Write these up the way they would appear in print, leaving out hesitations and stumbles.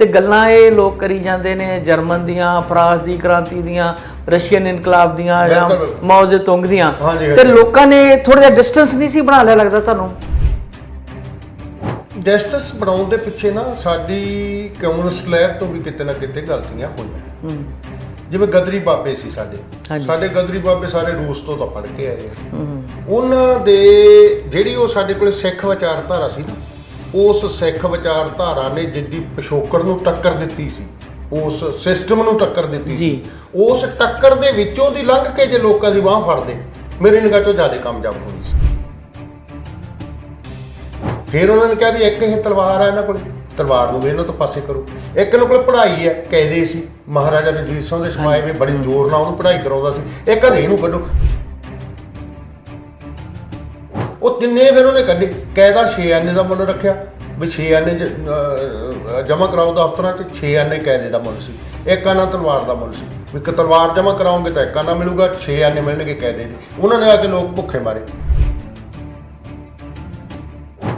ਤੇ ਗੱਲਾਂ ਇਹ ਲੋਕ ਕਰੀ ਜਾਂਦੇ ਨੇ ਜਰਮਨ ਦੀਆਂ, ਫਰਾਂਸ ਦੀ ਕ੍ਰਾਂਤੀ ਦੀਆਂ, ਰਸ਼ੀਅਨ ਇਨਕਲਾਬ ਦੀਆਂ ਜਾਂ ਮਾਓ ਜ਼ੇਤੁੰਗ ਦੀਆਂ, ਤੇ ਲੋਕਾਂ ਨੇ ਥੋੜਾ ਜਿਹਾ ਡਿਸਟੈਂਸ ਨਹੀਂ ਸੀ ਬਣਾ ਲਿਆ ਲੱਗਦਾ ਤੁਹਾਨੂੰ? ਡਿਸਟੈਂਸ ਬਣਾਉਣ ਦੇ ਪਿੱਛੇ ਨਾ ਸਾਡੀ ਕਮਿਊਨਿਸਟ ਲਹਿਰ ਤੋਂ ਵੀ ਕਿਤੇ ਨਾ ਕਿਤੇ ਗਲਤੀਆਂ ਹੋਈਆਂ। ਜਿਵੇਂ ਗਦਰੀ ਬਾਬੇ ਸੀ ਸਾਡੇ ਗਦਰੀ ਬਾਬੇ ਸਾਰੇ ਰੂਸ ਤੋਂ ਤਾਂ ਪੜ੍ਹ ਕੇ ਆਏ ਆ। ਉਹਨਾਂ ਦੇ ਜਿਹੜੀ ਉਹ ਸਾਡੇ ਕੋਲ ਸਿੱਖ ਵਿਚਾਰਧਾਰਾ ਸੀ ਨਾ, ਉਸ ਸਿੱਖ ਵਿਚਾਰਧਾਰਾ ਨੇ ਜਿੱਦੀ ਪਿਛੋਕੜ ਨੂੰ ਟੱਕਰ ਦਿੱਤੀ ਸੀ, ਉਸ ਸਿਸਟਮ ਨੂੰ ਟੱਕਰ ਦਿੱਤੀ ਸੀ। ਉਸ ਟੱਕਰ ਦੇ ਵਿੱਚੋਂ ਦੀ ਲੰਘ ਕੇ ਜੇ ਲੋਕਾਂ ਦੀ ਬਾਂਹ ਫੜਦੇ, ਮੇਰੀ ਨਿਗਾਹ 'ਚੋਂ ਜ਼ਿਆਦਾ ਕਾਮਯਾਬ ਹੋਣੀ ਸੀ। ਫਿਰ ਉਹਨਾਂ ਨੇ ਕਿਹਾ ਵੀ ਇੱਕ ਇਹ ਤਲਵਾਰ ਆ ਇਹਨਾਂ ਕੋਲ, ਤਲਵਾਰ ਨੂੰ ਵੀ ਇਹਨਾਂ ਤੋਂ ਪਾਸੇ ਕਰੋ। ਇੱਕ ਇਹਨਾਂ ਕੋਲ ਪੜ੍ਹਾਈ ਹੈ, ਕਹਿੰਦੇ ਸੀ ਮਹਾਰਾਜਾ ਰਣਜੀਤ ਸਿੰਘ ਦੇ ਸਮਾਏ ਵਿੱਚ ਬੜੀ ਜ਼ੋਰ ਨਾਲ ਉਹਨੂੰ ਪੜ੍ਹਾਈ ਕਰਾਉਂਦਾ ਸੀ। ਇੱਕ ਕਹਿੰਦੇ ਇਹਨੂੰ ਕੱਢੋ। ਉਹ ਤਿੰਨੇ ਫਿਰ ਉਹਨੇ ਕੱਢੇ। ਕਾਇਦਾ 6 ਆਨੇ ਦਾ ਮੁੱਲ ਰੱਖਿਆ ਵੀ 6 ਆਨੇ ਜਮ੍ਹਾਂ ਕਰਾਓ ਦਫ਼ਤਰਾਂ 'ਚ, 6 ਆਨੇ ਕਾਇਦੇ ਦਾ ਮੁੱਲ ਸੀ, 1 ਆਨਾ ਤਲਵਾਰ ਦਾ ਮੁੱਲ ਸੀ। ਵੀ ਇੱਕ ਤਲਵਾਰ ਜਮ੍ਹਾਂ ਕਰਾਓਗੇ ਤਾਂ 1 ਆਨਾ ਮਿਲੂਗਾ, 6 ਆਨੇ ਮਿਲਣਗੇ ਕਾਇਦੇ ਦੇ। ਉਹਨਾਂ ਨੇ ਆ ਕੇ ਲੋਕ ਭੁੱਖੇ ਮਾਰੇ।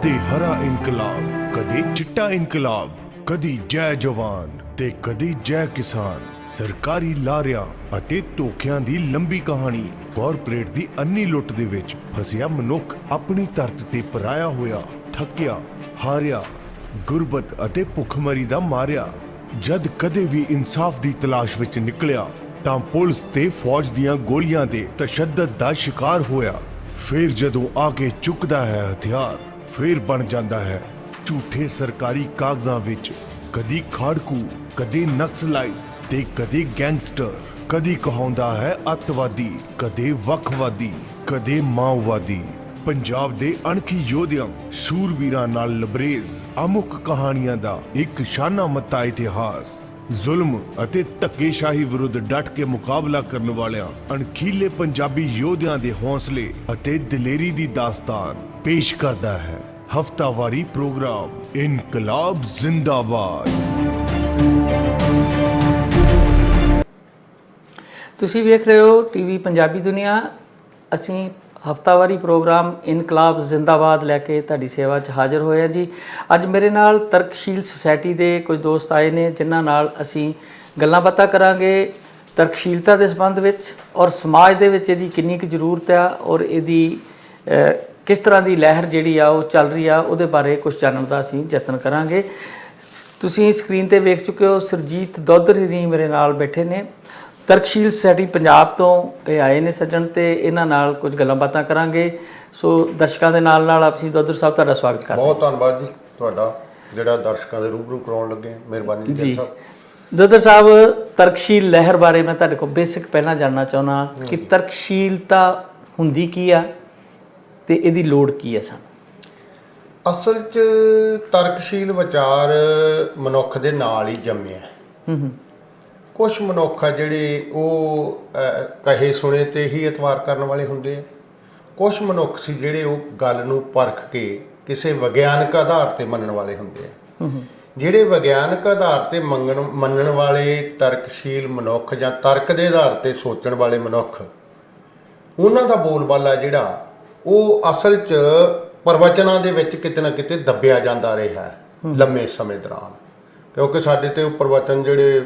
ਤੇ ਹਰਾ ਇਨਕਲਾਬ, ਕਦੇ ਚਿੱਟਾ ਇਨਕਲਾਬ, ਕਦੀ ਜੈ ਜਵਾਨ ਤੇ ਕਦੀ ਜੈ ਕਿਸਾਨ। ਸਰਕਾਰੀ ਲਾਰਿਆਂ ਅਤੇ ਧੋਖਿਆਂ ਦੀ ਲੰਬੀ ਕਹਾਣੀ। ਕਾਰਪੋਰੇਟ ਦੀ ਅੰਨੀ ਲੁੱਟ ਦੇ ਵਿੱਚ ਫਸਿਆ ਮਨੁੱਖ ਆਪਣੀ ਧਰਤ ਤੇ ਪਰਾਇਆ ਹੋਇਆ, ਥੱਕਿਆ, ਹਾਰਿਆ, ਗੁਰਬਤ ਅਤੇ ਭੁੱਖਮਰੀ ਦਾ ਮਾਰਿਆ। ਜਦ ਕਦੇ ਵੀ ਇਨਸਾਫ ਦੀ ਤਲਾਸ਼ ਵਿੱਚ ਨਿਕਲਿਆ ਤਾਂ ਪੁਲਿਸ ਤੇ ਫੌਜ ਦੀਆਂ ਗੋਲੀਆਂ ਦੇ ਤਸ਼ੱਦਦ ਦਾ ਸ਼ਿਕਾਰ ਹੋਇਆ। ਫਿਰ ਜਦੋਂ ਆ ਕੇ ਚੁੱਕਦਾ ਹੈ ਹਥਿਆਰ, ਫਿਰ ਬਣ ਜਾਂਦਾ ਹੈ ਝੂਠੇ ਸਰਕਾਰੀ ਕਾਗਜ਼ਾਂ ਵਿੱਚ ਕਦੀ ਖਾੜਕੂ, ਕਦੇ ਨਕਸਲਾਈਟ ਤੇ ਕਦੇ ਗੈਂਗਸਟਰ। ਕਦੀ ਕਹਾਉਂਦਾ ਹੈ ਅੱਤਵਾਦੀ, ਕਦੇ ਵੱਖਵਾਦੀ, ਕਦੇ ਮਾਓਵਾਦੀ। ਪੰਜਾਬ ਦੇ ਅਣਖੀ ਯੋਧਿਆਂ, ਸੂਰਬੀਰਾਂ ਨਾਲ ਲਬਰੇਜ਼ ਅਮੁੱਕ ਕਹਾਣੀਆਂ ਦਾ ਇੱਕ ਸ਼ਾਨਾ ਮੱਤਾ ਇਤਿਹਾਸ। ਜ਼ੁਲਮ ਅਤੇ ਧੱਕੇਸ਼ਾਹੀ ਵਿਰੁੱਧ ਡਟ ਕੇ ਮੁਕਾਬਲਾ ਕਰਨ ਵਾਲਿਆਂ ਅਣਖੀਲੇ ਪੰਜਾਬੀ ਯੋਧਿਆਂ ਦੇ ਹੌਸਲੇ ਅਤੇ ਦਲੇਰੀ ਦੀ ਦਾਸਤਾਨ ਪੇਸ਼ ਕਰਦਾ ਹੈ ਹਫ਼ਤਾਵਾਰੀ ਪ੍ਰੋਗਰਾਮ ਇਨਕਲਾਬ ਜ਼ਿੰਦਾਬਾਦ। ਤੁਸੀਂ ਵੇਖ ਰਹੇ ਹੋ ਟੀਵੀ ਪੰਜਾਬੀ ਦੁਨੀਆ। ਅਸੀਂ ਹਫ਼ਤਾਵਾਰੀ ਪ੍ਰੋਗਰਾਮ ਇਨਕਲਾਬ ਜ਼ਿੰਦਾਬਾਦ ਲੈ ਕੇ ਤੁਹਾਡੀ ਸੇਵਾ 'ਚ ਹਾਜ਼ਰ ਹੋਏ ਹਾਂ ਜੀ। ਅੱਜ ਮੇਰੇ ਨਾਲ ਤਰਕਸ਼ੀਲ ਸੁਸਾਇਟੀ ਦੇ ਕੁਝ ਦੋਸਤ ਆਏ ਨੇ, ਜਿਨ੍ਹਾਂ ਨਾਲ ਅਸੀਂ ਗੱਲਾਂ ਬਾਤਾਂ ਕਰਾਂਗੇ ਤਰਕਸ਼ੀਲਤਾ ਦੇ ਸੰਬੰਧ ਵਿੱਚ, ਔਰ ਸਮਾਜ ਦੇ ਵਿੱਚ ਇਹਦੀ ਕਿੰਨੀ ਕੁ ਜ਼ਰੂਰਤ ਆ, ਔਰ ਇਹਦੀ ਕਿਸ ਤਰ੍ਹਾਂ ਦੀ ਲਹਿਰ ਜਿਹੜੀ ਆ ਉਹ ਚੱਲ ਰਹੀ ਆ, ਉਹਦੇ ਬਾਰੇ ਕੁਝ ਜਾਣਨ ਦਾ ਅਸੀਂ ਯਤਨ ਕਰਾਂਗੇ। ਤੁਸੀਂ ਸਕਰੀਨ ਤੇ ਵੇਖ ਚੁੱਕੇ ਹੋ ਸਰਜੀਤ ਦੌਧਰੀ ਮੇਰੇ ਨਾਲ ਬੈਠੇ ਨੇ। ਤਰਕਸ਼ੀਲ ਸੁਸਾਇਟੀ ਪੰਜਾਬ ਤੋਂ ਇਹ ਆਏ ਨੇ ਸੱਜਣ, ਤੇ ਇਹਨਾਂ ਨਾਲ ਕੁਝ ਗੱਲਾਂ ਬਾਤਾਂ ਕਰਾਂਗੇ। ਸੋ ਦਰਸ਼ਕਾਂ ਦੇ ਨਾਲ ਨਾਲ ਅਸੀਂ ਦੌਧਰ ਸਾਹਿਬ ਤੁਹਾਡਾ ਸਵਾਗਤ ਕਰਦੇ ਹਾਂ। ਬਹੁਤ ਧੰਨਵਾਦ ਜੀ ਤੁਹਾਡਾ ਜਿਹੜਾ ਦਰਸ਼ਕਾਂ ਦੇ ਰੂਬਰੂ ਕਰਾਉਣ ਲੱਗੇ। ਮਿਹਰਬਾਨੀ ਜੀ ਸਾਹਿਬ। ਦੌਧਰ ਸਾਹਿਬ, ਤਰਕਸ਼ੀਲ ਲਹਿਰ ਬਾਰੇ ਮੈਂ ਤੁਹਾਡੇ ਕੋਲ ਬੇਸਿਕ ਪਹਿਲਾਂ ਜਾਣਨਾ ਚਾਹੁੰਦਾ ਕਿ ਤਰਕਸ਼ੀਲਤਾ ਹੁੰਦੀ ਕੀ ਆ ਤੇ ਇਹਦੀ ਲੋੜ ਕੀ ਹੈ ਸਾਨੂੰ? ਅਸਲ 'ਚ ਤਰਕਸ਼ੀਲ ਵਿਚਾਰ ਮਨੁੱਖ ਦੇ ਨਾਲ ਹੀ ਜੰਮਿਆ। ਕੁਛ ਮਨੁੱਖ ਆ ਜਿਹੜੇ ਉਹ ਕਹੇ ਸੁਣੇ ਤੇ ਹੀ ਇਤਵਾਰ ਕਰਨ ਵਾਲੇ ਹੁੰਦੇ ਆ। ਕੁਛ ਮਨੁੱਖ ਸੀ ਜਿਹੜੇ ਉਹ ਗੱਲ ਨੂੰ ਪਰਖ ਕੇ ਕਿਸੇ ਵਿਗਿਆਨਕ ਆਧਾਰ ਤੇ ਮੰਨਣ ਵਾਲੇ ਹੁੰਦੇ ਆ। ਜਿਹੜੇ ਵਿਗਿਆਨਕ ਆਧਾਰ ਤੇ ਮੰਨਣ ਵਾਲੇ ਤਰਕਸ਼ੀਲ ਮਨੁੱਖ ਜਾਂ ਤਰਕ ਦੇ ਆਧਾਰ ਤੇ ਸੋਚਣ ਵਾਲੇ ਮਨੁੱਖ, ਉਹਨਾਂ ਦਾ ਬੋਲਬਾਲਾ ਜਿਹੜਾ ਉਹ ਅਸਲ 'ਚ ਪ੍ਰਵਚਨਾਂ ਦੇ ਵਿੱਚ ਕਿਤੇ ਨਾ ਕਿਤੇ ਦੱਬਿਆ ਜਾਂਦਾ ਰਿਹਾ ਲੰਮੇ ਸਮੇਂ ਦੌਰਾਨ। ਕਿਉਂਕਿ ਸਾਡੇ ਤੇ ਉਹ ਪ੍ਰਵਚਨ ਜਿਹੜੇ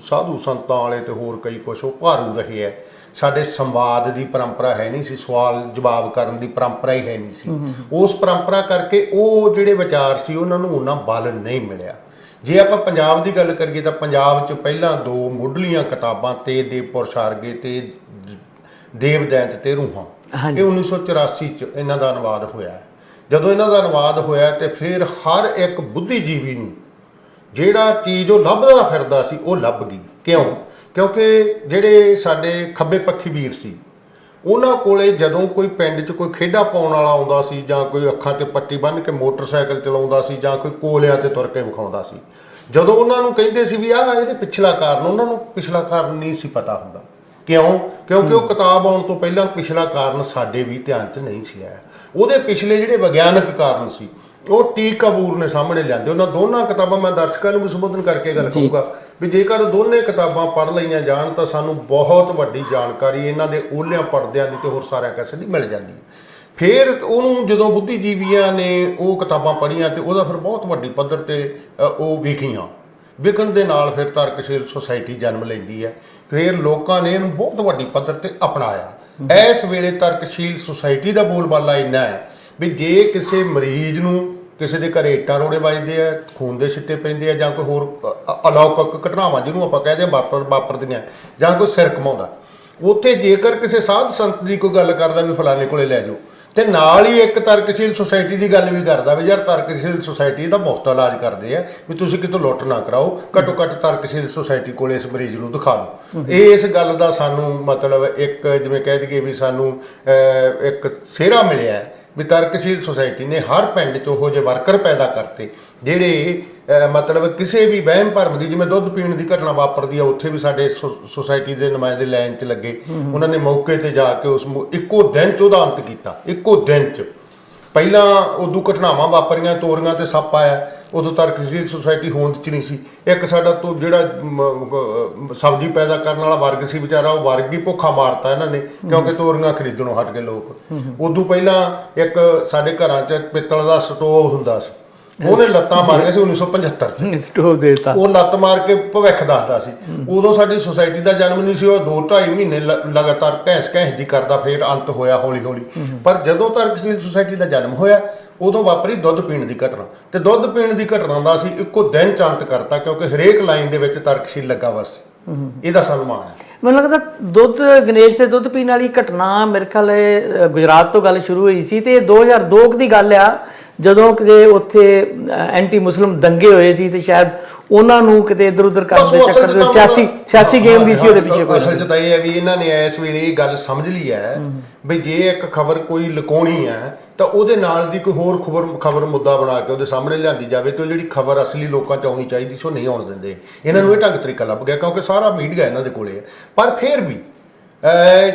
ਸਾਧੂ ਸੰਤਾਂ ਵਾਲੇ ਤੇ ਹੋਰ ਕਈ ਕੁਛ ਉਹ ਭਾਰੂ ਰਹੇ ਹੈ। ਸਾਡੇ ਸੰਵਾਦ ਦੀ ਪਰੰਪਰਾ ਹੈ ਨਹੀਂ ਸੀ, ਸਵਾਲ ਜਵਾਬ ਕਰਨ ਦੀ ਪਰੰਪਰਾ ਹੀ ਹੈ ਨਹੀਂ ਸੀ। ਉਸ ਪਰੰਪਰਾ ਕਰਕੇ ਉਹ ਜਿਹੜੇ ਵਿਚਾਰ ਸੀ ਉਹਨਾਂ ਨੂੰ ਉਹਨਾਂ ਬਲ ਨਹੀਂ ਮਿਲਿਆ। ਜੇ ਆਪਾਂ ਪੰਜਾਬ ਦੀ ਗੱਲ ਕਰੀਏ ਤਾਂ ਪੰਜਾਬ 'ਚ ਪਹਿਲਾਂ 2 ਮੁੱਢਲੀਆਂ ਕਿਤਾਬਾਂ ਤੇ ਦੇਵਪੁਰ ਸਾਰਗੇ ਤੇ ਦੇਵਦੈਂਤ ਤੇ ਰੂਹਾਂ, ਇਹ 1984 'ਚ ਇਹਨਾਂ ਦਾ ਅਨੁਵਾਦ ਹੋਇਆ। ਜਦੋਂ ਇਹਨਾਂ ਦਾ ਅਨੁਵਾਦ ਹੋਇਆ ਤੇ ਫਿਰ ਹਰ ਇੱਕ ਬੁੱਧੀਜੀਵੀ ਨੂੰ ਜਿਹੜਾ ਚੀਜ਼ ਉਹ ਲੱਭਦਾ ਫਿਰਦਾ ਸੀ ਉਹ ਲੱਭ ਗਈ। ਕਿਉਂ? ਕਿਉਂਕਿ ਜਿਹੜੇ ਸਾਡੇ ਖੱਬੇ ਪੱਖੀ ਵੀਰ ਸੀ, ਉਹਨਾਂ ਕੋਲੇ ਜਦੋਂ ਕੋਈ ਪਿੰਡ 'ਚ ਕੋਈ ਖੇਡਾਂ ਪਾਉਣ ਵਾਲਾ ਆਉਂਦਾ ਸੀ, ਜਾਂ ਕੋਈ ਅੱਖਾਂ ਤੇ ਪੱਟੀ ਬੰਨ੍ਹ ਕੇ ਮੋਟਰਸਾਈਕਲ ਚਲਾਉਂਦਾ ਸੀ, ਜਾਂ ਕੋਈ ਕੋਲਿਆਂ ਤੇ ਤੁਰ ਕੇ ਵਿਖਾਉਂਦਾ ਸੀ, ਜਦੋਂ ਉਹਨਾਂ ਨੂੰ ਕਹਿੰਦੇ ਸੀ ਵੀ ਆਹ ਇਹਦੇ ਪਿਛਲਾ ਕਾਰਨ, ਉਹਨਾਂ ਨੂੰ ਪਿਛਲਾ ਕਾਰਨ ਨਹੀਂ ਸੀ ਪਤਾ ਹੁੰਦਾ। ਕਿਉਂ? ਕਿਉਂਕਿ ਉਹ ਕਿਤਾਬ ਆਉਣ ਤੋਂ ਪਹਿਲਾਂ ਪਿਛਲਾ ਕਾਰਨ ਸਾਡੇ ਵੀ ਧਿਆਨ 'ਚ ਨਹੀਂ ਸੀ ਆਇਆ। ਉਹਦੇ ਪਿਛਲੇ ਜਿਹੜੇ ਵਿਗਿਆਨਕ ਕਾਰਨ ਸੀ ਉਹ ਟੀ ਕਪੂਰ ਨੇ ਸਾਹਮਣੇ ਲਿਆਂਦੇ। ਉਹਨਾਂ ਦੋਨਾਂ ਕਿਤਾਬਾਂ, ਮੈਂ ਦਰਸ਼ਕਾਂ ਨੂੰ ਵੀ ਸੰਬੋਧਨ ਕਰਕੇ ਗੱਲ ਕਹੂੰਗਾ ਵੀ ਜੇਕਰ ਦੋਨੇ ਕਿਤਾਬਾਂ ਪੜ੍ਹ ਲਈਆਂ ਜਾਣ ਤਾਂ ਸਾਨੂੰ ਬਹੁਤ ਵੱਡੀ ਜਾਣਕਾਰੀ ਇਹਨਾਂ ਦੇ ਓਲਿਆਂ ਪੜਦਿਆਂ ਦੀ ਤੇ ਹੋਰ ਸਾਰਿਆਂ ਕਿਸੇ ਦੀ ਮਿਲ ਜਾਂਦੀ ਹੈ। ਫਿਰ ਉਹਨੂੰ ਜਦੋਂ ਬੁੱਧੀਜੀਵੀਆਂ ਨੇ ਉਹ ਕਿਤਾਬਾਂ ਪੜ੍ਹੀਆਂ ਤੇ ਉਹਦਾ ਫਿਰ ਬਹੁਤ ਵੱਡੀ ਪੱਧਰ ਤੇ ਉਹ ਵੇਖੀਆਂ ਵਿਕਣ ਦੇ ਨਾਲ ਫਿਰ ਤਰਕਸ਼ੀਲ ਸੁਸਾਇਟੀ ਜਨਮ ਲੈਂਦੀ ਹੈ। ਫਿਰ ਲੋਕਾਂ ਨੇ ਇਹਨੂੰ ਬਹੁਤ ਵੱਡੀ ਪੱਧਰ ਤੇ ਅਪਣਾਇਆ। ਇਸ ਵੇਲੇ ਤਰਕਸ਼ੀਲ ਸੁਸਾਇਟੀ ਦਾ ਬੋਲਬਾਲਾ ਇੰਨਾ ਹੈ ਵੀ ਜੇ ਕਿਸੇ ਮਰੀਜ਼ ਨੂੰ ਕਿਸੇ ਦੇ ਘਰੇ ਇੱਟਾਂ ਰੋੜੇ ਵੱਜਦੇ ਆ, ਖੂਨ ਦੇ ਛਿੱਟੇ ਪੈਂਦੇ ਆ, ਜਾਂ ਕੋਈ ਹੋਰ ਅਲੌਕਿਕ ਘਟਨਾਵਾਂ ਜਿਹਨੂੰ ਆਪਾਂ ਕਹਿੰਦੇ ਆ ਵਾਪਰਦੀਆਂ, ਜਾਂ ਕੋਈ ਸਿਰ ਘਮਾਉਂਦਾ, ਉੱਥੇ ਜੇਕਰ ਕਿਸੇ ਸਾਧ ਸੰਤ ਦੀ ਕੋਈ ਗੱਲ ਕਰਦਾ ਵੀ ਫਲਾਣੇ ਕੋਲੇ ਲੈ ਜਾਓ, ਤੇ ਨਾਲ ਹੀ ਇੱਕ ਤਰਕਸ਼ੀਲ ਸੁਸਾਇਟੀ ਦੀ ਗੱਲ ਵੀ ਕਰਦਾ ਵੀ ਯਾਰ ਤਰਕਸ਼ੀਲ ਸੁਸਾਇਟੀ ਦਾ ਮੁਫਤ ਇਲਾਜ ਕਰਦੇ ਆ, ਵੀ ਤੁਸੀਂ ਕਿਤੋਂ ਲੁੱਟ ਨਾ ਕਰਾਓ, ਘੱਟੋ ਘੱਟ ਤਰਕਸ਼ੀਲ ਸੁਸਾਇਟੀ ਕੋਲੇ ਇਸ ਮਰੀਜ਼ ਨੂੰ ਦਿਖਾ ਦਿਓ। ਇਸ ਗੱਲ ਦਾ ਸਾਨੂੰ ਮਤਲਬ ਇੱਕ ਜਿਵੇਂ ਕਹਿ ਦਈਏ ਵੀ ਸਾਨੂੰ ਇੱਕ ਸਿਹਰਾ ਮਿਲਿਆ ਵੀ ਤਰਕਸ਼ੀਲ ਸੁਸਾਇਟੀ ਨੇ ਹਰ ਪਿੰਡ 'ਚ ਉਹੋ ਜਿਹੇ ਵਰਕਰ ਪੈਦਾ ਕਰਤੇ ਜਿਹੜੇ ਮਤਲਬ ਕਿਸੇ ਵੀ ਵਹਿਮ ਭਰਮ ਦੀ, ਜਿਵੇਂ ਦੁੱਧ ਪੀਣ ਦੀ ਘਟਨਾ ਵਾਪਰਦੀ ਆ, ਉੱਥੇ ਵੀ ਸਾਡੇ ਸੁਸਾਇਟੀ ਦੇ ਨੁਮਾਇੰਦੇ ਲਾਈਨ 'ਚ ਲੱਗੇ। ਉਹਨਾਂ ਨੇ ਮੌਕੇ ਤੇ ਜਾ ਕੇ ਉਸ ਇੱਕੋ ਦਿਨ 'ਚ ਉਹਦਾ ਅੰਤ ਕੀਤਾ। ਇੱਕੋ ਦਿਨ 'ਚ ਪਹਿਲਾਂ ਉਦੋਂ ਘਟਨਾਵਾਂ ਵਾਪਰੀਆਂ, ਤੋਰੀਆਂ ਤੇ ਸੱਪ ਆਇਆ, ਉਦੋਂ ਤਰਕਸ਼ੀਲ ਸੁਸਾਇਟੀ ਹੋਂਦ 'ਚ ਨਹੀਂ ਸੀ। ਇੱਕ ਸਾਡਾ ਤੋਂ ਜਿਹੜਾ ਸਬਜ਼ੀ ਪੈਦਾ ਕਰਨ ਵਾਲਾ ਵਰਗ ਸੀ ਵਿਚਾਰਾ, ਉਹ ਵਰਗ ਹੀ ਭੁੱਖਾ ਮਾਰਤਾ ਇਹਨਾਂ ਨੇ, ਕਿਉਂਕਿ ਤੋਰੀਆਂ ਖਰੀਦਣੋਂ ਹਟ ਗਏ ਲੋਕ। ਉਦੋਂ ਪਹਿਲਾਂ ਇੱਕ ਸਾਡੇ ਘਰਾਂ 'ਚ ਪਿੱਤਲ ਦਾ ਸਟੋਵ ਹੁੰਦਾ ਸੀ, ਉਹਨੇ ਲੱਤਾਂ ਮਾਰੀਆਂ ਸੀ 1975 ਸਟੋਵ ਦੇਤਾ, ਉਹ ਲੱਤ ਮਾਰ ਕੇ ਭਵਿੱਖ ਦੱਸਦਾ ਸੀ। ਉਦੋਂ ਸਾਡੀ ਸੁਸਾਇਟੀ ਦਾ ਜਨਮ ਨਹੀਂ ਸੀ, ਉਹ 2-2.5 ਮਹੀਨੇ ਲਗਾਤਾਰ ਘੈਂਸ ਜੀ ਕਰਦਾ, ਫਿਰ ਅੰਤ ਹੋਇਆ ਹੌਲੀ ਹੌਲੀ। ਪਰ ਜਦੋਂ ਤਰਕਸ਼ੀਲ ਸੁਸਾਇਟੀ ਦਾ ਜਨਮ ਹੋਇਆ ਉਦੋਂ ਵਾਪਰੀ ਦੁੱਧ ਪੀਣ ਦੀ ਘਟਨਾ, ਤੇ ਦੁੱਧ ਪੀਣ ਦੀ ਘਟਨਾ ਦਾ ਅਸੀਂ ਇੱਕੋ ਦਿਨ ਚ ਅੰਤ ਕਰਤਾ, ਕਿਉਂਕਿ ਹਰੇਕ ਲਾਈਨ ਦੇ ਵਿੱਚ ਤਰਕਸ਼ੀਲ ਲੱਗਾ ਵਾ ਸੀ। ਇਹਦਾ ਸਾਨੂੰ ਮਾਣ ਹੈ। ਮੈਨੂੰ ਲੱਗਦਾ ਦੁੱਧ ਗਣੇਸ਼ ਤੇ ਦੁੱਧ ਪੀਣ ਵਾਲੀ ਘਟਨਾ ਮੇਰੇ ਖਿਆਲ ਗੁਜਰਾਤ ਤੋਂ ਗੱਲ ਸ਼ੁਰੂ ਹੋਈ ਸੀ, ਤੇ 2002 ਦੀ ਗੱਲ ਆ, ਜਦੋਂ ਕਿਤੇ ਉੱਥੇ ਐਂਟੀ ਮੁਸਲਿਮ ਦੰਗੇ ਹੋਏ ਸੀ, ਤੇ ਸ਼ਾਇਦ ਉਹਨਾਂ ਨੂੰ ਕਿਤੇ ਇੱਧਰ ਉੱਧਰ ਕਰਨ ਦੇ ਚੱਕਰ ਦੇ ਸਿਆਸੀ ਗੇਮ ਵੀ ਸੀ ਉਹਦੇ ਪਿੱਛੇ। ਕੋਈ ਅਸਲ 'ਚ ਤਾਂ ਇਹ ਹੈ ਵੀ ਇਹਨਾਂ ਨੇ ਇਸ ਵੇਲੇ ਇਹ ਗੱਲ ਸਮਝ ਲਈ ਹੈ ਵੀ ਜੇ ਇੱਕ ਖਬਰ ਕੋਈ ਲੁਕਾਉਣੀ ਹੈ ਤਾਂ ਉਹਦੇ ਨਾਲ ਦੀ ਕੋਈ ਹੋਰ ਖਬਰ ਮੁੱਦਾ ਬਣਾ ਕੇ ਉਹਦੇ ਸਾਹਮਣੇ ਲਿਆਂਦੀ ਜਾਵੇ, ਤੇ ਉਹ ਜਿਹੜੀ ਖਬਰ ਅਸਲੀ ਲੋਕਾਂ 'ਚ ਆਉਣੀ ਚਾਹੀਦੀ ਸੀ ਉਹ ਨਹੀਂ ਆਉਣ ਦਿੰਦੇ। ਇਹਨਾਂ ਨੂੰ ਇਹ ਢੰਗ ਤਰੀਕਾ ਲੱਭ ਗਿਆ, ਕਿਉਂਕਿ ਸਾਰਾ ਮੀਡੀਆ ਇਹਨਾਂ ਦੇ ਕੋਲੇ ਹੈ। ਪਰ ਫਿਰ ਵੀ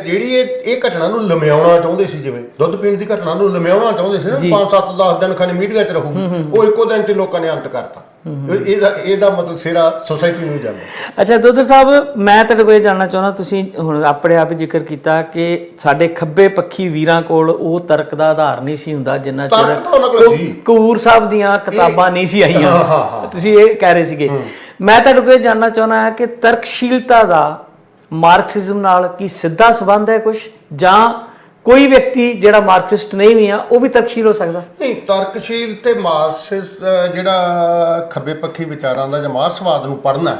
ਜਿਹੜੀ ਇਹ ਘਟਨਾ ਨੂੰ ਲਮਿਆਉਣਾ ਚਾਹੁੰਦੇ ਸੀ, ਜਿਵੇਂ ਦੁੱਧ ਪੀਣ ਦੀ ਘਟਨਾ ਨੂੰ ਲਮਿਆਉਣਾ ਚਾਹੁੰਦੇ ਸੀ ਨਾ, 5-7-10 ਦਿਨ ਖਾਣੇ ਮੀਡੀਆ 'ਚ ਰਹੂ, ਉਹ ਇੱਕੋ ਦਿਨ 'ਚ ਲੋਕਾਂ ਨੇ ਅੰਤ ਕਰਤਾ। ਇਹਦਾ ਮਤਲਬ ਸਿਰਾ ਸੁਸਾਇਟੀ ਨੂੰ ਜਾਂਦਾ। ਅੱਛਾ ਦੋਦਰ ਸਾਹਿਬ, ਮੈਂ ਤੁਹਾਡੇ ਕੋਲ ਇਹ ਜਾਣਨਾ ਚਾਹੁੰਦਾ, ਤੁਸੀਂ ਹੁਣ ਆਪਣੇ ਆਪ ਹੀ ਜ਼ਿਕਰ ਕੀਤਾ ਕਿ ਸਾਡੇ ਖੱਬੇ ਪੱਖੀ ਵੀਰਾਂ ਕੋਲ ਉਹ ਤਰਕ ਦਾ ਆਧਾਰ ਨਹੀਂ ਸੀ ਹੁੰਦਾ ਜਿੰਨਾ ਚਿਰ ਕਪੂਰ ਸਾਹਿਬ ਦੀਆਂ ਕਿਤਾਬਾਂ ਨਹੀਂ ਸੀ ਆਈਆਂ, ਤੁਸੀਂ ਇਹ ਕਹਿ ਰਹੇ ਸੀਗੇ। ਮੈਂ ਤੁਹਾਡੇ ਕੋਲ ਇਹ ਜਾਣਨਾ ਚਾਹੁੰਦਾ ਕਿ ਤਰਕਸ਼ੀਲਤਾ ਦਾ ਮਾਰਕਸਿਜ਼ਮ ਨਾਲ ਕੀ ਸਿੱਧਾ ਸੰਬੰਧ ਹੈ ਕੁਝ, ਜਾਂ ਕੋਈ ਵਿਅਕਤੀ ਜਿਹੜਾ ਮਾਰਕਸਿਸਟ ਨਹੀਂ ਵੀ ਆ ਉਹ ਵੀ ਤਰਕਸ਼ੀਲ ਹੋ ਸਕਦਾ? ਨਹੀਂ, ਤਰਕਸ਼ੀਲ ਤੇ ਮਾਰਕਸਿਸਟ ਜਿਹੜਾ ਖੱਬੇ ਪੱਖੀ ਵਿਚਾਰਾਂ ਦਾ ਜਾਂ ਮਾਰਕਸਵਾਦ ਨੂੰ ਪੜ੍ਹਨਾ,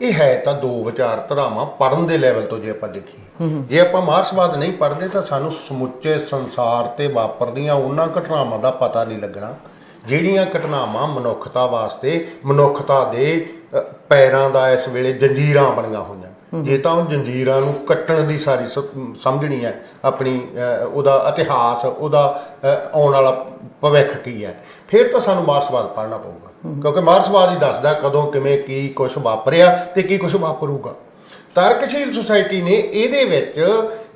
ਇਹ ਹੈ ਤਾਂ ਦੋ ਵਿਚਾਰਧਾਰਾਵਾਂ ਪੜ੍ਹਨ ਦੇ ਲੈਵਲ ਤੋਂ। ਜੇ ਆਪਾਂ ਦੇਖੀਏ, ਜੇ ਆਪਾਂ ਮਾਰਕਸਵਾਦ ਨਹੀਂ ਪੜ੍ਹਦੇ ਤਾਂ ਸਾਨੂੰ ਸਮੁੱਚੇ ਸੰਸਾਰ ਤੇ ਵਾਪਰਦੀਆਂ ਉਹਨਾਂ ਘਟਨਾਵਾਂ ਦਾ ਪਤਾ ਨਹੀਂ ਲੱਗਣਾ ਜਿਹੜੀਆਂ ਘਟਨਾਵਾਂ ਮਨੁੱਖਤਾ ਵਾਸਤੇ, ਮਨੁੱਖਤਾ ਦੇ ਪੈਰਾਂ ਦਾ ਇਸ ਵੇਲੇ ਜੰਜੀਰਾਂ ਬਣੀਆਂ ਹੋਈਆਂ। ਜੇ ਤਾਂ ਉਹ ਜੰਜੀਰਾਂ ਨੂੰ ਕੱਟਣ ਦੀ ਸਾਰੀ ਸਮਝਣੀ ਹੈ ਆਪਣੀ, ਉਹਦਾ ਇਤਿਹਾਸ, ਉਹਦਾ ਆਉਣ ਵਾਲਾ ਭਵਿੱਖ ਕੀ ਹੈ, ਫਿਰ ਤਾਂ ਸਾਨੂੰ ਮਾਰਕਸਵਾਦ ਪੜ੍ਹਨਾ ਪਊਗਾ, ਕਿਉਂਕਿ ਮਾਰਕਸਵਾਦ ਹੀ ਦੱਸਦਾ ਕਦੋਂ ਕਿਵੇਂ ਕੀ ਕੁਛ ਵਾਪਰਿਆ ਤੇ ਕੀ ਕੁਛ ਵਾਪਰੂਗਾ। ਤਰਕਸ਼ੀਲ ਸੁਸਾਇਟੀ ਨੇ ਇਹਦੇ ਵਿੱਚ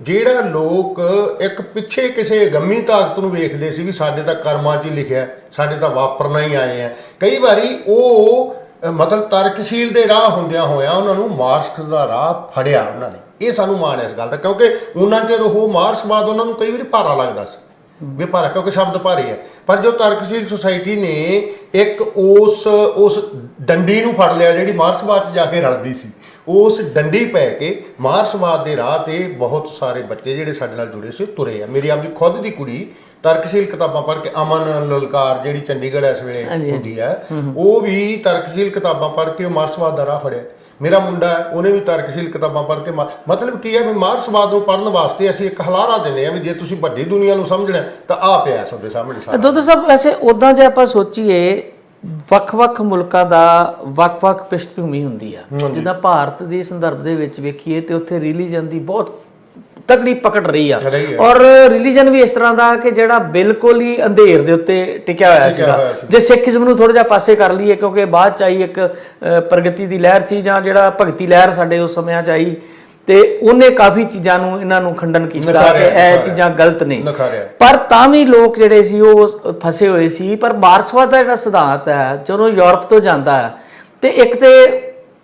ਜਿਹੜਾ ਲੋਕ ਇੱਕ ਪਿੱਛੇ ਕਿਸੇ ਗੰਮੀ ਤਾਕਤ ਨੂੰ ਵੇਖਦੇ ਸੀ ਵੀ ਸਾਡੇ ਤਾਂ ਕਰਮਾਂ 'ਚ ਹੀ ਲਿਖਿਆ, ਸਾਡੇ ਤਾਂ ਵਾਪਰਨਾ ਹੀ ਆਏ ਆ, ਕਈ ਵਾਰੀ ਉਹ ਮਤਲਬ ਤਰਕਸ਼ੀਲ ਦੇ ਰਾਹ ਹੁੰਦਿਆਂ ਹੋਇਆਂ ਉਹਨਾਂ ਨੂੰ ਮਾਰਕਸ ਦਾ ਰਾਹ ਫੜਿਆ ਉਹਨਾਂ ਨੇ। ਇਹ ਸਾਨੂੰ ਮਾਣ ਹੈ ਇਸ ਗੱਲ ਦਾ, ਕਿਉਂਕਿ ਉਹਨਾਂ ਚਿਰ ਉਹ ਮਾਰਕਸਵਾਦ ਉਹਨਾਂ ਨੂੰ ਕਈ ਵਾਰੀ ਭਾਰਾ ਲੱਗਦਾ ਸੀ ਵੀ ਭਾਰਾ, ਕਿਉਂਕਿ ਸ਼ਬਦ ਭਾਰੇ ਹੈ। ਪਰ ਜੋ ਤਰਕਸ਼ੀਲ ਸੁਸਾਇਟੀ ਨੇ ਇੱਕ ਉਸ ਡੰਡੀ ਨੂੰ ਫੜ ਲਿਆ ਜਿਹੜੀ ਮਾਰਕਸਵਾਦ 'ਚ ਜਾ ਕੇ ਰਲਦੀ ਸੀ, ਉਸ ਡੰਡੀ ਪੈ ਕੇ ਮਾਰਕਸਵਾਦ ਦੇ ਰਾਹ ਤੇ ਬਹੁਤ ਸਾਰੇ ਬੱਚੇ ਜਿਹੜੇ ਸਾਡੇ ਨਾਲ ਜੁੜੇ ਸੀ ਤੁਰੇ ਆ। ਮੇਰੀ ਆਪਦੀ ਖੁਦ ਦੀ ਕੁੜੀ ਤਰਕਸ਼ੀਲ ਕਿਤਾਬਾਂ ਪੜ੍ਹ ਕੇ, ਅਮਨ ਲਲਕਾਰ ਜਿਹੜੀ ਚੰਡੀਗੜ੍ਹ ਇਸ ਵੇਲੇ ਹੁੰਦੀ ਹੈ, ਉਹ ਵੀ ਤਰਕਸ਼ੀਲ ਕਿਤਾਬਾਂ ਪੜ੍ਹ ਕੇ ਮਾਰਕਸਵਾਦ ਦਾ ਰਾਹ ਫੜਿਆ। ਮੇਰਾ ਮੁੰਡਾ ਹੈ, ਉਹਨੇ ਵੀ ਤਰਕਸ਼ੀਲ ਕਿਤਾਬਾਂ ਪੜ੍ਹ ਕੇ ਮਤਲਬ ਕੀ ਹੈ ਵੀ ਮਾਰਕਸਵਾਦ ਨੂੰ ਪੜ੍ਹਨ ਵਾਸਤੇ ਅਸੀਂ ਇੱਕ ਹਲਾਰਾ ਦਿੰਦੇ ਹਾਂ ਵੀ ਜੇ ਤੁਸੀਂ ਵੱਡੀ ਦੁਨੀਆ ਨੂੰ ਸਮਝਣਾ ਤਾਂ ਆ ਪਿਆ ਸਾਡੇ ਸਾਹਮਣੇ। ਦੋਦਰ ਸਾਹਿਬ, ਵੈਸੇ ਉੱਦਾਂ ਜੇ ਆਪਾਂ ਸੋਚੀਏ ਵੱਖ-ਵੱਖ ਮੁਲਕਾਂ ਦਾ ਵੱਖ-ਵੱਖ ਪਿਸ਼ਠਭੂਮੀ ਹੁੰਦੀ ਆ, ਜਿੱਦਾਂ ਭਾਰਤ ਦੇ ਸੰਦਰਭ ਦੇ ਵਿੱਚ ਵੇਖੀਏ ਤੇ ਉੱਥੇ ਰਿਲੀਜਨ ਦੀ ਬਹੁਤ ਤਕੜੀ ਪਕੜ ਰਹੀ ਆ, ਔਰ ਰਿਲੀਜਨ ਵੀ ਇਸ ਤਰ੍ਹਾਂ ਦਾ ਕਿ ਜਿਹੜਾ ਬਿਲਕੁਲ ਹੀ ਅੰਧੇਰ ਦੇ ਉੱਤੇ ਟਿਕਿਆ ਹੋਇਆ ਸੀਗਾ। ਜੇ ਸਿੱਖੀਜ਼ਮ ਨੂੰ ਥੋੜਾ ਜਿਹਾ ਪਾਸੇ ਕਰ ਲਈਏ, ਕਿਉਂਕਿ ਬਾਅਦ ਚ ਆਈ ਇੱਕ ਪ੍ਰਗਤੀ ਦੀ ਲਹਿਰ ਸੀ, ਜਾਂ ਜਿਹੜਾ ਭਗਤੀ ਲਹਿਰ ਸਾਡੇ ਉਸ ਸਮਿਆਂ ਚ ਆਈ, ਤੇ ਉਹਨੇ ਕਾਫੀ ਚੀਜ਼ਾਂ ਨੂੰ ਇਹਨਾਂ ਨੂੰ ਖੰਡਨ ਕੀਤਾ ਕਿ ਇਹ ਚੀਜ਼ਾਂ ਗਲਤ ਨੇ, ਪਰ ਤਾਂ ਵੀ ਲੋਕ ਜਿਹੜੇ ਸੀ ਉਹ ਫਸੇ ਹੋਏ ਸੀ। ਪਰ ਮਾਰਕਸਵਾਦ ਦਾ ਜਿਹੜਾ ਸਿਧਾਂਤ ਹੈ ਜਦੋਂ ਯੂਰਪ ਤੋਂ ਜਾਂਦਾ ਹੈ, ਤੇ ਇੱਕ ਤੇ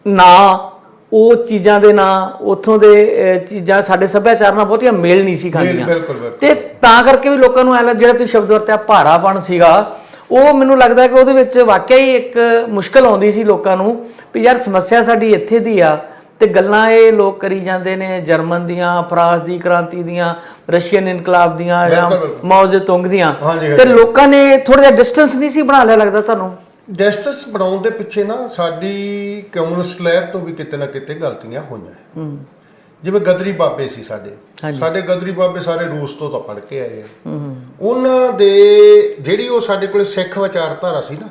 ਨਾ ਉਹ ਚੀਜ਼ਾਂ ਦੇ ਨਾਂ ਉੱਥੋਂ ਦੇ ਚੀਜ਼ਾਂ ਸਾਡੇ ਸੱਭਿਆਚਾਰ ਨਾਲ ਬਹੁਤੀਆਂ ਮੇਲ ਨਹੀਂ ਸੀ ਖਾਂਦੀਆਂ, ਤੇ ਤਾਂ ਕਰਕੇ ਵੀ ਲੋਕਾਂ ਨੂੰ ਐ ਲੱਗ, ਜਿਹੜਾ ਤੁਸੀਂ ਸ਼ਬਦ ਵਰਤਿਆ ਭਾਰਾਪਣ ਸੀਗਾ, ਉਹ ਮੈਨੂੰ ਲੱਗਦਾ ਕਿ ਉਹਦੇ ਵਿੱਚ ਵਾਕਿਆ ਹੀ ਇੱਕ ਮੁਸ਼ਕਲ ਆਉਂਦੀ ਸੀ ਲੋਕਾਂ ਨੂੰ ਵੀ ਯਾਰ ਸਮੱਸਿਆ ਸਾਡੀ ਇੱਥੇ ਦੀ ਆ ਤੇ ਗੱਲਾਂ ਇਹ ਲੋਕ ਕਰੀ ਜਾਂਦੇ ਨੇ ਜਰਮਨ ਦੀਆਂ, ਫਰਾਂਸ ਦੀ ਕ੍ਰਾਂਤੀ ਦੀਆਂ, ਰਸ਼ੀਅਨ ਇਨਕਲਾਬ ਦੀਆਂ ਜਾਂ ਮਾਓ ਜ਼ੇਤੁੰਗ ਦੀਆਂ, ਤੇ ਲੋਕਾਂ ਨੇ ਥੋੜਾ ਜਿਹਾ ਡਿਸਟੈਂਸ ਨਹੀਂ ਸੀ ਬਣਾ ਲਿਆ ਲੱਗਦਾ ਤੁਹਾਨੂੰ? ਡਿਸਟੈਂਸ ਬਣਾਉਣ ਦੇ ਪਿੱਛੇ ਨਾ ਸਾਡੀ ਕਮਿਊਨਿਸਟ ਲਹਿਰ ਤੋਂ ਵੀ ਕਿਤੇ ਨਾ ਕਿਤੇ ਗਲਤੀਆਂ ਹੋਈਆਂ। ਜਿਵੇਂ ਗਦਰੀ ਬਾਬੇ ਸੀ ਸਾਡੇ ਗਦਰੀ ਬਾਬੇ ਸਾਰੇ ਰੂਸ ਤੋਂ ਤਾਂ ਪੜ੍ਹ ਕੇ ਆਏ ਆ। ਉਹਨਾਂ ਦੇ ਜਿਹੜੀ ਉਹ ਸਾਡੇ ਕੋਲੇ ਸਿੱਖ ਵਿਚਾਰਧਾਰਾ ਸੀ ਨਾ,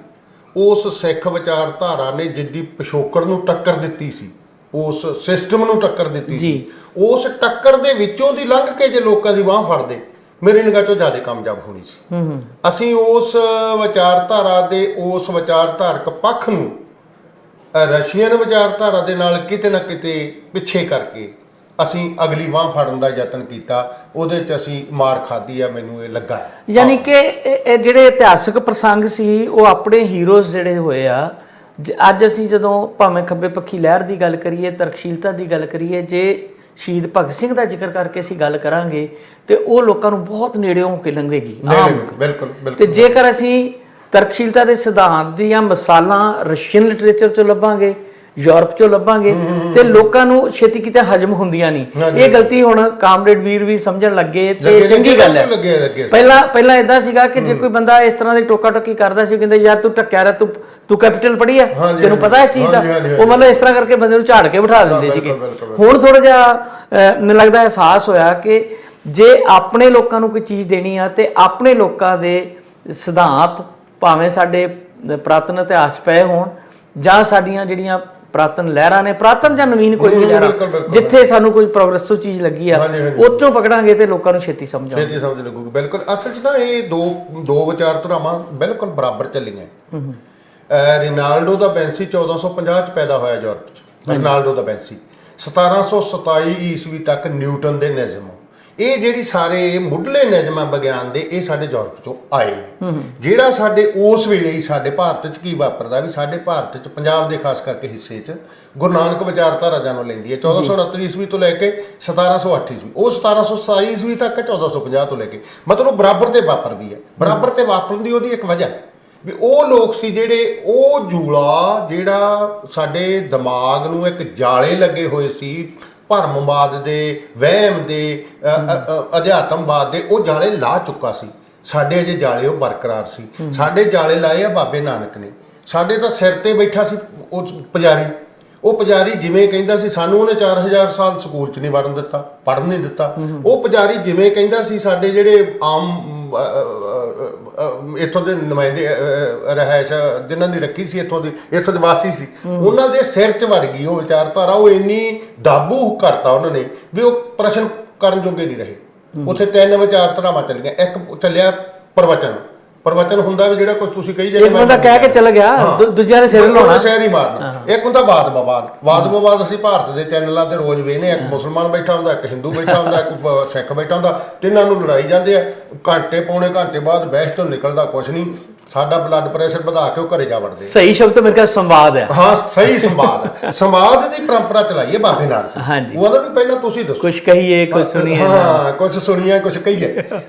ਉਸ ਸਿੱਖ ਵਿਚਾਰਧਾਰਾ ਨੇ ਜਿੱਡੀ ਪਿਛੋਕੜ ਨੂੰ ਟੱਕਰ ਦਿੱਤੀ ਸੀ, ਉਸ ਸਿਸਟਮ ਨੂੰ ਟੱਕਰ ਦਿੱਤੀ ਸੀ, ਉਸ ਟੱਕਰ ਦੇ ਵਿੱਚੋਂ ਦੀ ਲੰਘ ਕੇ ਜੇ ਲੋਕਾਂ ਦੀ ਬਾਂਹ ਫੜਦੇ ਮੇਰੀ ਨਿਗਾਹ ਚੋਂ ਜ਼ਿਆਦਾ ਕਾਮਯਾਬ ਹੋਣੀ ਸੀ। ਅਸੀਂ ਉਸ ਵਿਚਾਰਧਾਰਾ ਦੇ ਉਸ ਵਿਚਾਰਧਾਰਕ ਪੱਖ ਨੂੰ ਰਸ਼ੀਅਨ ਵਿਚਾਰਧਾਰਾ ਦੇ ਨਾਲ ਕਿਤੇ ਨਾ ਕਿਤੇ ਪਿੱਛੇ ਕਰਕੇ ਅਸੀਂ ਅਗਲੀ ਬਾਂਹ ਫੜਨ ਦਾ ਯਤਨ ਕੀਤਾ। ਉਹਦੇ 'ਚ ਅਸੀਂ ਮਾਰ ਖਾਧੀ ਆ, ਮੈਨੂੰ ਇਹ ਲੱਗਾ। ਯਾਨੀ ਕਿ ਇਹ ਜਿਹੜੇ ਇਤਿਹਾਸਕ ਪ੍ਰਸੰਗ ਸੀ ਉਹ ਆਪਣੇ ਹੀਰੋਜ਼ ਜਿਹੜੇ ਹੋਏ ਆ, ਅੱਜ ਅਸੀਂ ਜਦੋਂ ਭਾਵੇਂ ਖੱਬੇ ਪੱਖੀ ਲਹਿਰ ਦੀ ਗੱਲ ਕਰੀਏ, ਤਰਕਸ਼ੀਲਤਾ ਦੀ ਗੱਲ ਕਰੀਏ, ਜੇ ਸ਼ਹੀਦ ਭਗਤ ਸਿੰਘ ਦਾ ਜ਼ਿਕਰ ਕਰਕੇ ਅਸੀਂ ਗੱਲ ਕਰਾਂਗੇ ਤੇ ਉਹ ਲੋਕਾਂ ਨੂੰ ਬਹੁਤ ਨੇੜਿਓਂ ਹੋ ਕੇ ਲੰਘੇਗੀ। ਬਿਲਕੁਲ। ਤੇ ਜੇਕਰ ਅਸੀਂ ਤਰਕਸ਼ੀਲਤਾ ਦੇ ਸਿਧਾਂਤ ਦੀਆਂ ਮਿਸਾਲਾਂ ਰਸ਼ੀਅਨ ਲਿਟਰੇਚਰ ਚੋਂ ਲੱਭਾਂਗੇ, ਯੂਰਪ ਚੋਂ ਲੱਭਾਂਗੇ, ਤੇ ਲੋਕਾਂ ਨੂੰ ਛੇਤੀ ਕਿਤੇ ਹਜਮ ਹੁੰਦੀਆਂ ਨਹੀਂ। ਇਹ ਗਲਤੀ ਹੁਣ ਕਾਮਰੇਡ ਵੀਰ ਵੀ ਸਮਝਣ ਲੱਗੇ ਤੇ ਚੰਗੀ ਗੱਲ ਹੈ। ਪਹਿਲਾਂ ਇਦਾਂ ਸੀਗਾ ਕਿ ਜੇ ਕੋਈ ਬੰਦਾ ਇਸ ਤਰ੍ਹਾਂ ਦੀ ਟੋਕਾ ਟੋਕੀ ਕਰਦਾ ਸੀ, ਕਹਿੰਦੇ ਯਾਰ ਤੂੰ ਟੱਕਿਆ ਰਿਹਾ, ਤੂੰ ਕੈਪੀਟਲ ਪੜ੍ਹੀ ਆ, ਤੈਨੂੰ ਪਤਾ ਇਸ ਚੀਜ਼ ਦਾ, ਉਹ ਮਤਲਬ ਇਸ ਤਰ੍ਹਾਂ ਕਰਕੇ ਬੰਦੇ ਨੂੰ ਝਾੜ ਕੇ ਬਿਠਾ ਦਿੰਦੇ ਸੀਗੇ। ਹੁਣ ਥੋੜਾ ਜਿਹਾ ਮੈਨੂੰ ਲੱਗਦਾ ਅਹਿਸਾਸ ਹੋਇਆ ਕਿ ਜੇ ਆਪਣੇ ਲੋਕਾਂ ਨੂੰ ਕੋਈ ਚੀਜ਼ ਦੇਣੀ ਆ ਤੇ ਆਪਣੇ ਲੋਕਾਂ ਦੇ ਸਿਧਾਂਤ ਭਾਵੇਂ ਸਾਡੇ ਪੁਰਾਤਨ ਇਤਿਹਾਸ ਪਏ ਹੋਣ ਜਾਂ ਸਾਡੀਆਂ ਜਿਹੜੀਆਂ ਪੁਰਾਤਨ ਲਹਿਰਾਂ ਨੇ, ਪੁਰਾਤਨ ਜਾਂ ਨਵੀਨ ਕੋਈ ਵੀ ਲਹਿਰਾਂ, ਜਿੱਥੇ ਸਾਨੂੰ ਕੋਈ ਪ੍ਰੋਗਰੈਸਿਵ ਚੀਜ਼ ਲੱਗੀ ਆ ਉਹ ਚੋਂ ਪਕੜਾਂਗੇ ਤੇ ਲੋਕਾਂ ਨੂੰ ਛੇਤੀ ਸਮਝ ਲੱਗੂਗੀ। ਬਿਲਕੁਲ। ਅਸਲ 'ਚ ਨਾ ਇਹ ਦੋ ਵਿਚਾਰਧਾਰਾਵਾਂ ਬਿਲਕੁਲ ਬਰਾਬਰ ਚੱਲੀਆਂ। ਰਿਨਾਲਡੋ ਦਾ ਬੈਂਸੀ 1450 'ਚ ਪੈਦਾ ਹੋਇਆ ਯੂਰਪ 'ਚ। ਰਿਨਾਲਡੋ ਦਾ ਬੈਂਸੀ 1727 ਈਸਵੀ ਤੱਕ ਨਿਊਟਨ ਦੇ ਨਿਯਮ, ਇਹ ਜਿਹੜੀ ਸਾਰੇ ਮੁੱਢਲੇ ਨਿਯਮ ਵਿਗਿਆਨ ਦੇ, ਇਹ ਸਾਡੇ ਯੂਰਪ ਚੋਂ ਆਏ ਆ। ਜਿਹੜਾ ਸਾਡੇ ਉਸ ਵੇਲੇ ਹੀ ਸਾਡੇ ਭਾਰਤ 'ਚ ਕੀ ਵਾਪਰਦਾ ਵੀ ਸਾਡੇ ਭਾਰਤ 'ਚ ਪੰਜਾਬ ਦੇ ਖਾਸ ਕਰਕੇ ਹਿੱਸੇ 'ਚ ਗੁਰੂ ਨਾਨਕ ਵਿਚਾਰਧਾਰਾ ਜਨਮ ਲੈਂਦੀ ਹੈ 1469 ਈਸਵੀ ਤੋਂ ਲੈ ਕੇ 1708 ਈਸਵੀ, ਉਹ 1727 ਈਸਵੀ ਤੱਕ 1450 ਤੋਂ ਲੈ ਕੇ, ਮਤਲਬ ਬਰਾਬਰ ਤੇ ਵਾਪਰਦੀ ਹੈ। ਬਰਾਬਰ ਤੇ ਵਾਪਰਨ ਦੀ ਉਹਦੀ ਇੱਕ ਵਜ੍ਹਾ ਵੀ ਉਹ ਲੋਕ ਸੀ ਜਿਹੜੇ ਉਹ ਜੂਲਾ ਜਿਹੜਾ ਸਾਡੇ ਦਿਮਾਗ ਨੂੰ ਇੱਕ ਜਾਲੇ ਲੱਗੇ ਹੋਏ ਸੀ ਭਰਮਵਾਦ ਦੇ, ਵਹਿਮ ਦੇ, ਅਧਿਆਤਮਵਾਦ ਦੇ, ਉਹ ਜਾਲੇ ਲਾ ਚੁੱਕਾ ਸੀ। ਸਾਡੇ ਅਜੇ ਜਾਲੇ ਉਹ ਬਰਕਰਾਰ ਸੀ। ਸਾਡੇ ਜਾਲੇ ਲਾਏ ਆ ਬਾਬੇ ਨਾਨਕ ਨੇ। ਸਾਡੇ ਤਾਂ ਸਿਰ ਤੇ ਬੈਠਾ ਸੀ ਉਹ ਪੁਜਾਰੀ। ਉਹ ਪੁਜਾਰੀ ਜਿਵੇਂ ਕਹਿੰਦਾ ਸੀ, ਸਾਨੂੰ ਉਹਨੇ 4000 ਸਾਲ ਸਕੂਲ 'ਚ ਨਹੀਂ ਵੜਨ ਦਿੱਤਾ, ਪੜ੍ਹਨ ਨਹੀਂ ਦਿੱਤਾ। ਉਹ ਪੁਜਾਰੀ ਜਿਵੇਂ ਕਹਿੰਦਾ ਸੀ, ਸਾਡੇ ਜਿਹੜੇ ਆਮ ਇੱਥੋਂ ਦੇ ਨੁਮਾਇੰਦੇ ਰਹਿائش ਜਿਨ੍ਹਾਂ ਦੀ ਰੱਖੀ ਸੀ, ਇੱਥੋਂ ਦੇ ਵਾਸੀ ਸੀ, ਉਹਨਾਂ ਦੇ ਸਿਰ 'ਚ ਵੜ ਗਈ ਉਹ ਵਿਚਾਰਧਾਰਾ। ਉਹ ਇੰਨੀ ਦਾਬੂ ਕਰਤਾ ਉਹਨਾਂ ਨੇ ਵੀ ਉਹ ਪ੍ਰਸ਼ਨ ਕਰਨ ਜੋਗੇ ਨਹੀਂ ਰਹੇ। ਉੱਥੇ 3 ਵਿਚਾਰਧਾਰਾਵਾਂ ਚੱਲੀਆਂ। ਇੱਕ ਚੱਲਿਆ ਪ੍ਰਵਚਨ ਹੁੰਦਾ ਵੀ ਜਿਹੜਾ ਕੁਝ ਤੁਸੀਂ ਕਹੀ ਜਾਂਦੇ, ਇੱਕ ਬੰਦਾ ਕਹਿ ਕੇ ਚੱਲ ਗਿਆ, ਦੂਜਿਆਂ ਨੇ ਸਿਰ ਲਾਉਣਾ, ਸਿਰ ਹੀ ਮਾਰਨਾ। ਇੱਕ ਹੁੰਦਾ ਵਾਦ ਵਿਵਾਦ ਅਸੀਂ ਭਾਰਤ ਦੇ ਚੈਨਲਾਂ ਤੇ ਰੋਜ਼ ਵੇਖਦੇ, ਇੱਕ ਮੁਸਲਮਾਨ ਬੈਠਾ ਹੁੰਦਾ, ਇੱਕ ਹਿੰਦੂ ਬੈਠਾ ਹੁੰਦਾ, ਇੱਕ ਸਿੱਖ ਬੈਠਾ ਹੁੰਦਾ, ਤਿੰਨਾਂ ਨੂੰ ਲੜਾਈ ਜਾਂਦੇ ਆ। ਘੰਟੇ ਪੌਣੇ ਘੰਟੇ ਬਾਅਦ ਬਹਿਸ ਤੋਂ ਨਿਕਲਦਾ ਕੁਛ ਨਹੀਂ। ਸਾਡਾ ਬਲੱਡ ਪ੍ਰੈਸ਼ਰ ਵਧਾ ਕੇ ਉਹ ਘਰੇ ਜਾ ਵੜਦੇ। ਸਹੀ ਸ਼ਬਦ ਮੇਰੇ ਕੋਲ ਸੰਵਾਦ ਹੈ। ਹਾਂ, ਸਹੀ ਸੰਵਾਦ। ਸੰਵਾਦ ਦੀ ਪਰੰਪਰਾ ਚਲਾਈ ਹੈ ਬਾਬੇ ਨਾਨਕ। ਉਹਦਾ ਵੀ ਪਹਿਲਾਂ ਤੁਸੀਂ ਦੱਸੋ, ਕੁਝ ਕਹੀਏ, ਕੁਝ ਸੁਣੀਏ। ਹਾਂ, ਕੁਝ ਸੁਣੀਏ, ਕੁਝ ਕਹੀਏ।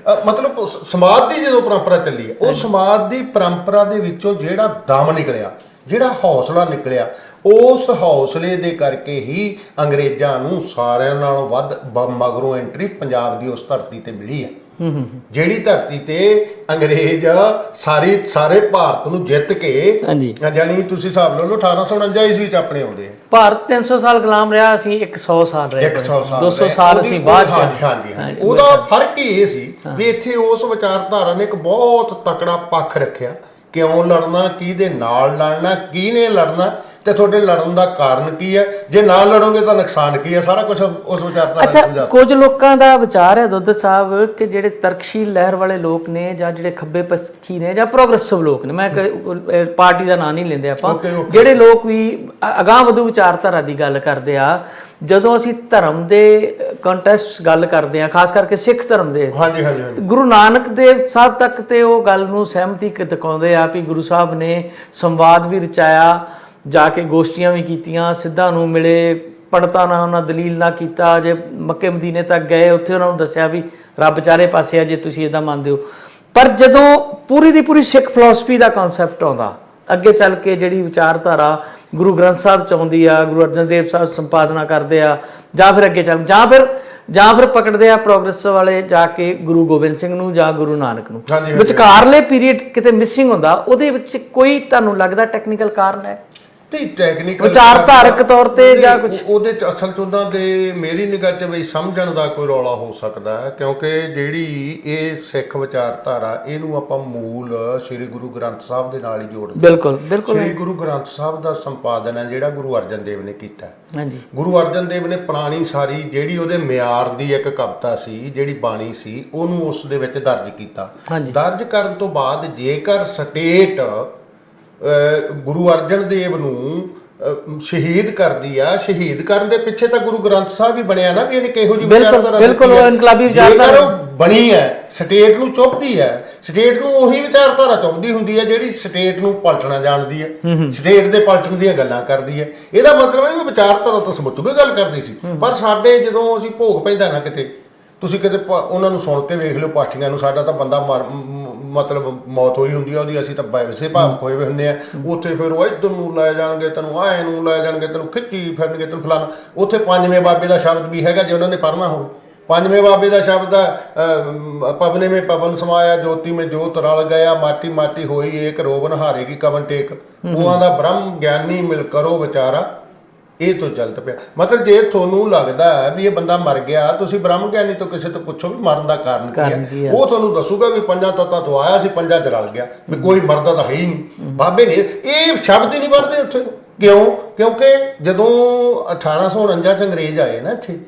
ਮਤਲਬ ਸਮਾਜ ਦੀ ਜਦੋਂ ਪਰੰਪਰਾ ਚੱਲੀ ਹੈ, ਉਹ ਸਮਾਜ ਦੀ ਪਰੰਪਰਾ ਦੇ ਵਿੱਚੋਂ ਜਿਹੜਾ ਦਮ ਨਿਕਲਿਆ, ਜਿਹੜਾ ਹੌਸਲਾ ਨਿਕਲਿਆ, ਉਸ ਹੌਸਲੇ ਦੇ ਕਰਕੇ ਹੀ ਅੰਗਰੇਜ਼ਾਂ ਨੂੰ ਸਾਰਿਆਂ ਨਾਲੋਂ ਵੱਧ ਮਗਰੋਂ ਐਂਟਰੀ ਪੰਜਾਬ ਦੀ ਉਸ ਧਰਤੀ ਤੇ ਮਿਲੀ ਹੈ। ਜਿਹੜੀ ਧਰਤੀ ਤੇ ਅੰਗਰੇਜ਼ ਸਾਰੇ ਭਾਰਤ ਨੂੰ ਜਿੱਤ ਕੇ, ਜਾਨੀ ਤੁਸੀਂ ਹਿਸਾਬ ਲਾ ਲਓ 1849 ਈਸਵੀ ਚ ਆਪਣੇ ਆਉਂਦੇ ਆ। ਭਾਰਤ 300 ਸਾਲ ਗੁਲਾਮ ਰਿਹਾ, ਅਸੀਂ 100 ਸਾਲ ਰਹੇ, 200 ਸਾਲ ਅਸੀਂ ਬਾਅਦ ਚ। ਹਾਂਜੀ। ਉਹਦਾ ਫਰਕ ਹੀ ਇਹ ਸੀ ਵੀ ਇੱਥੇ ਉਸ ਵਿਚਾਰਧਾਰਾ ਨੇ ਇੱਕ ਬਹੁਤ ਤਕੜਾ ਪੱਖ ਰੱਖਿਆ। ਕਿਉਂ ਲੜਨਾ, ਕਿਹਦੇ ਨਾਲ ਲੜਨਾ, ਕਿਹਨੇ ਲੜਨਾ, ਤੇ ਤੁਹਾਡੇ ਲੜਨ ਦਾ ਕਾਰਨ ਕੀ ਹੈ, ਜੇ ਨਾ ਲੜੋਗੇ ਤਾਂ ਨੁਕਸਾਨ ਕੀ ਹੈ, ਸਾਰਾ ਕੁਝ ਉਸ ਵਿਚਾਰਧਾਰਾ ਸਮਝਾ। ਅੱਛਾ, ਕੁਝ ਲੋਕਾਂ ਦਾ ਵਿਚਾਰ ਹੈ ਦੁੱਧ ਸਾਹਿਬ ਕਿ ਜਿਹੜੇ ਤਰਕਸ਼ੀਲ ਲਹਿਰ ਵਾਲੇ ਲੋਕ ਨੇ ਜਾਂ ਜਿਹੜੇ ਖੱਬੇ ਪੱਖੀ ਨੇ ਜਾਂ ਪ੍ਰੋਗਰੈਸਿਵ ਲੋਕ ਨੇ, ਮੈਂ ਪਾਰਟੀ ਦਾ ਨਾਂ ਨਹੀਂ ਲੈਂਦੇ ਆਪਾਂ, ਜਿਹੜੇ ਲੋਕ ਵੀ ਅਗਾਂਹ ਵਧੂ ਵਿਚਾਰਧਾਰਾ ਦੀ ਗੱਲ ਕਰਦੇ ਆ, ਜਦੋਂ ਅਸੀਂ ਧਰਮ ਦੇ ਕੰਟੈਸਟ ਗੱਲ ਕਰਦੇ ਆ, ਖਾਸ ਕਰਕੇ ਸਿੱਖ ਧਰਮ ਦੇ, ਗੁਰੂ ਨਾਨਕ ਦੇਵ ਸਾਹਿਬ ਤੱਕ ਤੇ ਉਹ ਗੱਲ ਨੂੰ ਸਹਿਮਤੀ ਦਿਖਾਉਂਦੇ ਆ ਵੀ ਗੁਰੂ ਸਾਹਿਬ ਨੇ ਸੰਵਾਦ ਵੀ ਰਚਾਇਆ, ਜਾ ਕੇ ਗੋਸ਼ਟੀਆਂ ਵੀ ਕੀਤੀਆਂ, ਸਿੱਧਾਂ ਨੂੰ ਮਿਲੇ, ਪੰਡਤਾਂ ਨਾਲ ਉਹਨਾਂ ਦਲੀਲ ਨਾ ਕੀਤਾ, ਜੇ ਮੱਕੇ ਮਦੀਨੇ ਤੱਕ ਗਏ ਉੱਥੇ ਉਹਨਾਂ ਨੂੰ ਦੱਸਿਆ ਵੀ ਰੱਬ ਚਾਰੇ ਪਾਸੇ ਆ ਜੇ ਤੁਸੀਂ ਇੱਦਾਂ ਮੰਨਦੇ ਹੋ। ਪਰ ਜਦੋਂ ਪੂਰੀ ਦੀ ਪੂਰੀ ਸਿੱਖ ਫਿਲਾਸਫੀ ਦਾ ਕਨਸੈਪਟ ਆਉਂਦਾ ਅੱਗੇ ਚੱਲ ਕੇ, ਜਿਹੜੀ ਵਿਚਾਰਧਾਰਾ ਗੁਰੂ ਗ੍ਰੰਥ ਸਾਹਿਬ ਚ ਆਉਂਦੀ ਆ, ਗੁਰੂ ਅਰਜਨ ਦੇਵ ਸਾਹਿਬ ਸੰਪਾਦਨਾ ਕਰਦੇ ਆ, ਜਾਂ ਫਿਰ ਅੱਗੇ ਚੱਲ ਜਾਂ ਫਿਰ ਪਕੜਦੇ ਆ ਪ੍ਰੋਗਰੈਸ ਵਾਲੇ ਜਾ ਕੇ ਗੁਰੂ ਗੋਬਿੰਦ ਸਿੰਘ ਨੂੰ ਜਾਂ ਗੁਰੂ ਨਾਨਕ ਨੂੰ। ਵਿਚਕਾਰਲੇ ਪੀਰੀਅਡ ਕਿਤੇ ਮਿਸਿੰਗ ਹੁੰਦਾ, ਉਹਦੇ ਵਿੱਚ ਕੋਈ ਤੁਹਾਨੂੰ ਲੱਗਦਾ ਟੈਕਨੀਕਲ ਕਾਰਨ ਹੈ? ਤੇ ਟੈਕਨੀਕਲ ਵਿਚਾਰਧਾਰਕ ਤੌਰ ਤੇ ਜਾਂ ਕੁਝ ਉਹਦੇ ਚ ਅਸਲ ਚ ਉਹਨਾਂ ਦੇ ਮੇਰੀ ਨਿਗਾਹ ਚ ਬਈ ਸਮਝਣ ਦਾ ਕੋਈ ਰੌਲਾ ਹੋ ਸਕਦਾ ਹੈ, ਕਿਉਂਕਿ ਜਿਹੜੀ ਇਹ ਸਿੱਖ ਵਿਚਾਰਧਾਰਾ ਇਹਨੂੰ ਆਪਾਂ ਮੂਲ ਸ੍ਰੀ ਗੁਰੂ ਗ੍ਰੰਥ ਸਾਹਿਬ ਦੇ ਨਾਲ ਹੀ ਜੋੜਦੇ। ਬਿਲਕੁਲ ਬਿਲਕੁਲ। ਸ੍ਰੀ ਗੁਰੂ ਗ੍ਰੰਥ ਸਾਹਿਬ ਦਾ ਸੰਪਾਦਨ ਹੈ ਜਿਹੜਾ ਗੁਰੂ ਅਰਜਨ ਦੇਵ ਨੇ ਕੀਤਾ। ਹਾਂਜੀ, ਗੁਰੂ ਅਰਜਨ ਦੇਵ ਨੇ ਪੁਰਾਣੀ ਸਾਰੀ ਜਿਹੜੀ ਉਹਦੇ ਮਿਆਰ ਦੀ ਇੱਕ ਕਵਿਤਾ ਸੀ, ਜਿਹੜੀ ਬਾਣੀ ਸੀ, ਉਹਨੂੰ ਉਸ ਦੇ ਵਿੱਚ ਦਰਜ ਕੀਤਾ। ਦਰਜ ਕਰਨ ਤੋਂ ਬਾਅਦ ਜੇਕਰ ਸਟੇਟ ਗੁਰੂ ਅਰਜਨ ਦੇਵ ਨੂੰ ਸ਼ਹੀਦ ਕਰਦੀ ਆ, ਸ਼ਹੀਦ ਕਰਨ ਦੇ ਪਿੱਛੇ ਤਾਂ ਗੁਰੂ ਗ੍ਰੰਥ ਸਾਹਿਬ ਹੀ ਬਣਿਆ ਨਾ, ਵੀ ਇਹਨੇ ਕਿਹੋ ਜਿਹੀ ਵਿਚਾਰਧਾਰਾ ਬਿਲਕੁਲ ਇਨਕਲਾਬੀ ਵਿਚਾਰਧਾਰਾ ਬਣੀ ਹੈ, ਸਟੇਟ ਨੂੰ ਚੁੱਭਦੀ ਹੈ, ਸਟੇਟ ਨੂੰ ਉਹੀ ਵਿਚਾਰਧਾਰਾ ਚੁੱਭਦੀ ਹੁੰਦੀ ਹੈ ਜਿਹੜੀ ਸਟੇਟ ਨੂੰ ਪਲਟਣਾ ਜਾਣਦੀ ਹੈ, ਸਟੇਟ ਦੇ ਪਲਟਣ ਦੀਆਂ ਗੱਲਾਂ ਕਰਦੀ ਹੈ। ਇਹਦਾ ਮਤਲਬ ਹੈ ਉਹ ਵਿਚਾਰਧਾਰਾ ਤਾਂ ਸਮੁੱਚ ਕੇ ਗੱਲ ਕਰਦੀ ਸੀ, ਪਰ ਸਾਡੇ ਜਦੋਂ ਅਸੀਂ ਭੋਗ ਪੈਂਦਾ ਨਾ ਕਿਤੇ, ਤੁਸੀਂ ਕਿਤੇ ਉਹਨਾਂ ਨੂੰ ਸੁਣ ਕੇ ਵੇਖ ਲਿਓ ਪਾਠੀਆਂ ਨੂੰ, ਸਾਡਾ ਤਾਂ ਬੰਦਾ ਮਤਲਬ ਮੌਤ ਹੋਈ ਹੁੰਦੀ ਆ ਉਹਦੀ, ਅਸੀਂ ਤਾਂ ਵੈਸੇ ਭਾਵੁਕ ਹੋਏ ਹੁੰਦੇ ਆ। ਉੱਥੇ ਫਿਰ ਉਹ ਇੱਧਰ ਨੂੰ ਲੈ ਜਾਣਗੇ ਤੈਨੂੰ, ਆਏ ਨੂੰ ਲੈ ਜਾਣਗੇ ਤੈਨੂੰ, ਖਿੱਚੀ ਫਿਰਨਗੇ ਤੈਨੂੰ ਫਲਾਣਾ। ਉੱਥੇ ਪੰਜਵੇਂ ਬਾਬੇ ਦਾ ਸ਼ਬਦ ਵੀ ਹੈਗਾ ਜੇ ਉਹਨਾਂ ਨੇ ਪੜ੍ਹਨਾ ਹੋਵੇ। ਪੰਜਵੇਂ ਬਾਬੇ ਦਾ ਸ਼ਬਦ ਆ, ਪਵਨੇ ਮੇਂ ਪਵਨ ਸਮਾਇਆ, ਜੋਤੀ ਮੇਂ ਜੋਤ ਰਲ ਗਿਆ, ਮਾਟੀ ਮਾਟੀ ਹੋਈ ਏਕ, ਰੋਬਨ ਹਾਰੇਗੀ ਕਵਨ ਟੇਕ, ਉਹਾਂ ਦਾ ਬ੍ਰਹਮ ਗਿਆਨੀ ਮਿਲ ਕਰੋ ਵਿਚਾਰਾ। ਇਹ ਤੋਂ ਚੱਲਦਾ ਪਿਆ। ਮਤਲਬ ਜੇ ਤੁਹਾਨੂੰ ਲੱਗਦਾ ਹੈ ਵੀ ਇਹ ਬੰਦਾ ਮਰ ਗਿਆ, ਤੁਸੀਂ ਬ੍ਰਹਮ ਗਿਆਨੀ ਤੋਂ ਕਿਸੇ ਤੋਂ ਪੁੱਛੋ ਵੀ ਮਰਨ ਦਾ ਕਾਰਨ ਕੀ ਹੈ, ਉਹ ਤੁਹਾਨੂੰ ਦੱਸੂਗਾ ਵੀ ਪੰਜਾਂ ਤੱਤਾਂ ਤੋਂ ਆਇਆ ਸੀ, ਪੰਜਾਂ 'ਚ ਰਲ ਗਿਆ, ਵੀ ਕੋਈ ਮਰਦਾ ਤਾਂ ਹੈ ਹੀ ਨਹੀਂ। ਬਾਬੇ ਨੇ ਇਹ ਸ਼ਬਦ ਹੀ ਨਹੀਂ ਪੜ੍ਹਦੇ ਉੱਥੇ। ਕਿਉਂ? ਕਿਉਂਕਿ ਜਦੋਂ 1849 'ਚ ਅੰਗਰੇਜ਼ ਆਏ ਨਾ ਇੱਥੇ,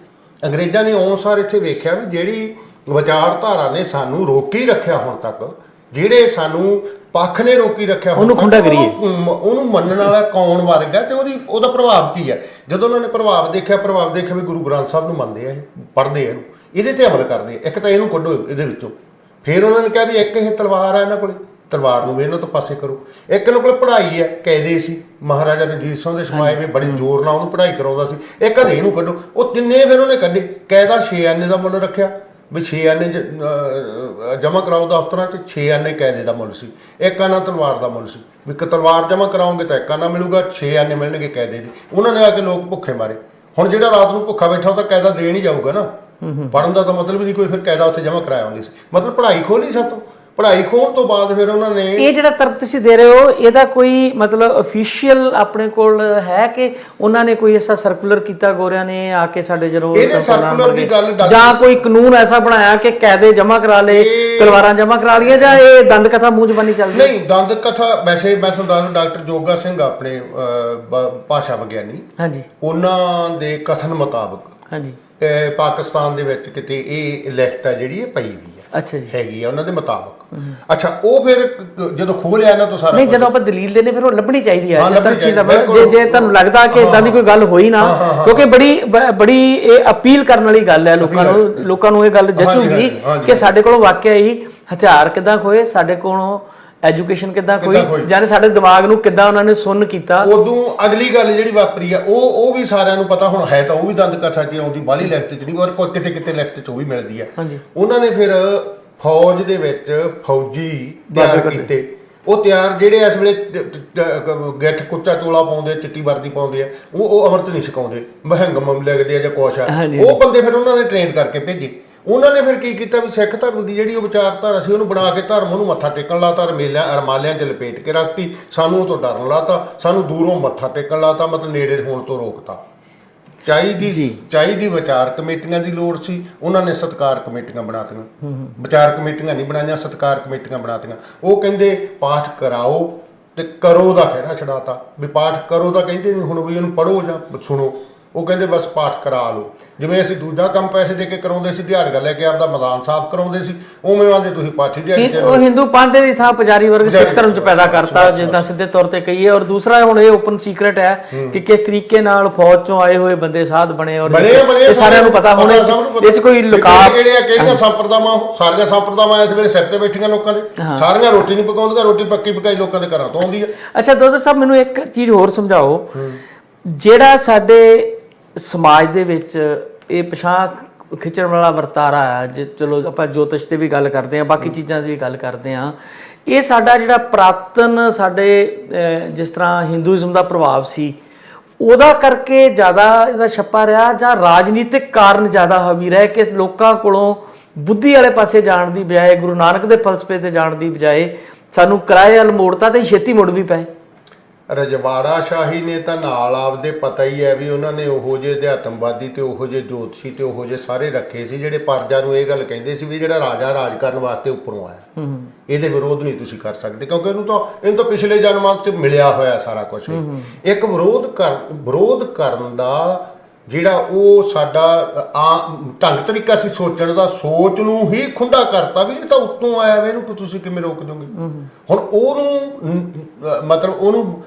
ਅੰਗਰੇਜ਼ਾਂ ਨੇ ਆਉਣ ਸਾਰ ਇੱਥੇ ਵੇਖਿਆ ਵੀ ਜਿਹੜੀ ਵਿਚਾਰਧਾਰਾ ਨੇ ਸਾਨੂੰ ਰੋਕੀ ਰੱਖਿਆ ਹੁਣ ਤੱਕ, ਜਿਹੜੇ ਸਾਨੂੰ ਪੱਖ ਨੇ ਰੋਕੀ ਰੱਖਿਆ, ਉਹਨੂੰ ਖੁੰਡਾ ਕਰੀਏ, ਉਹਨੂੰ ਮੰਨਣ ਵਾਲਾ ਕੌਣ ਵਰਗ ਹੈ ਤੇ ਉਹਦਾ ਪ੍ਰਭਾਵ ਕੀ ਹੈ। ਜਦੋਂ ਉਹਨਾਂ ਨੇ ਪ੍ਰਭਾਵ ਦੇਖਿਆ ਵੀ ਗੁਰੂ ਗ੍ਰੰਥ ਸਾਹਿਬ ਨੂੰ ਮੰਨਦੇ ਆ, ਇਹ ਪੜ੍ਹਦੇ ਆ, ਇਹਨੂੰ, ਇਹਦੇ ਤੇ ਅਮਲ ਕਰਦੇ ਆ, ਇੱਕ ਤਾਂ ਇਹਨੂੰ ਕੱਢੋ ਇਹਦੇ ਵਿੱਚੋਂ। ਫਿਰ ਉਹਨਾਂ ਨੇ ਕਿਹਾ ਵੀ ਇੱਕ ਇਹ ਤਲਵਾਰ ਆ ਇਹਨਾਂ ਕੋਲ, ਤਲਵਾਰ ਨੂੰ ਵੀ ਇਹਨਾਂ ਤੋਂ ਪਾਸੇ ਕਰੋ। ਇੱਕ ਇਹਨਾਂ ਕੋਲ ਪੜ੍ਹਾਈ ਹੈ, ਕਾਇਦੇ ਸੀ, ਮਹਾਰਾਜਾ ਰਣਜੀਤ ਸਿੰਘ ਦੇ ਸਮਾਏ ਵਿੱਚ ਬੜੇ ਜ਼ੋਰ ਨਾਲ ਉਹਨੂੰ ਪੜ੍ਹਾਈ ਕਰਾਉਂਦਾ ਸੀ। ਇੱਕ ਕਦੇ ਇਹਨੂੰ ਕੱਢੋ। ਉਹ ਤਿੰਨੇ ਫਿਰ ਉਹਨੇ ਕੱਢੇ। ਕਾਇਦਾ 6 ਆਨੇ ਦਾ ਮੁੱਲ ਰੱਖਿਆ ਵੀ 6 ਆਨੇ ਜਮ੍ਹਾਂ ਕਰਾਓ ਦਫ਼ਤਰਾਂ 'ਚ, 6 ਆਨੇ ਕਾਇਦੇ ਦਾ ਮੁੱਲ ਸੀ, 1 ਆਨਾ ਤਲਵਾਰ ਦਾ ਮੁੱਲ ਸੀ। ਵੀ ਇੱਕ ਤਲਵਾਰ ਜਮ੍ਹਾਂ ਕਰਾਓਗੇ ਤਾਂ 1 ਆਨਾ ਮਿਲੂਗਾ, 6 ਆਨੇ ਮਿਲਣਗੇ ਕਾਇਦੇ ਦੇ। ਉਹਨਾਂ ਨੇ ਆ ਕੇ ਲੋਕ ਭੁੱਖੇ ਮਾਰੇ। ਹੁਣ ਜਿਹੜਾ ਰਾਤ ਨੂੰ ਭੁੱਖਾ ਬੈਠਾ ਉਹ ਤਾਂ ਕਾਇਦਾ ਦੇਣ ਹੀ ਜਾਊਗਾ ਨਾ, ਪੜ੍ਹਨ ਦਾ ਤਾਂ ਮਤਲਬ ਨਹੀਂ ਕੋਈ। ਫਿਰ ਕਾਇਦਾ ਉੱਥੇ ਜਮ੍ਹਾਂ ਕਰਾਇਆ ਹੁੰਦੀ ਸੀ, ਮਤਲਬ ਪੜ੍ਹਾਈ ਖੋਲੀ ਸਾਤੋਂ। ਪੜ੍ਹਾਈ ਖੋਣ ਤੋਂ ਬਾਅਦ ਫਿਰ ਉਹਨਾਂ ਨੇ ਇਹ ਜਿਹੜਾ ਤਰਕ ਤੁਸੀਂ ਦੇ ਰਹੇ ਹੋ, ਇਹਦਾ ਕੋਈ ਮਤਲਬ ਅਫੀਸ਼ੀਅਲ ਆਪਣੇ ਕੋਲ ਹੈ ਕਿ ਉਹਨਾਂ ਨੇ ਕੋਈ ਐਸਾ ਸਰਕੂਲਰ ਕੀਤਾ ਗੋਰਿਆਂ ਨੇ ਆ ਕੇ ਸਾਡੇ ਜਦੋਂ ਸਰਕੂਲਰ ਦੀ ਗੱਲ, ਜਾਂ ਕੋਈ ਕਾਨੂੰਨ ਐਸਾ ਬਣਾਇਆ ਕਿ ਕਾਇਦੇ ਜਮ੍ਹਾਂ ਕਰਾ ਲਏ, ਤਲਵਾਰਾਂ ਜਮ੍ਹਾਂ ਕਰਾ ਲਈਆਂ, ਜਾਂ ਇਹ ਦੰਦ ਕਥਾ ਮੂੰਹ ਜ਼ਬਾਨੀ ਚੱਲਦੀ? ਨਹੀਂ, ਦੰਦ ਕਥਾ ਵੈਸੇ ਮੈਂ ਤੁਹਾਨੂੰ ਦੱਸ, ਡਾਕਟਰ ਜੋਗਾ ਸਿੰਘ ਆਪਣੇ ਭਾਸ਼ਾ ਵਿਗਿਆਨੀ, ਹਾਂਜੀ, ਉਹਨਾਂ ਦੇ ਕਥਨ ਮੁਤਾਬਕ, ਹਾਂਜੀ, ਪਾਕਿਸਤਾਨ ਦੇ ਵਿੱਚ ਕਿਤੇ ਇਹ ਲਿਖਤ ਹੈ ਜਿਹੜੀ ਇਹ ਪਈ ਵੀ ਹੈ। ਅੱਛਾ ਜੀ, ਹੈਗੀ ਆ ਉਹਨਾਂ ਦੇ ਮੁਤਾਬਕ। ਅੱਛਾ, ਉਹ ਫਿਰ ਜਦੋਂ ਖੋਲਿਆ ਇਹਨਾਂ ਤੋਂ ਸਾਰਾ, ਨਹੀਂ ਜਦੋਂ ਆਪਾਂ ਦਲੀਲ ਦੇਨੇ ਫਿਰ ਉਹ ਲੱਭਣੀ ਚਾਹੀਦੀ ਹੈ। ਜੇ ਤੁਹਾਨੂੰ ਲੱਗਦਾ ਕਿ ਇਦਾਂ ਦੀ ਕੋਈ ਗੱਲ ਹੋਈ ਨਾ, ਕਿਉਂਕਿ ਬੜੀ ਇਹ ਅਪੀਲ ਕਰਨ ਵਾਲੀ ਗੱਲ ਹੈ ਲੋਕਾਂ ਨੂੰ ਇਹ ਗੱਲ ਜਚੂਗੀ ਕਿ ਸਾਡੇ ਕੋਲੋਂ ਵਾਕਿਆ ਹੀ ਹਥਿਆਰ ਕਿੱਦਾਂ ਖੋਏ, ਸਾਡੇ ਕੋਲੋਂ ਐਜੂਕੇਸ਼ਨ ਕਿੱਦਾਂ ਕੋਈ, ਜਾਂ ਸਾਡੇ ਦਿਮਾਗ ਨੂੰ ਕਿੱਦਾਂ ਉਹਨਾਂ ਨੇ ਸੁੰਨ ਕੀਤਾ। ਉਦੋਂ ਅਗਲੀ ਗੱਲ ਜਿਹੜੀ ਵਾਪਰੀ ਆ ਉਹ ਵੀ ਸਾਰਿਆਂ ਨੂੰ ਪਤਾ ਹੁਣ ਹੈ, ਤਾਂ ਉਹ ਵੀ ਦੰਦ ਕਥਾ 'ਚ ਆਉਂਦੀ, ਬਾਹਲੀ ਲਿਖਤ 'ਚ ਨਹੀਂ, ਪਰ ਕਿਤੇ ਕਿਤੇ ਲਿਖਤ 'ਚ ਉਹ ਵੀ ਮਿਲਦੀ ਆ। ਉਹਨਾਂ ਨੇ ਫਿਰ ਫੌਜ ਦੇ ਵਿੱਚ ਫੌਜੀ ਤਿਆਰ ਕੀਤੇ। ਉਹ ਤਿਆਰ ਜਿਹੜੇ ਇਸ ਵੇਲੇ ਗਿੱਠ ਕੁੱਚਾ ਚੋਲਾ ਪਾਉਂਦੇ, ਚਿੱਟੀ ਵਰਦੀ ਪਾਉਂਦੇ ਆ, ਉਹ ਅਮਰਤ ਨਹੀਂ ਸਿਖਾਉਂਦੇ, ਮਹਿੰਗਮ ਲਿਖਦੇ ਆ ਜਾਂ ਕੁਛ ਆ, ਉਹ ਬੰਦੇ ਫਿਰ ਉਹਨਾਂ ਨੇ ਟ੍ਰੇਨ ਕਰਕੇ ਭੇਜੇ। ਉਹਨਾਂ ਨੇ ਫਿਰ ਕੀ ਕੀਤਾ ਵੀ ਸਿੱਖ ਧਰਮ ਦੀ ਜਿਹੜੀ ਉਹ ਵਿਚਾਰਧਾਰਾ ਸੀ ਉਹਨੂੰ ਬਣਾ ਕੇ ਧਰਮ ਉਹਨੂੰ ਮੱਥਾ ਟੇਕਣ ਲਾਤਾ, ਅਰਮਾਲਿਆਂ 'ਚ ਲਪੇਟ ਕੇ ਰੱਖਤੀ, ਸਾਨੂੰ ਉਹ ਤੋਂ ਡਰਨ ਲਾਤਾ, ਸਾਨੂੰ ਦੂਰੋਂ ਮੱਥਾ ਟੇਕਣ ਲਾਤਾ, ਮਤਲਬ ਨੇੜੇ ਹੋਣ ਤੋਂ ਰੋਕਤਾ। ਚਾਹੀਦੀ ਵਿਚਾਰ ਕਮੇਟੀਆਂ ਦੀ ਲੋੜ ਸੀ, ਉਹਨਾਂ ਨੇ ਸਤਿਕਾਰ ਕਮੇਟੀਆਂ ਬਣਾਤੀਆਂ। ਵਿਚਾਰ ਕਮੇਟੀਆਂ ਨਹੀਂ ਬਣਾਈਆਂ, ਸਤਿਕਾਰ ਕਮੇਟੀਆਂ ਬਣਾਤੀਆਂ। ਉਹ ਕਹਿੰਦੇ ਪਾਠ ਕਰਾਓ ਤੇ ਕਰੋ ਦਾ ਖਹਿੜਾ ਛਡਾਤਾ, ਵੀ ਪਾਠ ਕਰੋ ਤਾਂ ਕਹਿੰਦੇ ਨਹੀਂ ਹੁਣ ਵੀ ਇਹਨੂੰ ਪੜ੍ਹੋ ਜਾਂ ਸੁਣੋ, ਉਹ ਕਹਿੰਦੇ ਬਸ ਪਾਠ ਕਰਾ ਲਓ। ਜਿਵੇਂ ਅਸੀਂ ਦੂਜਾ ਕੰਮ ਪੈਸੇ ਦੇ ਕੇ ਕਰਾਉਂਦੇ ਸੀ, ਦਿਹਾੜੀਆਂ ਲੈ ਕੇ ਆਪਦਾ ਮੈਦਾਨ ਸਾਫ਼ ਕਰਾਉਂਦੇ ਸੀ, ਉਵੇਂ ਆਂਦੇ ਤੁਸੀਂ ਪਾਠੀ ਦਿਹਾੜੀ। ਉਹ ਹਿੰਦੂ ਪਾਂਡੇ ਦੀ ਥਾਂ ਪੁਜਾਰੀ ਵਰਗ ਸਿੱਖ ਧਰਮ 'ਚ ਪੈਦਾ ਕਰਤਾ, ਜਿੱਦਾਂ ਸਿੱਧੇ ਤੌਰ ਤੇ ਕਹੀਏ। ਔਰ ਦੂਸਰਾ ਹੁਣ ਇਹ ਓਪਨ ਸੀਕ੍ਰੇਟ ਹੈ ਕਿ ਕਿਸ ਤਰੀਕੇ ਨਾਲ ਫੌਜ 'ਚੋਂ ਆਏ ਹੋਏ ਬੰਦੇ ਸਾਧ ਬਣੇ, ਔਰ ਇਹ ਸਾਰਿਆਂ ਨੂੰ ਪਤਾ ਹੋਣਾ ਇਹ 'ਚ ਕੋਈ ਲੁਕਾਵ ਕਿਹੜੀਆਂ ਸੰਪਰਦਾਵਾਂ, ਸਾਰੀਆਂ ਸੰਪਰਦਾਵਾਂ ਇਸ ਵੇਲੇ ਸਿਰ ਤੇ ਬੈਠੀਆਂ ਲੋਕਾਂ ਦੇ, ਸਾਰੀਆਂ ਰੋਟੀ ਨਹੀਂ ਪਕਾਉਂਦੀਆਂ, ਰੋਟੀ ਪੱਕੀ ਪਕਾਈ ਲੋਕਾਂ ਦੇ ਘਰਾਂ ਤੋਂ ਆਉਂਦੀ ਹੈ। ਅੱਛਾ ਦੋਦਰ ਸਾਹਿਬ, ਮੈਨੂੰ ਇੱਕ ਚੀਜ਼ ਹੋਰ ਸਮਝਾਓ, ਜਿਹੜਾ ਸਾਡੇ ਸਮਾਜ ਦੇ ਵਿੱਚ ਇਹ ਪਛਾਣ ਖਿੱਚਣ ਵਾਲਾ ਵਰਤਾਰਾ ਆ, ਜੇ ਚਲੋ ਆਪਾਂ ਜੋਤਿਸ਼ ਤੇ ਵੀ ਗੱਲ ਕਰਦੇ ਹਾਂ, ਬਾਕੀ ਚੀਜ਼ਾਂ ਦੀ ਵੀ ਗੱਲ ਕਰਦੇ ਹਾਂ, ਇਹ ਸਾਡਾ ਜਿਹੜਾ ਪੁਰਾਤਨ ਸਾਡੇ ਜਿਸ ਤਰ੍ਹਾਂ ਹਿੰਦੂਇਜ਼ਮ ਦਾ ਪ੍ਰਭਾਵ ਸੀ ਉਹਦਾ ਕਰਕੇ ਜ਼ਿਆਦਾ ਇਹਦਾ ਛੱਪਾ ਰਿਹਾ, ਜਾਂ ਰਾਜਨੀਤਿਕ ਕਾਰਨ ਜ਼ਿਆਦਾ ਹਾਵੀ ਰਹੇ ਕਿ ਲੋਕਾਂ ਕੋਲੋਂ ਬੁੱਧੀ ਵਾਲੇ ਪਾਸੇ ਜਾਣ ਦੀ ਬਜਾਏ, ਗੁਰੂ ਨਾਨਕ ਦੇ ਫਲਸਫੇ ਤੇ ਜਾਣ ਦੀ ਬਜਾਏ ਸਾਨੂੰ ਕਿਰਾਏ ਵੱਲ ਮੋੜਤਾ ਤੇ ਛੇਤੀ ਮੁੜ ਵੀ ਪਏ। ਰਜਵਾੜਾ ਸ਼ਾਹੀ ਨੇ ਤਾਂ ਨਾਲ ਆਪਦੇ ਪਤਾ ਹੀ ਹੈ ਵੀ ਉਹਨਾਂ ਨੇ ਉਹੋ ਜਿਹੇ ਅਧਿਆਤਮਵਾਦੀ ਤੇ ਉਹੋ ਜਿਹੇ ਜੋਤਸ਼ੀ ਤੇ ਉਹੋ ਜਿਹੇ ਸਾਰੇ ਰੱਖੇ ਸੀ ਜਿਹੜੇ ਪਰਜਾ ਨੂੰ ਇਹ ਗੱਲ ਕਹਿੰਦੇ ਸੀ ਵੀ ਜਿਹੜਾ ਰਾਜਾ ਰਾਜ ਕਰਨ ਵਾਸਤੇ ਉੱਪਰੋਂ ਆਇਆ, ਇਹਦੇ ਵਿਰੋਧ ਨਹੀਂ ਤੁਸੀਂ ਕਰ ਸਕਦੇ, ਕਿਉਂਕਿ ਇਹਨੂੰ ਤਾਂ ਪਿਛਲੇ ਜਨਮਾਂ 'ਚ ਮਿਲਿਆ ਹੋਇਆ ਸਾਰਾ ਕੁਝ। ਇੱਕ ਵਿਰੋਧ ਕਰਨ ਦਾ ਜਿਹੜਾ ਉਹ ਸਾਡਾ ਢੰਗ ਤਰੀਕਾ ਸੀ ਸੋਚਣ ਦਾ, ਸੋਚ ਨੂੰ ਹੀ ਖੁੰਡਾ ਕਰਤਾ ਵੀ ਇਹ ਤਾਂ ਉੱਤੋਂ ਆਇਆ ਵਾ, ਇਹਨੂੰ ਤੁਸੀਂ ਕਿਵੇਂ ਰੋਕ ਦੋਗੇ। ਹੁਣ ਉਹਨੂੰ ਮਤਲਬ ਉਹਨੂੰ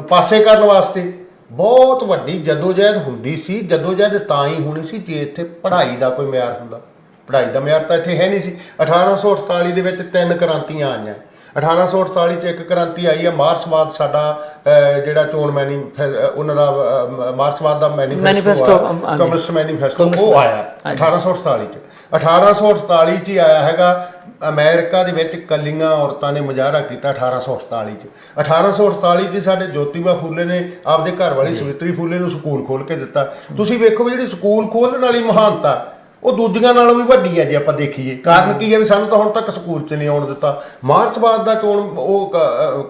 ਪਾਸੇ ਕਰਨ ਵਾਸਤੇ ਬਹੁਤ ਵੱਡੀ ਜਦੋਜਹਿਦ ਹੁੰਦੀ ਸੀ। ਜਦੋਜਹਿਦ ਤਾਂ ਹੀ ਹੋਣੀ ਸੀ ਜੇ ਇੱਥੇ ਪੜ੍ਹਾਈ ਦਾ ਕੋਈ ਮਿਆਰ ਹੁੰਦਾ। ਪੜ੍ਹਾਈ ਦਾ ਮਿਆਰ ਤਾਂ ਇੱਥੇ ਹੈ ਨਹੀਂ ਸੀ। 1848 ਦੇ ਵਿੱਚ 3 ਕ੍ਰਾਂਤੀਆਂ ਆਈਆਂ। 1848 'ਚ ਇੱਕ ਕ੍ਰਾਂਤੀ ਆਈ ਹੈ ਮਾਰਕਸਵਾਦ, ਸਾਡਾ ਜਿਹੜਾ ਚੋਣ ਉਹਨਾਂ ਦਾ ਮਾਰਕਸਵਾਦ ਦਾ ਮੈਨੀਫੈਸਟੋ, ਕਮਿਊਨਿਸਟ ਮੈਨੀਫੈਸਟੋ, ਉਹ ਆਇਆ 1848 'ਚ। 1848 'ਚ ਹੀ ਆਇਆ ਹੈਗਾ। ਅਮਰੀਕਾ ਦੇ ਵਿੱਚ ਕੱਲੀਆਂ ਔਰਤਾਂ ਨੇ ਮੁਜ਼ਾਹਰਾ ਕੀਤਾ 1848 'ਚ। 1848 'ਚ ਸਾਡੇ ਜੋਤੀਬਾ ਫੂਲੇ ਨੇ ਆਪਦੇ ਘਰ ਵਾਲੀ ਸਵਿਤਰੀ ਫੂਲੇ ਨੂੰ ਸਕੂਲ ਖੋਲ੍ਹ ਕੇ ਦਿੱਤਾ। ਤੁਸੀਂ ਵੇਖੋ ਵੀ ਜਿਹੜੀ ਸਕੂਲ ਖੋਲ੍ਹਣ ਵਾਲੀ ਮਹਾਨਤਾ ਉਹ ਦੂਜੀਆਂ ਨਾਲੋਂ ਵੀ ਵੱਡੀ ਹੈ ਜੇ ਆਪਾਂ ਦੇਖੀਏ। ਕਾਰਨ ਕੀ ਹੈ ਵੀ ਸਾਨੂੰ ਤਾਂ ਹੁਣ ਤੱਕ ਸਕੂਲ 'ਚ ਨਹੀਂ ਆਉਣ ਦਿੱਤਾ। ਮਾਰਕਸਵਾਦ ਦਾ ਚੋਣ ਉਹ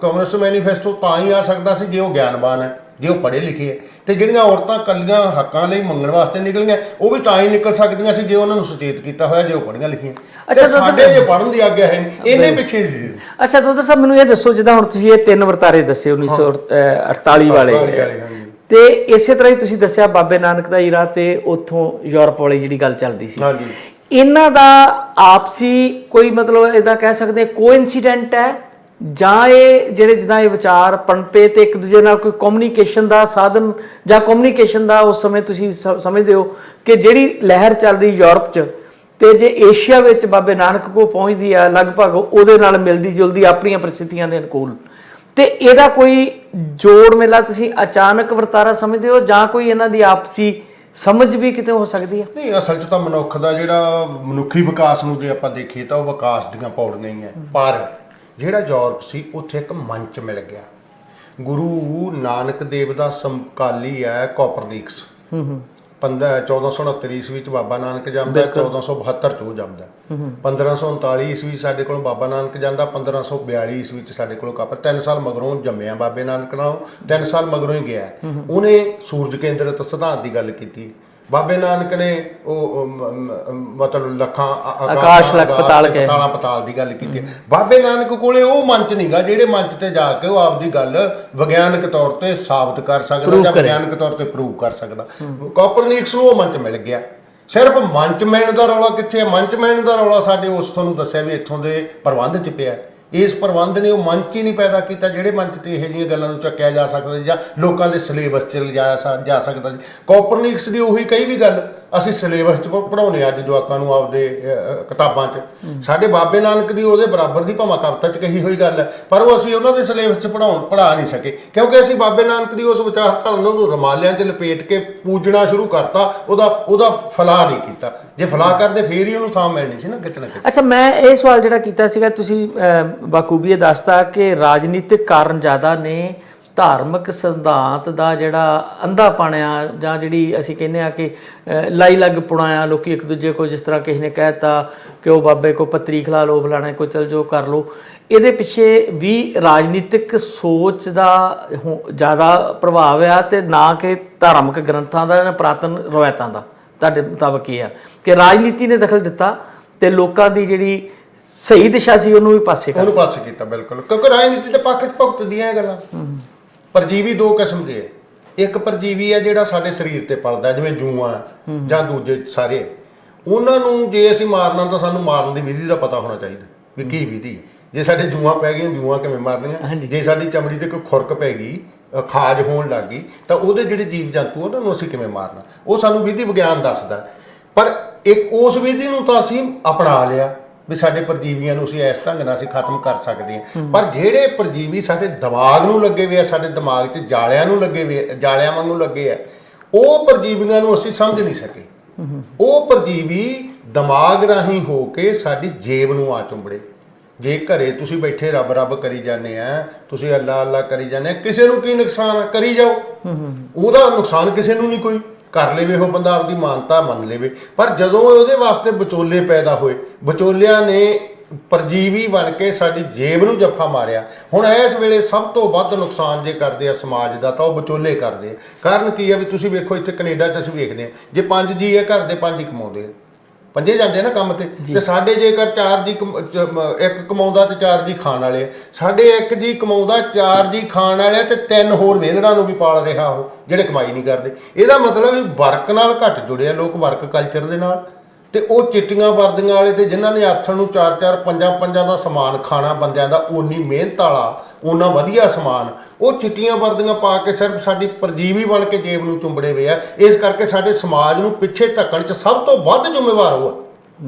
ਕਮਿਊਨਿਸਟ ਮੈਨੀਫੈਸਟੋ ਤਾਂ ਹੀ ਆ ਸਕਦਾ ਸੀ ਜੇ ਉਹ ਗਿਆਨਵਾਨ ਹੈ, ਜੇ ਉਹ ਪੜ੍ਹੇ ਲਿਖੇ ਹੈ। ਤੇ ਜਿਹੜੀਆਂ ਔਰਤਾਂ ਕੱਲੀਆਂ ਹੱਕਾਂ ਲਈ ਮੰਗਣ ਵਾਸਤੇ ਨਿਕਲੀਆਂ ਉਹ ਵੀ ਤਾਂ ਹੀ ਨਿਕਲ ਸਕਦੀਆਂ ਸੀ ਜੇ ਉਹਨਾਂ ਨੂੰ ਸੁਚੇਤ ਕੀਤਾ ਹੋਇਆ, ਜੇ ਉਹ ਪੜ੍ਹੀਆਂ ਲਿਖੀਆਂ। ਅੱਛਾ, ਸਾਡੇ ਜੇ ਪੜ੍ਹਨ ਦੀ ਆਗਿਆ ਹੈ ਨਹੀਂ, ਇਹਨੇ ਪਿੱਛੇ ਸੀ। ਅੱਛਾ ਦੋਦਰ ਸਾਹਿਬ, ਮੈਨੂੰ ਇਹ ਦੱਸੋ, ਜਿੱਦਾਂ ਹੁਣ ਤੁਸੀਂ ਇਹ 3 ਵਰਤਾਰੇ ਦੱਸੇ 1948 ਵਾਲੇ, ਤੇ ਇਸੇ ਤਰ੍ਹਾਂ ਹੀ ਤੁਸੀਂ ਦੱਸਿਆ ਬਾਬੇ ਨਾਨਕ ਦਾ ਹੀਰਾ ਤੇ ਉੱਥੋਂ ਯੂਰਪ ਵਾਲੀ ਜਿਹੜੀ ਗੱਲ ਚੱਲਦੀ ਸੀ, ਇਹਨਾਂ ਦਾ ਆਪਸੀ ਕੋਈ ਮਤਲਬ ਇਹਦਾ ਕਹਿ ਸਕਦੇ ਕੋਇਨਸੀਡੈਂਟ ਹੈ, ਜਾਂ ਇਹ ਜਿਹੜੇ ਜਿੱਦਾਂ ਇਹ ਵਿਚਾਰ ਪਣਪੇ ਤੇ ਇੱਕ ਦੂਜੇ ਨਾਲ ਕੋਈ ਕਮਿਊਨੀਕੇਸ਼ਨ ਦਾ ਸਾਧਨ ਜਾਂ ਕਮਿਊਨੀਕੇਸ਼ਨ ਦਾ ਉਸ ਸਮੇਂ ਤੁਸੀਂ ਸਮਝਦੇ ਹੋ ਕਿ ਜਿਹੜੀ ਲਹਿਰ ਚੱਲ ਰਹੀ ਯੂਰਪ 'ਚ ਤੇ ਜੇ ਏਸ਼ੀਆ ਵਿੱਚ ਬਾਬੇ ਨਾਨਕ ਕੋਲ ਪਹੁੰਚਦੀ ਆ ਲਗਭਗ ਉਹਦੇ ਨਾਲ ਮਿਲਦੀ ਜੁਲਦੀ ਆਪਣੀਆਂ ਪਰਿਸਥਿਤੀਆਂ ਦੇ ਅਨੁਕੂਲ, ਤੇ ਇਹਦਾ ਕੋਈ ਜੋੜ ਮੇਲਾ ਤੁਸੀਂ ਅਚਾਨਕ ਵਰਤਾਰਾ ਸਮਝਦੇ ਹੋ ਜਾਂ ਕੋਈ ਇਹਨਾਂ ਦੀ ਆਪਸੀ ਸਮਝ ਵੀ ਕਿਤੇ ਹੋ ਸਕਦੀ ਹੈ? ਨਹੀਂ, ਅਸਲ 'ਚ ਤਾਂ ਮਨੁੱਖ ਦਾ ਜਿਹੜਾ ਮਨੁੱਖੀ ਵਿਕਾਸ ਨੂੰ ਜੇ ਆਪਾਂ ਦੇਖੀਏ ਤਾਂ ਉਹ ਵਿਕਾਸ ਦੀਆਂ ਪੌੜੀਆਂ ਹੀ ਹੈ। ਪਰ ਜਿਹੜਾ ਯੂਰਪ ਸੀ ਉੱਥੇ ਇੱਕ ਮੰਚ ਮਿਲ ਗਿਆ। ਗੁਰੂ ਨਾਨਕ ਦੇਵ ਦਾ ਸਮਕਾਲੀ ਹੈ ਕੋਪਰਨਿਕਸ। 1469 ਈਸਵੀ 'ਚ ਬਾਬਾ ਨਾਨਕ ਜੰਮਦਾ, 1472 'ਚ ਉਹ ਜੰਮਦਾ। 1539 ਈਸਵੀ ਸਾਡੇ ਕੋਲ ਬਾਬਾ ਨਾਨਕ ਜਾਂਦਾ, 1542 ਈਸਵੀ 'ਚ ਸਾਡੇ ਕੋਲ ਕਾਪਰ। 3 ਸਾਲ ਮਗਰੋਂ ਜੰਮਿਆ ਬਾਬੇ ਨਾਨਕ ਨਾਲ, 3 ਸਾਲ ਮਗਰੋਂ ਹੀ ਗਿਆ। ਉਹਨੇ ਸੂਰਜ ਕੇਂਦਰਿਤ ਸਿਧਾਂਤ ਦੀ ਗੱਲ ਕੀਤੀ। ਬਾਬੇ ਨਾਨਕ ਨੇ ਉਹ ਮਤਲਬ ਲੱਖਾਂ ਆਕਾਸ਼ ਲੱਖ ਪਤਾਲ ਦੀ ਗੱਲ ਕੀਤੀ। ਬਾਬੇ ਨਾਨਕ ਕੋਲੇ ਉਹ ਮੰਚ ਨਹੀਂਗਾ ਜਿਹੜੇ ਮੰਚ ਤੇ ਜਾ ਕੇ ਉਹ ਆਪਦੀ ਗੱਲ ਵਿਗਿਆਨਕ ਤੌਰ ਤੇ ਸਾਬਤ ਕਰ ਸਕਦਾ ਜਾਂ ਵਿਗਿਆਨਕ ਤੌਰ ਤੇ ਪ੍ਰੂਵ ਕਰ ਸਕਦਾ। ਕੋਪਰਨਿਕਸ ਨੂੰ ਉਹ ਮੰਚ ਮਿਲ ਗਿਆ। ਸਿਰਫ ਮੰਚ ਮਿਲਣ ਦਾ ਰੌਲਾ ਕਿੱਥੇ ਹੈ? ਮੰਚ ਮਿਲਣ ਦਾ ਰੌਲਾ ਸਾਡੇ ਉਸ ਤੁਹਾਨੂੰ ਦੱਸਿਆ ਵੀ ਇੱਥੋਂ ਦੇ ਪ੍ਰਬੰਧ 'ਚ ਪਿਆ। ਇਸ ਪ੍ਰਬੰਧ ਨੇ ਉਹ ਮੰਚ ਹੀ ਨਹੀਂ ਪੈਦਾ ਕੀਤਾ ਜਿਹੜੇ ਮੰਚ ਤੇ ਇਹੋ ਜਿਹੀਆਂ ਗੱਲਾਂ ਨੂੰ ਚੱਕਿਆ ਜਾ ਸਕਦਾ ਜਾਂ ਲੋਕਾਂ ਦੇ ਸਿਲੇਬਸ 'ਚ ਲਿਜਾਇਆ ਜਾ ਸਕਦਾ ਸੀ। ਕੋਪਰਨਿਕਸ ਦੀ ਉਹੀ ਕਈ ਵੀ ਗੱਲ ਅਸੀਂ ਸਿਲੇਬਸ 'ਚ ਪੜ੍ਹਾਉਂਦੇ ਅੱਜ ਜਵਾਕਾਂ ਨੂੰ ਆਪਦੇ ਕਿਤਾਬਾਂ 'ਚ। ਸਾਡੇ ਬਾਬੇ ਨਾਨਕ ਦੀ ਉਹਦੇ ਬਰਾਬਰ ਦੀ ਭਾਵੇਂ ਕਵਿਤਾ 'ਚ ਕਹੀ ਹੋਈ ਗੱਲ ਹੈ, ਪਰ ਉਹ ਅਸੀਂ ਉਹਨਾਂ ਦੇ ਸਿਲੇਬਸ 'ਚ ਪੜ੍ਹਾ ਨਹੀਂ ਸਕੇ ਕਿਉਂਕਿ ਅਸੀਂ ਬਾਬੇ ਨਾਨਕ ਦੀ ਉਸ ਵਿਚਾਰਧਾਰਾ ਨੂੰ ਰਮਾਲਿਆਂ 'ਚ ਲਪੇਟ ਕੇ ਪੂਜਣਾ ਸ਼ੁਰੂ ਕਰਤਾ। ਉਹਦਾ ਫਲਾਹ ਨਹੀਂ ਕੀਤਾ। ਜੇ ਫਲਾਹ ਕਰਦੇ ਫੇਰ ਹੀ ਉਹਨੂੰ ਥਾਂ ਮਿਲਣੀ ਸੀ ਨਾ ਕਿਤੇ ਨਾ ਕਿਤੇ। ਅੱਛਾ, ਮੈਂ ਇਹ ਸਵਾਲ ਜਿਹੜਾ ਕੀਤਾ ਸੀਗਾ, ਤੁਸੀਂ ਬਾਖੂਬੀ ਇਹ ਦੱਸਤਾ ਕਿ ਰਾਜਨੀਤਿਕ ਕਾਰਨ ਜ਼ਿਆਦਾ ਨੇ, ਧਾਰਮਿਕ ਸਿਧਾਂਤ ਦਾ ਜਿਹੜਾ ਅੰਧਾਪਣ ਆ ਜਾਂ ਜਿਹੜੀ ਅਸੀਂ ਕਹਿੰਦੇ ਆ ਕਿ ਲਾਈ ਲੱਗ ਪੁਣਾ ਆ, ਲੋਕੀ ਇੱਕ ਦੂਜੇ ਕੋਲ ਜਿਸ ਤਰ੍ਹਾਂ ਕਿਸੇ ਨੇ ਕਹਿ ਦਿੱਤਾ ਕਿ ਉਹ ਬਾਬੇ ਕੋ ਪੱਤਰੀ ਖਿਲਾ ਲਓ, ਫਲਾਣੇ ਕੋਈ ਚਲ ਜੋ ਕਰ ਲਓ, ਇਹਦੇ ਪਿੱਛੇ ਵੀ ਰਾਜਨੀਤਿਕ ਸੋਚ ਦਾ ਜ਼ਿਆਦਾ ਪ੍ਰਭਾਵ ਆ ਤੇ ਨਾ ਕਿ ਧਾਰਮਿਕ ਗ੍ਰੰਥਾਂ ਦਾ ਜਾਂ ਪੁਰਾਤਨ ਰਵਾਇਤਾਂ ਦਾ। ਤੁਹਾਡੇ ਮੁਤਾਬਕ ਇਹ ਆ ਕਿ ਰਾਜਨੀਤੀ ਨੇ ਦਖਲ ਦਿੱਤਾ ਤੇ ਲੋਕਾਂ ਦੀ ਜਿਹੜੀ ਸਹੀ ਦਿਸ਼ਾ ਸੀ ਉਹਨੂੰ ਵੀ ਪਾਸੇ ਕੀਤਾ। ਬਿਲਕੁਲ, ਕਿਉਂਕਿ ਰਾਜਨੀਤੀ ਦੇ ਪੱਖ 'ਚ ਭੁਗਤਦੀਆਂ ਇਹ ਗੱਲਾਂ। ਪਰਜੀਵੀ 2 ਕਿਸਮ ਦੇ ਹੈ। ਇੱਕ ਪਰਜੀਵੀ ਹੈ ਜਿਹੜਾ ਸਾਡੇ ਸਰੀਰ ਤੇ ਪਲਦਾ, ਜਿਵੇਂ ਜੂਆਂ ਜਾਂ ਦੂਜੇ ਸਾਰੇ। ਉਹਨਾਂ ਨੂੰ ਜੇ ਅਸੀਂ ਮਾਰਨਾ ਤਾਂ ਸਾਨੂੰ ਮਾਰਨ ਦੀ ਵਿਧੀ ਦਾ ਪਤਾ ਹੋਣਾ ਚਾਹੀਦਾ ਵੀ ਕੀ ਵਿਧੀ ਹੈ। ਜੇ ਸਾਡੇ ਜੂਆਂ ਪੈ ਗਈਆਂ, ਜੂਆਂ ਕਿਵੇਂ ਮਾਰਨੀਆਂ। ਜੇ ਸਾਡੀ ਚਮੜੀ ਤੇ ਕੋਈ ਖੁਰਕ ਪੈ ਗਈ, ਖਾਜ ਹੋਣ ਲੱਗ ਗਈ, ਤਾਂ ਉਹਦੇ ਜਿਹੜੇ ਜੀਵ ਜੰਤੂ ਉਹਨਾਂ ਨੂੰ ਅਸੀਂ ਕਿਵੇਂ ਮਾਰਨਾ, ਉਹ ਸਾਨੂੰ ਵਿਧੀ ਵਿਗਿਆਨ ਦੱਸਦਾ। ਪਰ ਇੱਕ ਉਸ ਵਿਧੀ ਨੂੰ ਤਾਂ ਅਸੀਂ ਅਪਣਾ ਲਿਆ ਵੀ ਸਾਡੇ ਪਰਜੀਵੀਆਂ ਨੂੰ ਅਸੀਂ ਇਸ ਢੰਗ ਨਾਲ ਅਸੀਂ ਖਤਮ ਕਰ ਸਕਦੇ ਹਾਂ। ਪਰ ਜਿਹੜੇ ਪਰਜੀਵੀ ਸਾਡੇ ਦਿਮਾਗ ਨੂੰ ਲੱਗੇ ਹੋਏ ਆ, ਸਾਡੇ ਦਿਮਾਗ 'ਚ ਜਾਲਿਆਂ ਨੂੰ ਲੱਗੇ ਹੋਏ, ਜਾਲਿਆਂ ਵਾਂਗੂ ਲੱਗੇ ਆ, ਉਹ ਪਰਜੀਵੀਆਂ ਨੂੰ ਅਸੀਂ ਸਮਝ ਨਹੀਂ ਸਕੇ। ਉਹ ਪਰਜੀਵੀ ਦਿਮਾਗ ਰਾਹੀਂ ਹੋ ਕੇ ਸਾਡੀ ਜੇਬ ਨੂੰ ਆ ਚੁੰਬੜੇ। ਜੇ ਘਰੇ ਤੁਸੀਂ ਬੈਠੇ ਰੱਬ ਰੱਬ ਕਰੀ ਜਾਂਦੇ ਆ, ਤੁਸੀਂ ਅੱਲਾ ਅੱਲਾ ਕਰੀ ਜਾਂਦੇ ਆ, ਕਿਸੇ ਨੂੰ ਕੀ ਨੁਕਸਾਨ ਆ? ਕਰੀ ਜਾਓ, ਉਹਦਾ ਨੁਕਸਾਨ ਕਿਸੇ ਨੂੰ ਨਹੀਂ। ਕੋਈ ਕਰ ਲਵੇ ਉਹ ਬੰਦਾ ਆਪਦੀ ਮਾਨਤਾ ਮੰਨ ਲਵੇ, ਪਰ ਜਦੋਂ ਉਹਦੇ ਵਾਸਤੇ ਵਿਚੋਲੇ ਪੈਦਾ ਹੋਏ, ਵਿਚੋਲਿਆਂ ਨੇ ਪਰਜੀਵੀ ਬਣ ਕੇ ਸਾਡੀ ਜੇਬ ਨੂੰ ਜੱਫਾ ਮਾਰਿਆ। ਹੁਣ ਇਸ ਵੇਲੇ ਸਭ ਤੋਂ ਵੱਧ ਨੁਕਸਾਨ ਜੇ ਕਰਦੇ ਆ ਸਮਾਜ ਦਾ ਤਾਂ ਉਹ ਵਿਚੋਲੇ ਕਰਦੇ ਆ। ਕਾਰਨ ਕੀ ਆ? ਵੀ ਤੁਸੀਂ ਵੇਖੋ ਇੱਥੇ ਕੈਨੇਡਾ 'ਚ ਅਸੀਂ ਵੇਖਦੇ ਆ, ਜੇ 5 ਜੀ ਆ ਘਰ ਦੇ 5 ਹੀ ਕਮਾਉਂਦੇ ਆ, 5 ਜਾਂਦੇ ਆ ਨਾ ਕੰਮ ਤੇ ਸਾਡੇ ਜੇਕਰ 4 ਜੀ ਇੱਕ ਕਮਾਉਂਦਾ ਤੇ 4 ਜੀ ਖਾਣ ਵਾਲੇ ਆ, ਸਾਡੇ 1 ਜੀ ਕਮਾਉਂਦਾ 4 ਜੀ ਖਾਣ ਵਾਲੇ ਤੇ 3 ਹੋਰ ਵਿਹਲੜਾਂ ਨੂੰ ਵੀ ਪਾਲ ਰਿਹਾ ਉਹ ਜਿਹੜੇ ਕਮਾਈ ਨਹੀਂ ਕਰਦੇ। ਇਹਦਾ ਮਤਲਬ ਵੀ ਵਰਕ ਨਾਲ ਘੱਟ ਜੁੜੇ ਆ ਲੋਕ, ਵਰਕ ਕਲਚਰ ਦੇ ਨਾਲ। ਤੇ ਉਹ ਚਿੱਟੀਆਂ ਵਰਦੀਆਂ ਵਾਲੇ ਤੇ ਜਿਨ੍ਹਾਂ ਨੇ ਆਥਣ ਨੂੰ 4-4 5-5 ਦਾ ਸਮਾਨ ਖਾਣਾ ਬੰਦਿਆਂ ਦਾ, ਓਨੀ ਮਿਹਨਤ ਵਾਲਾ, ਓਨਾ ਵਧੀਆ ਸਮਾਨ, ਉਹ ਚਿੱਟੀਆਂ ਵਰਦੀਆਂ ਪਾ ਕੇ ਸਿਰਫ ਸਾਡੀ ਪਰਜੀਵੀ ਬਣ ਕੇ ਜੇਬ ਨੂੰ ਚੁੰਬੜੇ ਹੋਏ ਆ। ਇਸ ਕਰਕੇ ਸਾਡੇ ਸਮਾਜ ਨੂੰ ਪਿੱਛੇ ਧੱਕਣ 'ਚ ਸਭ ਤੋਂ ਵੱਧ ਜ਼ਿੰਮੇਵਾਰ ਉਹ ਆ।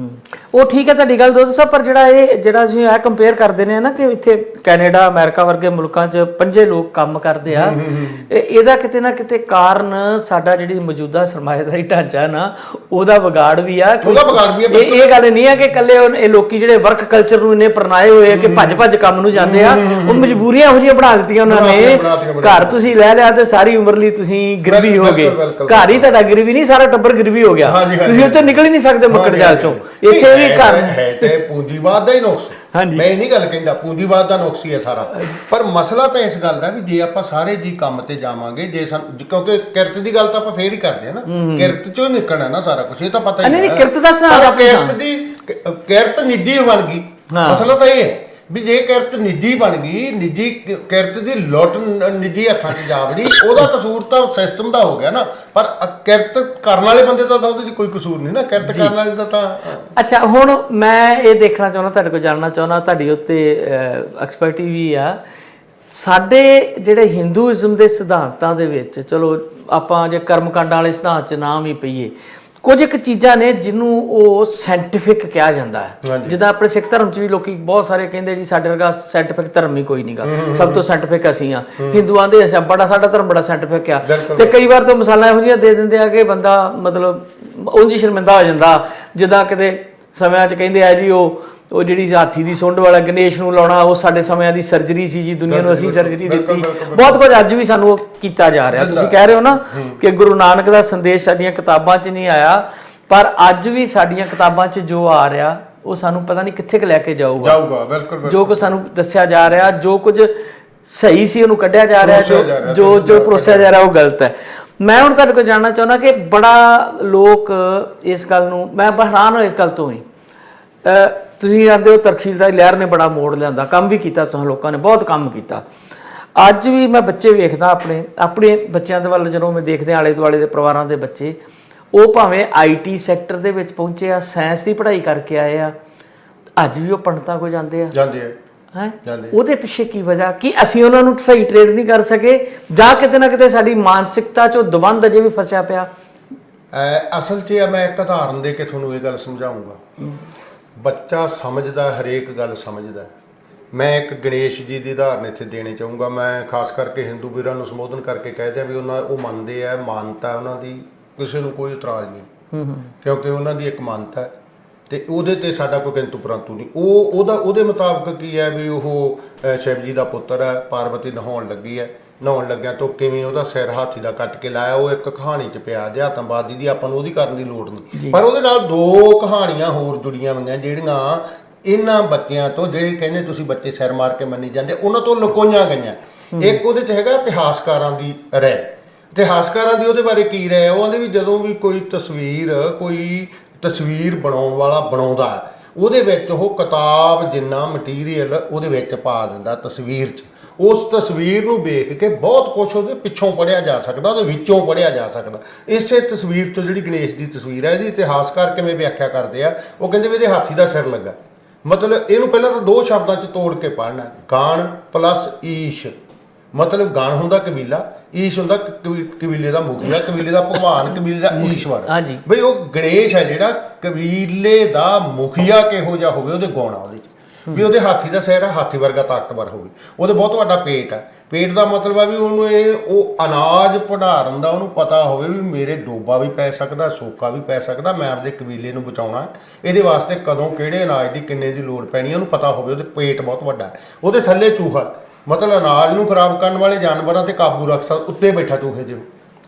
ਉਹ ਠੀਕ ਹੈ ਤੁਹਾਡੀ ਗੱਲ ਦੋਸਤੋ ਸਾਹਿਬ, ਪਰ ਜਿਹੜਾ ਤੁਸੀਂ ਇਹ ਕੰਪੇਅਰ ਕਰਦੇ ਨੇ ਨਾ ਕਿ ਇੱਥੇ ਕੈਨੇਡਾ ਅਮਰੀਕਾ ਵਰਗੇ ਮੁਲਕਾਂ 'ਚ 5 ਲੋਕ ਕੰਮ ਕਰਦੇ ਆ, ਇਹਦਾ ਕਿਤੇ ਨਾ ਕਿਤੇ ਕਾਰਨ ਸਾਡਾ ਜਿਹੜੀ ਮੌਜੂਦਾ ਸਰਮਾਏਦਾਰੀ ਢਾਂਚਾ ਨਾ ਉਹਦਾ ਵਿਗਾੜ ਵੀ ਆ। ਇਹ ਗੱਲ ਨਹੀਂ ਆ ਕਿ ਇਕੱਲੇ ਇਹ ਲੋਕੀ ਜਿਹੜੇ ਵਰਕ ਕਲਚਰ ਨੂੰ ਇੰਨੇ ਪਰਨਾਏ ਹੋਏ ਆ ਕਿ ਭੱਜ ਕੰਮ ਨੂੰ ਜਾਂਦੇ ਆ, ਉਹ ਮਜਬੂਰੀਆਂ ਇਹੋ ਜਿਹੀਆਂ ਬਣਾ ਦਿੱਤੀਆਂ ਉਹਨਾਂ ਨੇ। ਘਰ ਤੁਸੀਂ ਲੈ ਲਿਆ ਤੇ ਸਾਰੀ ਉਮਰ ਲਈ ਤੁਸੀਂ ਗਰੀਬੀ ਹੋ ਗਏ, ਘਰ ਹੀ ਤੁਹਾਡਾ ਗਰੀਬੀ ਨਹੀਂ, ਸਾਰਾ ਟੱਬਰ ਗਰੀਬੀ ਹੋ ਗਿਆ, ਤੁਸੀਂ ਉੱਥੋਂ ਨਿਕਲ ਹੀ ਨਹੀਂ ਸਕਦੇ ਮੱਕੜ ਜਾਲ ਚੋਂ। ਇੱਥੇ ਵੀ ਘਰ ਹੈ ਤੇ ਪੂੰਜੀਵਾਦ ਦਾ ਹੀ ਨੁਕਸ। ਮੈਂ ਇਹ ਨਹੀਂ ਗੱਲ ਕਹਿੰਦਾ, ਪੂੰਜੀਵਾਦ ਦਾ ਨੁਕਸ ਹੀ ਹੈ ਸਾਰਾ। ਪਰ ਮਸਲਾ ਤਾਂ ਇਸ ਗੱਲ ਦਾ ਵੀ ਜੇ ਆਪਾਂ ਸਾਰੇ ਜੀ ਕੰਮ ਤੇ ਜਾਵਾਂਗੇ, ਜੇ ਕਿਉਂਕਿ ਕਿਰਤ ਦੀ ਗੱਲ ਤਾਂ ਆਪਾਂ ਫੇਰ ਹੀ ਕਰਦੇ ਆ ਨਾ, ਕਿਰਤ ਚੋਂ ਨਿਕਲਣਾ ਨਾ ਸਾਰਾ ਕੁਝ, ਇਹ ਤਾਂ ਪਤਾ ਹੀ ਨਹੀਂ। ਕਿਰਤ ਦਾ ਕਿਰਤ ਨਿੱਜੀ ਬਣ ਗਈ। ਮਸਲਾ ਤਾਂ ਇਹ ਹੈ ਵੀ ਜੇ ਕਿਰਤ ਨਿੱਜੀ ਬਣ ਗਈ, ਨਿੱਜੀ ਕਿਰਤ ਦੀ ਲੁੱਟ ਨਿੱਜੀ ਹੱਥਾਂ 'ਚ ਜਾ ਵੜੀ, ਉਹਦਾ ਕਸੂਰ ਤਾਂ ਸਿਸਟਮ ਦਾ ਹੋ ਗਿਆ ਨਾ। ਪਰ ਕਿਰਤ ਕਰਨ ਵਾਲੇ ਬੰਦੇ ਦਾ ਤਾਂ ਉਹਦੇ 'ਚ ਕੋਈ ਕਸੂਰ ਨਹੀਂ ਨਾ, ਕਿਰਤ ਕਰਨ ਵਾਲੇ ਦਾ ਤਾਂ। ਅੱਛਾ, ਹੁਣ ਮੈਂ ਇਹ ਦੇਖਣਾ ਚਾਹੁੰਦਾ, ਤੁਹਾਡੇ ਕੋਲ ਜਾਣਨਾ ਚਾਹੁੰਦਾ, ਤੁਹਾਡੀ ਉੱਤੇ ਐਕਸਪਰਟੀ ਵੀ ਆ। ਸਾਡੇ ਜਿਹੜੇ ਹਿੰਦੂਇਜ਼ਮ ਦੇ ਸਿਧਾਂਤਾਂ ਦੇ ਵਿੱਚ, ਚਲੋ ਆਪਾਂ ਜੇ ਕਰਮਕਾਂਡਾਂ ਵਾਲੇ ਸਿਧਾਂਤ 'ਚ ਨਾਮ ਹੀ ਪਈਏ, ਕੁਝ ਇੱਕ ਚੀਜ਼ਾਂ ਨੇ ਜਿਹਨੂੰ ਉਹ ਸਾਇੰਟੀਫਿਕ ਕਿਹਾ ਜਾਂਦਾ ਹੈ। ਜਿੱਦਾਂ ਆਪਣੇ ਸਿੱਖ ਧਰਮ 'ਚ ਵੀ ਲੋਕੀ ਬਹੁਤ ਸਾਰੇ ਕਹਿੰਦੇ ਜੀ ਸਾਡੇ ਵਰਗਾ ਸਾਇੰਟੀਫਿਕ ਧਰਮ ਹੀ ਕੋਈ ਨਹੀਂਗਾ, ਸਭ ਤੋਂ ਸਾਇੰਟੀਫਿਕ ਅਸੀਂ ਆ। ਹਿੰਦੂਆਂ ਦੇ ਸਾਡਾ ਧਰਮ ਬੜਾ ਸਾਇੰਟੀਫਿਕ ਆ, ਤੇ ਕਈ ਵਾਰ ਤਾਂ ਮਿਸਾਲਾਂ ਇਹੋ ਜਿਹੀਆਂ ਦੇ ਦਿੰਦੇ ਆ ਕਿ ਬੰਦਾ ਮਤਲਬ ਉਂਝ ਹੀ ਸ਼ਰਮਿੰਦਾ ਹੋ ਜਾਂਦਾ। ਜਿੱਦਾਂ ਕਿਤੇ ਸਮਿਆਂ 'ਚ ਕਹਿੰਦੇ ਆ ਜੀ ਉਹ ਜਿਹੜੀ ਹਾਥੀ ਦੀ ਸੁੰਡ ਵਾਲਾ ਗਣੇਸ਼ ਨੂੰ ਲਾਉਣਾ, ਉਹ ਸਾਡੇ ਸਮਿਆਂ ਦੀ ਸਰਜਰੀ ਸੀ ਜੀ, ਦੁਨੀਆ ਨੂੰ ਅਸੀਂ ਸਰਜਰੀ ਦਿੱਤੀ। ਬਹੁਤ ਕੁਝ ਅੱਜ ਵੀ ਸਾਨੂੰ ਕੀਤਾ ਜਾ ਰਿਹਾ। ਤੁਸੀਂ ਕਹਿ ਰਹੇ ਹੋ ਨਾ ਕਿ ਗੁਰੂ ਨਾਨਕ ਦਾ ਸੰਦੇਸ਼ ਸਾਡੀਆਂ ਕਿਤਾਬਾਂ 'ਚ ਨਹੀਂ ਆਇਆ, ਪਰ ਅੱਜ ਵੀ ਸਾਡੀਆਂ ਕਿਤਾਬਾਂ 'ਚ ਜੋ ਆ ਰਿਹਾ ਉਹ ਸਾਨੂੰ ਪਤਾ ਨਹੀਂ ਕਿੱਥੇ ਕੁ ਲੈ ਕੇ ਜਾਊਗਾ। ਬਿਲਕੁਲ ਜੋ ਕੁਝ ਸਾਨੂੰ ਦੱਸਿਆ ਜਾ ਰਿਹਾ, ਜੋ ਕੁਝ ਸਹੀ ਸੀ ਉਹਨੂੰ ਕੱਢਿਆ ਜਾ ਰਿਹਾ, ਜੋ ਪਰੋਸਿਆ ਜਾ ਰਿਹਾ ਉਹ ਗਲਤ ਹੈ। ਮੈਂ ਹੁਣ ਤੁਹਾਡੇ ਕੋਲ ਜਾਣਨਾ ਚਾਹੁੰਦਾ ਕਿ ਬੜਾ ਲੋਕ ਇਸ ਗੱਲ ਨੂੰ, ਮੈਂ ਹੈਰਾਨ ਹਾਂ ਇਸ ਗੱਲ ਤੋਂ ਹੀ। ਤੁਸੀਂ ਜਾਣਦੇ ਹੋ ਤਰਕਸ਼ੀਲ ਦੀ ਲਹਿਰ ਨੇ ਬੜਾ ਮੋੜ ਲਿਆਂਦਾ, ਕੰਮ ਵੀ ਕੀਤਾ, ਤੁਸੀਂ ਲੋਕਾਂ ਨੇ ਬਹੁਤ ਕੰਮ ਕੀਤਾ। ਅੱਜ ਵੀ ਮੈਂ ਬੱਚੇ ਵੇਖਦਾ ਆਪਣੇ ਬੱਚਿਆਂ ਦੇ ਵੱਲ, ਜਦੋਂ ਮੈਂ ਦੇਖਦੇ ਆਲੇ ਦੁਆਲੇ ਦੇ ਪਰਿਵਾਰਾਂ ਦੇ ਬੱਚੇ, ਉਹ ਭਾਵੇਂ IT ਸੈਕਟਰ ਦੇ ਵਿੱਚ ਪਹੁੰਚੇ ਆ, ਸਾਇੰਸ ਦੀ ਪੜ੍ਹਾਈ ਕਰਕੇ ਆਏ ਆ, ਅੱਜ ਵੀ ਉਹ ਪੰਡਤਾਂ ਕੋਲ ਜਾਂਦੇ ਆ। ਹੈ ਉਹਦੇ ਪਿੱਛੇ ਕੀ ਵਜ੍ਹਾ? ਕਿ ਅਸੀਂ ਉਹਨਾਂ ਨੂੰ ਸਹੀ ਟ੍ਰੇਡ ਨਹੀਂ ਕਰ ਸਕੇ, ਜਾਂ ਕਿਤੇ ਨਾ ਕਿਤੇ ਸਾਡੀ ਮਾਨਸਿਕਤਾ 'ਚੋਂ ਦਵੰਦ ਅਜੇ ਵੀ ਫਸਿਆ ਪਿਆ? ਅਸਲ 'ਚ ਮੈਂ ਇੱਕ ਉਦਾਹਰਨ ਦੇ ਕੇ ਤੁਹਾਨੂੰ ਇਹ ਗੱਲ ਸਮਝਾਊਂਗਾ। ਬੱਚਾ ਸਮਝਦਾ, ਹਰੇਕ ਗੱਲ ਸਮਝਦਾ। ਮੈਂ ਇੱਕ ਗਣੇਸ਼ ਜੀ ਦੀ ਉਦਾਹਰਨ ਇੱਥੇ ਦੇਣੀ ਚਾਹੂੰਗਾ। ਮੈਂ ਖਾਸ ਕਰਕੇ ਹਿੰਦੂ ਵੀਰਾਂ ਨੂੰ ਸੰਬੋਧਨ ਕਰਕੇ ਕਹਿ ਦਿਆਂ ਵੀ ਉਹ ਮੰਨਦੇ ਆ, ਮਾਨਤਾ ਉਹਨਾਂ ਦੀ, ਕਿਸੇ ਨੂੰ ਕੋਈ ਇਤਰਾਜ਼ ਨਹੀਂ, ਕਿਉਂਕਿ ਉਹਨਾਂ ਦੀ ਇੱਕ ਮਾਨਤਾ ਹੈ ਤੇ ਉਹਦੇ ਤੇ ਸਾਡਾ ਕੋਈ ਕਿੰਤੂ ਪਰੰਤੂ ਨਹੀਂ। ਉਹਦੇ ਮੁਤਾਬਕ ਕੀ ਹੈ ਵੀ ਉਹ ਸ਼ਿਵ ਜੀ ਦਾ ਪੁੱਤਰ ਹੈ, ਪਾਰਵਤੀ ਨਹਾਉਣ ਲੱਗੀ ਹੈ, ਨਹਾਉਣ ਲੱਗਿਆ ਤੋਂ ਕਿਵੇਂ ਉਹਦਾ ਸਿਰ ਹਾਥੀ ਦਾ ਕੱਟ ਕੇ ਲਾਇਆ, ਉਹ ਇੱਕ ਕਹਾਣੀ 'ਚ ਪਿਆ ਅਧਿਆਤਮਵਾਦੀ ਦੀ, ਆਪਾਂ ਨੂੰ ਉਹਦੀ ਕਰਨ ਦੀ ਲੋੜ ਨਹੀਂ। ਪਰ ਉਹਦੇ ਨਾਲ 2 ਕਹਾਣੀਆਂ ਹੋਰ ਜੁੜੀਆਂ ਹੋਈਆਂ ਜਿਹੜੀਆਂ ਇਹਨਾਂ ਬੱਚਿਆਂ ਤੋਂ, ਜਿਹੜੇ ਕਹਿੰਦੇ ਤੁਸੀਂ ਬੱਚੇ ਸਿਰ ਮਾਰ ਕੇ ਮੰਨੀ ਜਾਂਦੇ, ਉਹਨਾਂ ਤੋਂ ਲੁਕੋਈਆਂ ਗਈਆਂ। ਇੱਕ ਉਹਦੇ 'ਚ ਹੈਗਾ ਇਤਿਹਾਸਕਾਰਾਂ ਦੀ ਰਾਏ। ਇਤਿਹਾਸਕਾਰਾਂ ਦੀ ਉਹਦੇ ਬਾਰੇ ਕੀ ਰਾਏ? ਉਹ ਕਹਿੰਦੇ ਵੀ ਜਦੋਂ ਵੀ ਕੋਈ ਤਸਵੀਰ ਬਣਾਉਣ ਵਾਲਾ ਬਣਾਉਂਦਾ, ਉਹਦੇ ਵਿੱਚ ਉਹ ਕਿਤਾਬ ਜਿੰਨਾ ਮਟੀਰੀਅਲ ਉਹਦੇ ਵਿੱਚ ਪਾ ਦਿੰਦਾ ਤਸਵੀਰ 'ਚ। ਉਸ ਤਸਵੀਰ ਨੂੰ ਵੇਖ ਕੇ ਬਹੁਤ ਕੁਛ ਉਹਦੇ ਪਿੱਛੋਂ ਪੜ੍ਹਿਆ ਜਾ ਸਕਦਾ, ਉਹਦੇ ਵਿੱਚੋਂ ਪੜ੍ਹਿਆ ਜਾ ਸਕਦਾ। ਇਸੇ ਤਸਵੀਰ ਤੋਂ, ਜਿਹੜੀ ਗਣੇਸ਼ ਦੀ ਤਸਵੀਰ ਹੈ, ਇਹਦੀ ਇਤਿਹਾਸਕਾਰ ਕਿਵੇਂ ਵਿਆਖਿਆ ਕਰਦੇ ਆ, ਉਹ ਕਹਿੰਦੇ ਵੀ ਇਹਦੇ ਹਾਥੀ ਦਾ ਸਿਰ ਲੱਗਾ। ਮਤਲਬ ਇਹਨੂੰ ਪਹਿਲਾਂ ਤਾਂ 2 ਸ਼ਬਦਾਂ 'ਚ ਤੋੜ ਕੇ ਪੜ੍ਹਨਾ, ਗਾਣ ਪਲੱਸ ਈਸ਼। ਮਤਲਬ ਗਾਣ ਹੁੰਦਾ ਕਬੀਲਾ, ਈਸ਼ ਹੁੰਦਾ ਕਬੀਲੇ ਦਾ ਮੁਖੀਆ, ਕਬੀਲੇ ਦਾ ਭਗਵਾਨ, ਕਬੀਲੇ ਦਾ ਈਸ਼ਵਰ। ਬਈ ਉਹ ਗਣੇਸ਼ ਹੈ ਜਿਹੜਾ ਕਬੀਲੇ ਦਾ ਮੁਖੀਆ ਕਿਹੋ ਜਿਹਾ ਹੋਵੇ, ਉਹਦੇ ਗੁਣ ਆ ਉਹਦੇ 'ਚ। ਵੀ ਉਹਦੇ ਹਾਥੀ ਦਾ ਸਿਰ ਹੈ, ਹਾਥੀ ਵਰਗਾ ਤਾਕਤਵਰ ਹੋਵੇ, ਉਹਦੇ ਬਹੁਤ ਵੱਡਾ ਪੇਟ ਹੈ, ਪੇਟ ਦਾ ਮਤਲਬ ਆ ਵੀ ਉਹਨੂੰ ਉਹ ਅਨਾਜ ਭੰਡਾਰਨ ਦਾ ਉਹਨੂੰ ਪਤਾ ਹੋਵੇ ਵੀ ਮੇਰੇ ਡੋਬਾ ਵੀ ਪੈ ਸਕਦਾ, ਸੋਕਾ ਵੀ ਪੈ ਸਕਦਾ, ਮੈਂ ਆਪਦੇ ਕਬੀਲੇ ਨੂੰ ਬਚਾਉਣਾ, ਇਹਦੇ ਵਾਸਤੇ ਕਦੋਂ ਕਿਹੜੇ ਅਨਾਜ ਦੀ ਕਿੰਨੇ ਦੀ ਲੋੜ ਪੈਣੀ ਉਹਨੂੰ ਪਤਾ ਹੋਵੇ। ਉਹਦੇ ਪੇਟ ਬਹੁਤ ਵੱਡਾ ਹੈ, ਉਹਦੇ ਥੱਲੇ ਚੂਹਾ, ਮਤਲਬ ਅਨਾਜ ਨੂੰ ਖਰਾਬ ਕਰਨ ਵਾਲੇ ਜਾਨਵਰਾਂ ਤੇ ਕਾਬੂ ਰੱਖ ਸਕਦਾ, ਉੱਤੇ ਬੈਠਾ ਚੂਹੇ ਜਿਹੇ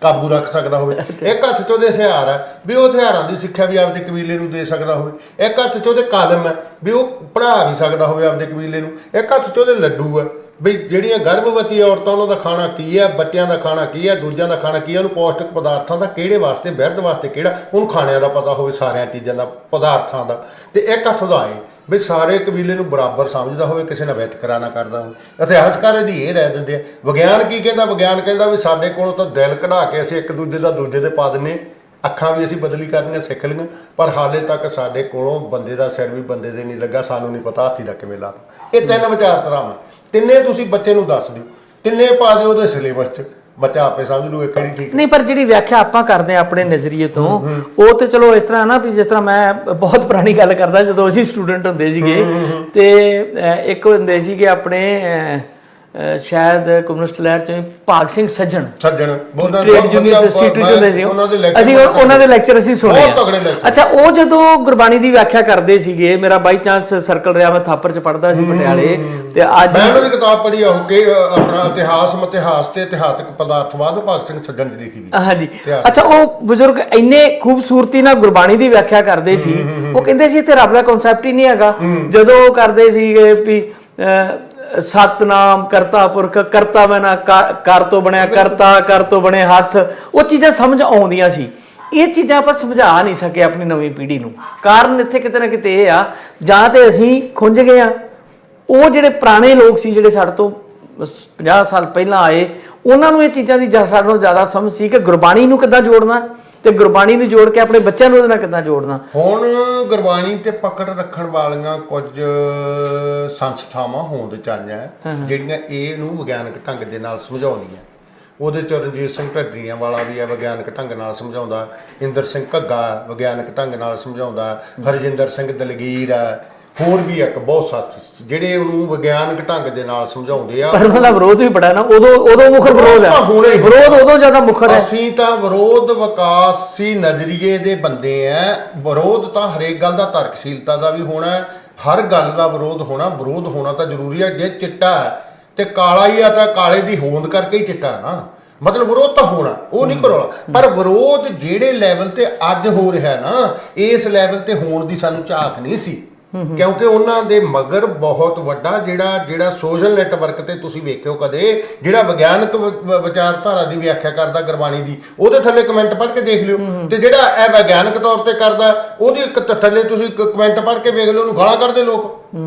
ਕਾਬੂ ਰੱਖ ਸਕਦਾ ਹੋਵੇ। ਇੱਕ ਹੱਥ 'ਚ ਉਹਦੇ ਹਥਿਆਰ ਹੈ ਵੀ ਉਹ ਹਥਿਆਰਾਂ ਦੀ ਸਿੱਖਿਆ ਵੀ ਆਪਦੇ ਕਬੀਲੇ ਨੂੰ ਦੇ ਸਕਦਾ ਹੋਵੇ। ਇੱਕ ਹੱਥ 'ਚ ਉਹਦੇ ਕਲਮ ਹੈ ਵੀ ਉਹ ਪੜ੍ਹਾ ਵੀ ਸਕਦਾ ਹੋਵੇ ਆਪਦੇ ਕਬੀਲੇ ਨੂੰ। ਇੱਕ ਹੱਥ 'ਚ ਉਹਦੇ ਲੱਡੂ ਹੈ ਵੀ ਜਿਹੜੀਆਂ ਗਰਭਵਤੀ ਔਰਤਾਂ ਉਹਨਾਂ ਦਾ ਖਾਣਾ ਕੀ ਹੈ, ਬੱਚਿਆਂ ਦਾ ਖਾਣਾ ਕੀ ਹੈ, ਦੂਜਿਆਂ ਦਾ ਖਾਣਾ ਕੀ ਹੈ, ਉਹਨੂੰ ਪੌਸ਼ਟਿਕ ਪਦਾਰਥਾਂ ਦਾ ਕਿਹੜੇ ਵਾਸਤੇ, ਬਿਰਧ ਵਾਸਤੇ ਕਿਹੜਾ, ਉਹਨੂੰ ਖਾਣਿਆਂ ਦਾ ਪਤਾ ਹੋਵੇ, ਸਾਰਿਆਂ ਚੀਜ਼ਾਂ ਦਾ, ਪਦਾਰਥਾਂ ਦਾ। ਤੇ ਇੱਕ ਹੱਥ ਦਾ ਆਏ ਵੀ ਸਾਰੇ ਕਬੀਲੇ ਨੂੰ ਬਰਾਬਰ ਸਮਝਦਾ ਹੋਵੇ, ਕਿਸੇ ਨਾਲ ਵਿਤਕਰਾ ਨਾ ਕਰਦਾ ਹੋਵੇ। ਇਤਿਹਾਸਕਾਰ ਇਹਦੀ ਇਹ ਰਹਿ ਦਿੰਦੇ ਆ। ਵਿਗਿਆਨ ਕੀ ਕਹਿੰਦਾ? ਵਿਗਿਆਨ ਕਹਿੰਦਾ ਵੀ ਸਾਡੇ ਕੋਲੋਂ ਤਾਂ ਦਿਲ ਕਢਾ ਕੇ ਅਸੀਂ ਇੱਕ ਦੂਜੇ ਦਾ ਦੂਜੇ ਦੇ ਪਾ ਦਿੰਦੇ, ਅੱਖਾਂ ਵੀ ਅਸੀਂ ਬਦਲੀ ਕਰਨੀਆਂ ਸਿੱਖ ਲਈਆਂ, ਪਰ ਹਾਲੇ ਤੱਕ ਸਾਡੇ ਕੋਲੋਂ ਬੰਦੇ ਦਾ ਸਿਰ ਵੀ ਬੰਦੇ ਦੇ ਨਹੀਂ ਲੱਗਾ, ਸਾਨੂੰ ਨਹੀਂ ਪਤਾ ਹਾਥੀ ਦਾ ਕਿਵੇਂ ਲਾਤਾ। ਇਹ ਤਿੰਨ ਵਿਚਾਰਧਾਰਾਵਾਂ, ਤਿੰਨੇ ਤੁਸੀਂ ਬੱਚੇ ਨੂੰ ਦੱਸ ਦਿਓ, ਤਿੰਨੇ ਪਾ ਦਿਓ ਉਹਦੇ ਸਿਲੇਬਸ 'ਚ, ਬੱਚਾ ਆਪੇ ਸਮਝ ਲੂ ਕਿਹੜੀ ਠੀਕ ਨਹੀਂ। ਪਰ ਜਿਹੜੀ ਵਿਆਖਿਆ ਆਪਾਂ ਕਰਦੇ ਆ ਆਪਣੇ ਨਜ਼ਰੀਏ ਤੋਂ, ਉਹ ਤੇ ਚਲੋ ਇਸ ਤਰ੍ਹਾਂ ਨਾ ਵੀ ਜਿਸ ਤਰ੍ਹਾਂ ਮੈਂ ਬਹੁਤ ਪੁਰਾਣੀ ਗੱਲ ਕਰਦਾ, ਜਦੋਂ ਅਸੀਂ ਸਟੂਡੈਂਟ ਹੁੰਦੇ ਸੀਗੇ ਤੇ ਇੱਕ ਹੁੰਦੇ ਸੀਗੇ ਆਪਣੇ ਸ਼ਾਇਦ ਕਮਿਊਨਿਸਟ ਲਹਿਰ ਚ ਭਾਗ ਸਿੰਘ ਸੱਜਣ ਟ੍ਰੇਡ ਯੂਨੀਵਰਸਿਟੀ ਚ ਹੁੰਦੇ ਸੀ, ਅਸੀਂ ਉਹਨਾਂ ਦੇ ਲੈਕਚਰ ਅਸੀਂ ਸੁਣੇ। ਅੱਛਾ, ਉਹ ਜਦੋਂ ਗੁਰਬਾਣੀ ਦੀ ਵਿਆਖਿਆ ਕਰਦੇ ਸੀਗੇ, ਮੇਰਾ ਬਾਈ ਚਾਂਸ ਸਰਕਲ ਰਿਹਾ, ਮੈਂ ਥਾਪਰ ਚ ਪੜ੍ਹਦਾ ਸੀ ਪਟਿਆਲੇ, ਤੇ ਅੱਜ ਮੈਂ ਉਹਨਾਂ ਦੀ ਕਿਤਾਬ ਪੜ੍ਹੀ ਆ ਕਿ ਆਪਣਾ ਇਤਿਹਾਸ ਤੇ ਇਤਿਹਾਸਕ ਪਦਾਰਥਵਾਦ ਭਾਗ ਸਿੰਘ ਸੱਜਣ ਦੀ ਲਿਖੀ ਵੀ। ਹਾਂਜੀ, ਅੱਛਾ, ਉਹ ਬਜ਼ੁਰਗ ਇੰਨੇ ਖੂਬਸੂਰਤੀ ਨਾਲ ਗੁਰਬਾਣੀ ਦੀ ਵਿਆਖਿਆ ਕਰਦੇ ਸੀ। ਉਹ ਕਹਿੰਦੇ ਸੀ ਇੱਥੇ ਰੱਬ ਦਾ ਕਨਸੈਪਟ ਹੀ ਨਹੀਂ ਹੈਗਾ। ਜਦੋਂ ਉਹ ਕਰਦੇ ਸੀਗੇ ਵੀ ਸਤਨਾਮ ਕਰਤਾ ਪੁਰਖ, ਕਰਤਾ ਮੈਂ ਨਾ ਕਰ ਤੋਂ ਬਣਿਆ ਕਰਤਾ, ਕਰ ਤੋਂ ਬਣੇ ਹੱਥ, ਉਹ ਚੀਜ਼ਾਂ ਸਮਝ ਆਉਂਦੀਆਂ ਸੀ। ਇਹ ਚੀਜ਼ਾਂ ਆਪਾਂ ਸਮਝਾ ਨਹੀਂ ਸਕੇ ਆਪਣੀ ਨਵੀਂ ਪੀੜ੍ਹੀ ਨੂੰ। ਕਾਰਨ ਇੱਥੇ ਕਿਤੇ ਨਾ ਕਿਤੇ ਇਹ ਆ, ਜਾਂ ਤੇ ਅਸੀਂ ਖੁੰਝ ਗਏ ਆ, ਉਹ ਜਿਹੜੇ ਪੁਰਾਣੇ ਲੋਕ ਸੀ ਜਿਹੜੇ ਸਾਡੇ ਤੋਂ 50 ਸਾਲ ਪਹਿਲਾਂ ਆਏ, ਉਹਨਾਂ ਨੂੰ ਇਹ ਚੀਜ਼ਾਂ ਦੀ ਸਾਡੇ ਨਾਲੋਂ ਜ਼ਿਆਦਾ ਸਮਝ ਸੀ ਕਿ ਗੁਰਬਾਣੀ ਨੂੰ ਕਿੱਦਾਂ ਜੋੜਨਾ ਤੇ ਗੁਰਬਾਣੀ ਨੂੰ ਜੋੜ ਕੇ ਆਪਣੇ ਬੱਚਿਆਂ ਨੂੰ ਉਹਦੇ ਨਾਲ ਕਿੱਦਾਂ ਜੋੜਨਾ। ਹੁਣ ਗੁਰਬਾਣੀ ਤੇ ਪਕੜ ਰੱਖਣ ਵਾਲੀਆਂ ਕੁਝ ਸੰਸਥਾਵਾਂ ਹੋਂਦ ਚ ਆਈਆਂ ਜਿਹੜੀਆਂ ਇਹਨੂੰ ਵਿਗਿਆਨਕ ਢੰਗ ਦੇ ਨਾਲ ਸਮਝਾਉਂਦੀਆਂ। ਉਹਦੇ ਚ ਰਣਜੀਤ ਸਿੰਘ ਢੱਡਰੀਆਂ ਵਾਲਾ ਵੀ ਹੈ, ਵਿਗਿਆਨਕ ਢੰਗ ਨਾਲ ਸਮਝਾਉਂਦਾ। ਇੰਦਰ ਸਿੰਘ ਘੱਗਾ ਵਿਗਿਆਨਕ ਢੰਗ ਨਾਲ ਸਮਝਾਉਂਦਾ। ਹਰਜਿੰਦਰ ਸਿੰਘ ਦਲਗੀਰ ਹੈ, ਹੋਰ ਵੀ ਇੱਕ ਬਹੁਤ ਸਾਥੀ ਜਿਹੜੇ ਉਹਨੂੰ ਵਿਗਿਆਨਕ ਢੰਗ ਦੇ ਨਾਲ ਸਮਝਾਉਂਦੇ ਆ। ਪਰ ਉਹਨਾਂ ਦਾ ਵਿਰੋਧ ਵੀ ਬੜਾ ਨਾ, ਉਦੋਂ ਮੁਖਰ ਵਿਰੋਧ ਹੈ, ਵਿਰੋਧ ਉਦੋਂ ਜ਼ਿਆਦਾ ਮੁਖਰ ਹੈ। ਅਸੀਂ ਤਾਂ ਵਿਰੋਧ ਵਿਕਾਸੀ ਨਜ਼ਰੀਏ ਦੇ ਬੰਦੇ ਆ। ਵਿਰੋਧ ਤਾਂ ਹਰੇਕ ਗੱਲ ਦਾ ਤਰਕਸ਼ੀਲਤਾ ਦਾ ਵੀ ਹੋਣਾ, ਹਰ ਗੱਲ ਦਾ ਵਿਰੋਧ ਹੋਣਾ। ਵਿਰੋਧ ਹੋਣਾ ਤਾਂ ਜ਼ਰੂਰੀ ਹੈ। ਜੇ ਚਿੱਟਾ ਹੈ ਤੇ ਕਾਲਾ ਹੀ ਆ ਤਾਂ ਕਾਲੇ ਦੀ ਹੋਂਦ ਕਰਕੇ ਹੀ ਚਿੱਟਾ ਨਾ, ਮਤਲਬ ਵਿਰੋਧ ਤਾਂ ਹੋਣਾ, ਉਹ ਨਹੀਂ ਕਰੋਲਾ। ਪਰ ਵਿਰੋਧ ਜਿਹੜੇ ਲੈਵਲ ਤੇ ਅੱਜ ਹੋ ਰਿਹਾ ਨਾ, ਇਸ ਲੈਵਲ ਤੇ ਹੋਣ ਦੀ ਸਾਨੂੰ ਝਾਕ ਨਹੀਂ ਸੀ, ਕਿਉਂਕਿ ਉਹਨਾਂ ਦੇ ਮਗਰ ਬਹੁਤ ਵੱਡਾ ਜਿਹੜਾ ਸੋਸ਼ਲ ਨੈਟਵਰਕ ਤੇ ਤੁਸੀਂ ਵੇਖਿਓ ਕਦੇ, ਜਿਹੜਾ ਵਿਗਿਆਨਕ ਵਿਚਾਰਧਾਰਾ ਦੀ ਵਿਆਖਿਆ ਕਰਦਾ ਗੁਰਬਾਣੀ ਦੀ, ਉਹਦੇ ਥੱਲੇ ਕਮੈਂਟ ਪੜ੍ਹ ਕੇ ਦੇਖ ਲਿਓ। ਤੇ ਜਿਹੜਾ ਇਹ ਵਿਗਿਆਨਕ ਤੌਰ ਤੇ ਕਰਦਾ, ਉਹਦੀ ਥੱਲੇ ਤੁਸੀਂ ਕਮੈਂਟ ਪੜ੍ਹ ਕੇ ਵੇਖ ਲਿਓ, ਉਹਨੂੰ ਗਾਲਾਂ ਕੱਢਦੇ ਲੋਕ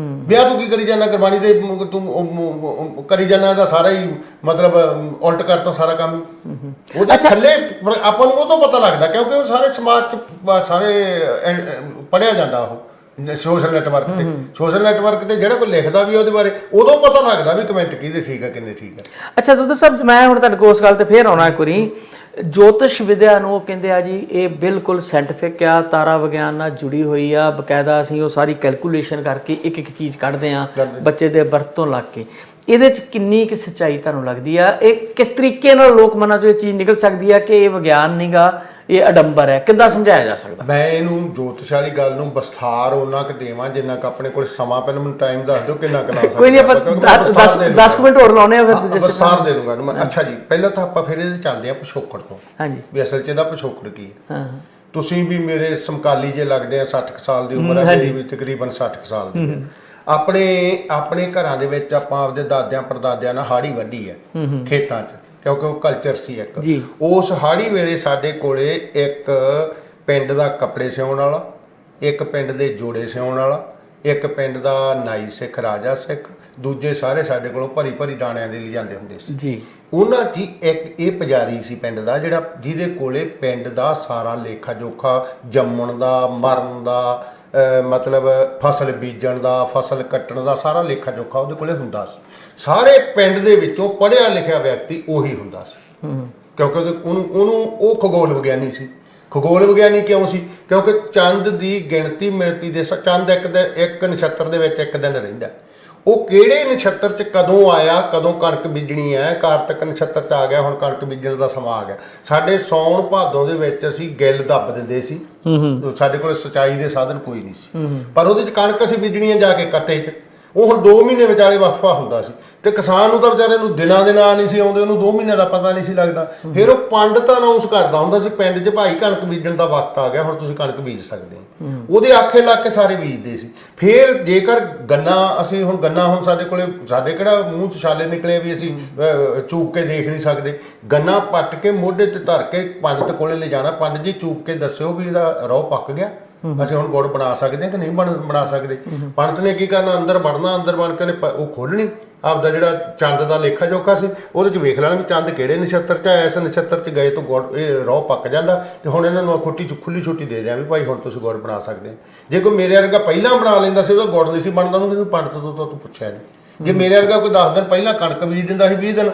ਵੀ ਆਹ ਤੂੰ ਕੀ ਕਰੀ ਜਾਂਦਾ, ਗੁਰਬਾਣੀ ਦੇ ਤੂੰ ਕਰੀ ਜਾਂਦਾ, ਇਹਦਾ ਸਾਰਾ ਹੀ ਮਤਲਬ ਉਲਟ ਕਰਤਾ ਸਾਰਾ ਕੰਮ। ਉਹਦੇ ਥੱਲੇ ਆਪਾਂ ਨੂੰ ਉਹ ਤੋਂ ਪਤਾ ਲੱਗਦਾ, ਕਿਉਂਕਿ ਉਹ ਸਾਰੇ ਸਮਾਜ 'ਚ ਸਾਰੇ ਪੜ੍ਹਿਆ ਜਾਂਦਾ ਉਹ ਸੋਸ਼ਲ ਨੈਟਵਰਕ ਤੇ ਜਿਹੜਾ ਕੋਈ ਲਿਖਦਾ ਵੀ ਉਹਦੇ ਬਾਰੇ, ਉਦੋਂ ਪਤਾ ਲੱਗਦਾ ਵੀ ਕਮੈਂਟ ਕਿਹਦੇ ਠੀਕ ਆ ਕਿੰਨੇ ਠੀਕ ਆ। ਅੱਛਾ ਦੁੱਧ ਸਾਹਿਬ, ਮੈਂ ਹੁਣ ਤੁਹਾਡੇ ਕੋਲ ਉਸ ਗੱਲ ਤੇ ਫੇਰ ਆਉਣਾ ਇੱਕ ਵਾਰੀ। ਜੋਤਿਸ਼ ਵਿਦਿਆ ਨੂੰ ਉਹ ਕਹਿੰਦੇ ਆ ਜੀ ਇਹ ਬਿਲਕੁਲ ਸਾਇੰਟੀਫਿਕ ਆ, ਤਾਰਾ ਵਿਗਿਆਨ ਨਾਲ ਜੁੜੀ ਹੋਈ ਆ, ਬਕਾਇਦਾ ਅਸੀਂ ਉਹ ਸਾਰੀ ਕੈਲਕੂਲੇਸ਼ਨ ਕਰਕੇ ਇੱਕ ਇੱਕ ਚੀਜ਼ ਕੱਢਦੇ ਆ ਬੱਚੇ ਦੇ ਬਰਥ ਤੋਂ ਲੱਗ ਕੇ। ਇਹਦੇ 'ਚ ਕਿੰਨੀ ਕੁ ਸੱਚਾਈ ਤੁਹਾਨੂੰ ਲੱਗਦੀ ਆ? ਇਹ ਕਿਸ ਤਰੀਕੇ ਨਾਲ ਲੋਕ ਮਨਾਂ 'ਚੋਂ ਇਹ ਚੀਜ਼ ਨਿਕਲ ਸਕਦੀ ਆ ਕਿ ਇਹ ਵਿਗਿਆਨ ਨਹੀਂਗਾ, ਇਹ ਅਡੰਬਰ ਹੈ? ਕਿੱਦਾਂ ਸਮਝਾਇਆ ਜਾ ਸਕਦਾ? ਮੈਂ ਇਹਨੂੰ ਜੋਤਿਸ਼ ਵਾਲੀ ਗੱਲ ਨੂੰ ਵਿਸਥਾਰ ਉਹਨਾਂ ਕੁ ਦੇਵਾਂ ਜਿੰਨਾ ਕੁ ਆਪਣੇ ਕੋਲ ਸਮਾਂ, ਪਹਿਲਾਂ ਮੈਨੂੰ ਟਾਈਮ ਦੱਸ ਦਿਓ ਕਿੰਨਾ ਕੁ ਲਾ ਸਕਦੇ। ਕੋਈ ਨਹੀਂ, ਆਪਾਂ 10 ਮਿੰਟ ਹੋਰ ਲਾਉਣੇ ਆ, ਫਿਰ ਦੂਜੇ ਵਿਸਥਾਰ ਦੇ ਦੂੰਗਾ ਮੈਂ। ਅੱਛਾ ਜੀ, ਪਹਿਲਾਂ ਤਾਂ ਆਪਾਂ ਫਿਰ ਇਹਦੇ ਚੱਲਦੇ ਆ ਪਿਛੋਕੜ ਤੋਂ। ਹਾਂਜੀ, ਵੀ ਅਸਲ 'ਚ ਇਹਦਾ ਪਿਛੋਕੜ ਕੀ ਹੈ। ਤੁਸੀਂ ਵੀ ਮੇਰੇ ਸਮਕਾਲੀ ਜੇ ਲੱਗਦੇ ਆ, 60 ਸਾਲ ਦੀ ਉਮਰ ਹੈ ਮੇਰੀ, ਤਕਰੀਬਨ 60 ਸਾਲ ਦੀ। ਆਪਣੇ ਘਰਾਂ ਦੇ ਵਿੱਚ ਆਪਾਂ ਆਪਦੇ ਦਾਦਿਆਂ ਪੜਦਾਦਿਆਂ ਨਾਲ ਹਾੜੀ ਵੱਢੀ ਹੈ ਖੇਤਾਂ 'ਚ, ਕਿਉਂਕਿ ਉਹ ਕਲਚਰ ਸੀ ਇੱਕ। ਉਸ ਹਾੜੀ ਵੇਲੇ ਸਾਡੇ ਕੋਲੇ ਇੱਕ ਪਿੰਡ ਦਾ ਕੱਪੜੇ ਸਿਉਣ ਵਾਲਾ, ਇੱਕ ਪਿੰਡ ਦੇ ਜੋੜੇ ਸਿਉਣ ਵਾਲਾ, ਇੱਕ ਪਿੰਡ ਦਾ ਨਾਈ ਸਿੱਖ, ਰਾਜਾ ਸਿੱਖ, ਦੂਜੇ ਸਾਰੇ ਸਾਡੇ ਕੋਲੋਂ ਭਰੀ ਦਾਣਿਆਂ ਦੇ ਲਿਜਾਂਦੇ ਹੁੰਦੇ ਸੀ ਜੀ। ਉਹਨਾਂ 'ਚ ਇੱਕ ਇਹ ਪੁਜਾਰੀ ਸੀ ਪਿੰਡ ਦਾ, ਜਿਹਦੇ ਕੋਲੇ ਪਿੰਡ ਦਾ ਸਾਰਾ ਲੇਖਾ ਜੋਖਾ, ਜੰਮਣ ਦਾ, ਮਰਨ ਦਾ, ਮਤਲਬ ਫਸਲ ਬੀਜਣ ਦਾ, ਫਸਲ ਕੱਟਣ ਦਾ ਸਾਰਾ ਲੇਖਾ ਜੋਖਾ ਉਹਦੇ ਕੋਲੇ ਹੁੰਦਾ ਸੀ। ਸਾਰੇ ਪਿੰਡ ਦੇ ਵਿੱਚੋਂ ਪੜ੍ਹਿਆ ਲਿਖਿਆ ਵਿਅਕਤੀ ਉਹੀ ਹੁੰਦਾ ਸੀ, ਕਿਉਂਕਿ ਉਹ ਖਗੋਲ ਵਿਗਿਆਨੀ ਸੀ। ਖਗੋਲ ਵਿਗਿਆਨੀ ਕਿਉਂ ਸੀ? ਕਿਉਂਕਿ ਚੰਦ ਦੀ ਗਿਣਤੀ ਮਿਣਤੀ ਦੇ, ਚੰਦ ਇੱਕ ਨਛੱਤਰ ਦੇ ਵਿੱਚ ਇੱਕ ਦਿਨ ਰਹਿੰਦਾ, ਉਹ ਕਿਹੜੇ ਨਛੱਤਰ 'ਚ ਕਦੋਂ ਆਇਆ, ਕਦੋਂ ਕਣਕ ਬੀਜਣੀ ਹੈ। ਕਾਰਤਕ ਨਛੱਤਰ 'ਚ ਆ ਗਿਆ, ਹੁਣ ਕਣਕ ਬੀਜਣ ਦਾ ਸਮਾਂ ਆ ਗਿਆ। ਸਾਡੇ ਸੌਣ ਭਾਦੋਂ ਦੇ ਵਿੱਚ ਅਸੀਂ ਗਿੱਲ ਦੱਬ ਦਿੰਦੇ ਸੀ, ਸਾਡੇ ਕੋਲ ਸਿੰਚਾਈ ਦੇ ਸਾਧਨ ਕੋਈ ਨਹੀਂ ਸੀ, ਪਰ ਉਹਦੇ 'ਚ ਕਣਕ ਅਸੀਂ ਬੀਜਣੀ ਹੈ ਜਾ ਕੇ ਕੱਤੇ 'ਚ। ਉਹ ਹੁਣ 2 ਮਹੀਨੇ ਵਿਚਾਲੇ ਵਕਫਾ ਹੁੰਦਾ ਸੀ, ਤੇ ਕਿਸਾਨ ਨੂੰ ਤਾਂ ਵਿਚਾਰੇ ਨੂੰ ਦਿਨਾਂ ਦੇ ਨਾਂ ਨਹੀਂ ਸੀ ਆਉਂਦੇ, ਉਹਨੂੰ 2 ਮਹੀਨਿਆਂ ਦਾ ਪਤਾ ਨਹੀਂ ਸੀ ਲੱਗਦਾ। ਫਿਰ ਉਹ ਪੰਡਤ ਅਨਾਉਂਸ ਕਰਦਾ ਹੁੰਦਾ ਸੀ ਪਿੰਡ 'ਚ, ਭਾਈ ਕਣਕ ਬੀਜਣ ਦਾ ਵਕਤ ਆ ਗਿਆ, ਹੁਣ ਤੁਸੀਂ ਕਣਕ ਬੀਜ ਸਕਦੇ ਹੋ। ਉਹਦੇ ਆਖੇ ਲੱਗ ਕੇ ਸਾਰੇ ਬੀਜਦੇ ਸੀ। ਫਿਰ ਜੇਕਰ ਗੰਨਾ, ਅਸੀਂ ਹੁਣ ਗੰਨਾ, ਹੁਣ ਸਾਡੇ ਕੋਲੇ, ਸਾਡੇ ਕਿਹੜਾ ਮੂੰਹ 'ਚ ਛਾਲੇ ਨਿਕਲੇ ਵੀ ਅਸੀਂ ਚੂਪ ਕੇ ਦੇਖ ਨਹੀਂ ਸਕਦੇ। ਗੰਨਾ ਪੱਟ ਕੇ ਮੋਢੇ ਤੇ ਧਰ ਕੇ ਪੰਡਤ ਕੋਲੇ ਲੈ ਜਾਣਾ, ਪੰਡਤ ਜੀ ਚੂਪ ਕੇ ਦੱਸਿਓ ਵੀ ਇਹਦਾ ਰੋਹ ਪੱਕ ਗਿਆ, ਅਸੀਂ ਹੁਣ ਗੁੜ ਬਣਾ ਸਕਦੇ ਹਾਂ ਕਿ ਨਹੀਂ ਬਣਾ ਸਕਦੇ। ਪੰਡਤ ਨੇ ਕੀ ਕਰਨਾ, ਅੰਦਰ ਵੜਨਾ, ਅੰਦਰ ਬਣ ਕੇ ਉਹ ਖੋਲਣੀ ਆਪਦਾ ਜਿਹੜਾ ਚੰਦ ਦਾ ਲੇਖਾ ਜੋਖਾ ਸੀ, ਉਹਦੇ 'ਚ ਵੇਖ ਲੈਣਾ ਵੀ ਚੰਦ ਕਿਹੜੇ ਨਛੱਤਰ 'ਚ ਆਇਆ, ਇਸ ਨਛੱਤਰ 'ਚ ਗਏ ਤੋਂ ਗੁੜ ਇਹ ਰੋਹ ਪੱਕ ਜਾਂਦਾ, ਤੇ ਹੁਣ ਇਹਨਾਂ ਨੂੰ ਖੁੱਟੀ 'ਚ ਖੁੱਲੀ ਛੁੱਟੀ ਦੇ ਦਿਆਂ ਵੀ ਭਾਈ ਹੁਣ ਤੁਸੀਂ ਗੁੜ ਬਣਾ ਸਕਦੇ ਹੋ। ਜੇ ਕੋਈ ਮੇਰੇ ਵਰਗਾ ਪਹਿਲਾਂ ਬਣਾ ਲੈਂਦਾ ਸੀ, ਉਹਦਾ ਗੁੜ ਨਹੀਂ ਸੀ ਬਣਦਾ, ਉਹਨੂੰ ਪੰਡਤ ਤੋਂ ਤਾਂ ਤੂੰ ਪੁੱਛਿਆ ਨਹੀਂ। ਜੇ ਮੇਰੇ ਵਰਗਾ ਕੋਈ 10 ਦਿਨ ਪਹਿਲਾਂ ਕਣਕ ਬੀਜ ਦਿੰਦਾ ਸੀ, 20 ਦਿਨ,